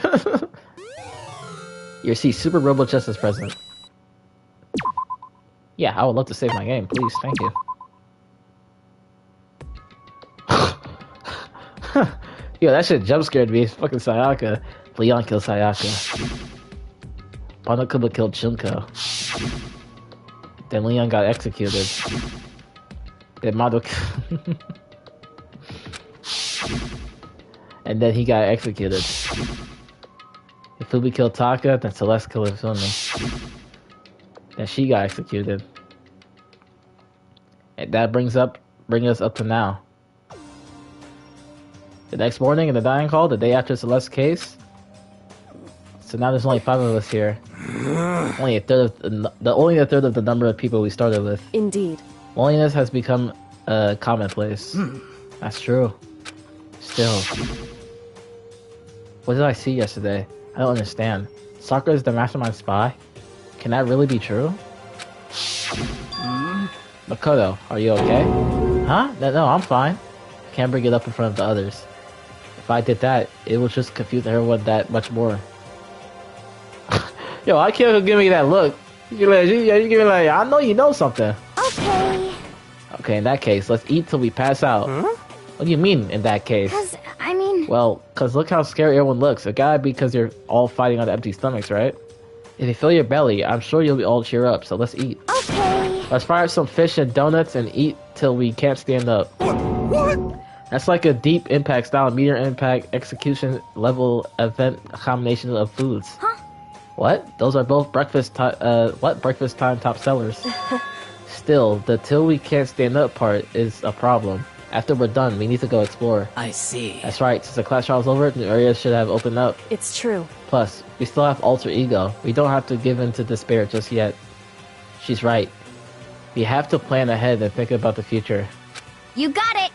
You see, Super Robo Chess is present. Yeah, I would love to save my game, please. Thank you. Yo, that shit jump scared me. It's fucking Sayaka. Leon killed Sayaka. Banakuma killed Junko. Then Leon got executed. Then Madoka... and then he got executed. Ifumi killed Taka, then Celeste killed Ifumi. Then she got executed. And that brings us up to now. The next morning in the dying hall, the day after Celeste's case. So now there's only 5 of us here. Only a third of the number of people we started with. Indeed. Loneliness has become a commonplace. That's true. Still. What did I see yesterday? I don't understand. Sakura is the mastermind spy? Can that really be true? Makoto, are you okay? Huh? No, I'm fine. I can't bring it up in front of the others. If I did that, it would just confuse everyone that much more. Yo, I can't give me that look. You give me like, I know you know something. Okay. Okay, in that case, let's eat till we pass out. Huh? What do you mean, in that case? Cause, I mean... Well, cause look how scary everyone looks. It gotta be because you're all fighting on empty stomachs, right? If you fill your belly, I'm sure you'll be all cheer up, so let's eat. Okay. Let's fry up some fish and donuts and eat till we can't stand up. What? That's like a deep impact style, meteor impact, execution level event combination of foods. Huh? What? Those are both breakfast time top sellers. Still, the till we can't stand up part is a problem. After we're done, we need to go explore. I see. That's right, since the class trial's over, the area should have opened up. It's true. Plus, we still have alter ego. We don't have to give in to despair just yet. She's right. We have to plan ahead and think about the future. You got it!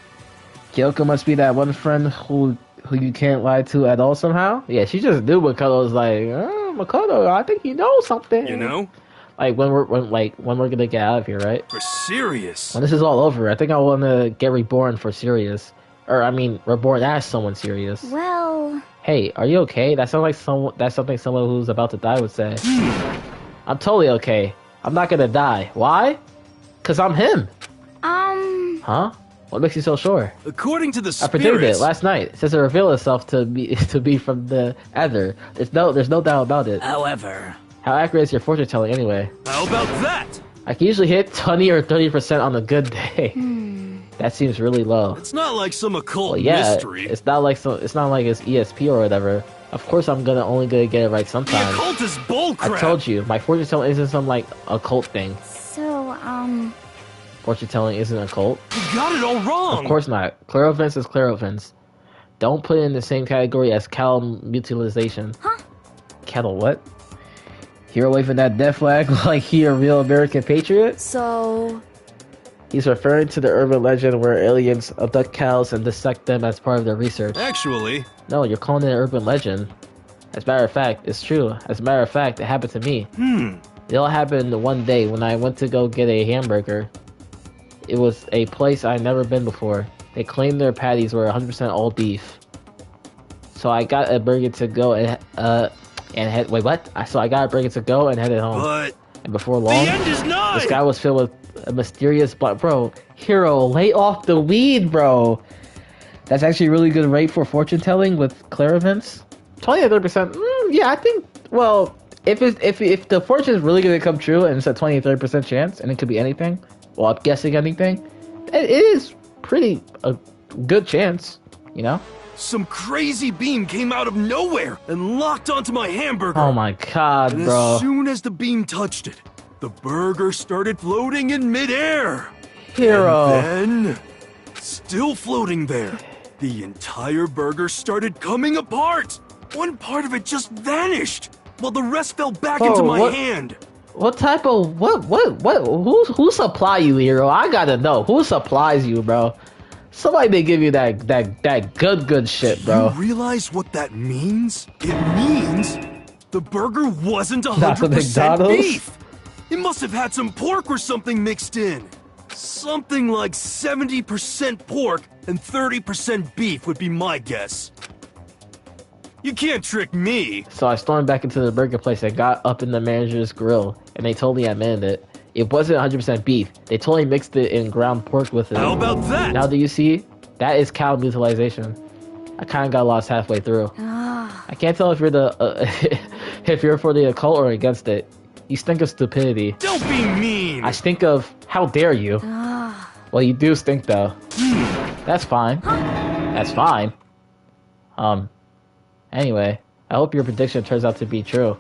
Kyoko must be that one friend who you can't lie to at all somehow? Yeah, she just knew Makoto was like, Makoto, I think you know something. You know? Like when we're gonna get out of here, right? For serious. When this is all over, I think I want to get reborn for serious. Or I mean, reborn as someone serious. Well... Hey, are you okay? That sounds like that's something someone who's about to die would say. I'm totally okay. I'm not gonna die. Why? Cause I'm him. Huh? What makes you so sure? According to the I predicted it spirits... last night. Since it revealed itself to be from the Ether. There's no doubt about it. However, How accurate is your fortune telling anyway? How about that? I can usually hit 20 or 30% on a good day. That seems really low. It's not like some occult Well, yeah, mystery. it's not like it's ESP or whatever. Of course, I'm only gonna get it right The sometime. occult is bullcrap. I told you, my fortune telling isn't some like occult thing. So, Fortune telling isn't a cult. You got it all wrong. Of course not. Clairvoyance is clairvoyance. Don't put it in the same category as cattle mutilization. Huh? Cattle what? Hero waving that death flag like he a real American patriot? So, He's referring to the urban legend where aliens abduct cows and dissect them as part of their research. Actually, No, you're calling it an urban legend. As a matter of fact, it's true. As a matter of fact, it happened to me. It all happened one day when I went to go get a hamburger. It was a place I'd never been before. They claimed their patties were 100% all beef. So I got a burger to go and wait, what? So I got a burger to go and headed home. but And before the long, end is nigh. the sky was filled with a mysterious black... Bro, Hero, lay off the weed, bro. That's actually a really good rate for fortune telling with clairvoyance. 20 to 30%. Yeah, I think. Well, if the fortune is really going to come true and it's a 20 to 30% chance, and it could be anything. Well, I'm guessing anything. It is pretty a good chance, you know. Some crazy beam came out of nowhere and locked onto my hamburger. Oh my god, And bro. as soon as the beam touched it, the burger started floating in midair. Hero. And then, still floating there, the entire burger started coming apart. One part of it just vanished, while the rest fell back into my what- hand. What type of who supply you, Hero? I gotta know who supplies you, bro. Somebody may give you that good shit, bro. You realize what that means? It means the burger wasn't Not the 100% McDonald's? beef. It must have had some pork or something mixed in. Something like 70% pork and 30% beef would be my guess. You can't trick me. So I stormed back into the burger place and got up in the manager's grill, and they told me I manned it. It wasn't 100% beef. They totally mixed it in ground pork with it. How about that? Now do you see? That is cow mutilization. I kind of got lost halfway through. I can't tell if you're if you're for the occult or against it. You stink of stupidity. Don't be mean. I stink of how dare you. Well, you do stink though. That's fine. That's fine. Anyway, I hope your prediction turns out to be true.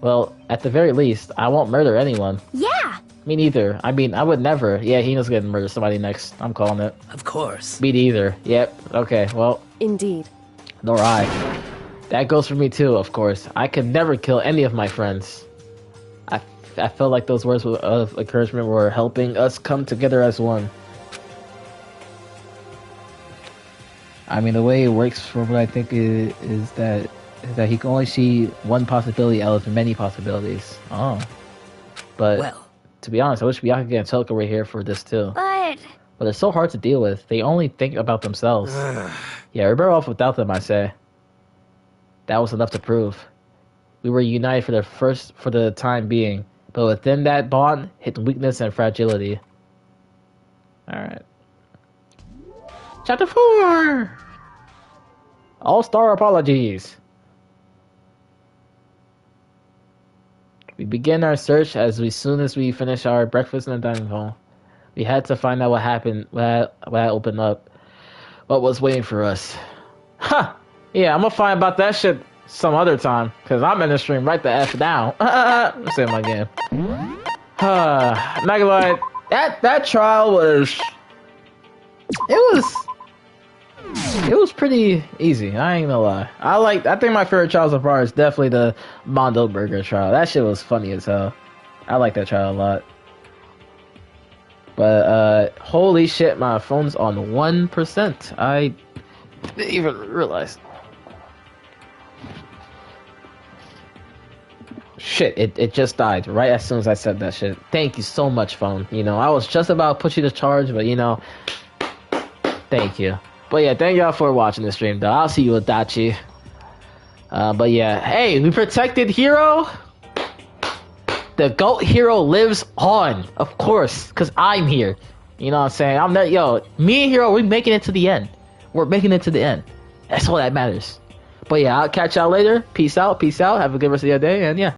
Well, at the very least, I won't murder anyone. yeah! Me neither. I mean, I would never. Yeah, Hino's gonna murder somebody next. I'm calling it. of course. Me neither. Yep. Okay, well, indeed. nor I. That goes for me too, of course. I could never kill any of my friends. I felt like those words of encouragement were helping us come together as one. I mean, the way it works from what I think is that he can only see one possibility out of many possibilities. Oh. But, Well, to be honest, I wish Byakuya and Toko were here for this too. But But it's so hard to deal with. They only think about themselves. Yeah, we're better off without them, I say. That was enough to prove. We were united for the time being, but within that bond, hidden weakness and fragility. Alright. Chapter 4! All-Star Apologies. We begin our search as soon as we finish our breakfast in the dining hall. We had to find out what happened, what opened up, what was waiting for us. Ha! Yeah, I'm gonna find about that shit some other time, because I'm in the stream right the F down. Let's say my game. Not gonna lie, that trial was... It was pretty easy, I ain't gonna lie. I think my favorite trial so far is definitely the Mondo Burger trial. That shit was funny as hell. I like that trial a lot. But, holy shit, my phone's on 1%. I didn't even realize. Shit, it just died right as soon as I said that shit. Thank you so much, phone. You know, I was just about to put you to charge, but you know, thank you. But yeah, thank y'all for watching the stream, though. I'll see you, Adachi. But yeah, hey, we protected HIRO. The GOAT HIRO lives on, of course, because I'm here. You know what I'm saying? I'm not, yo, me and HIRO, we're making it to the end. We're making it to the end. That's all that matters. But yeah, I'll catch y'all later. Peace out. Have a good rest of your day, and yeah.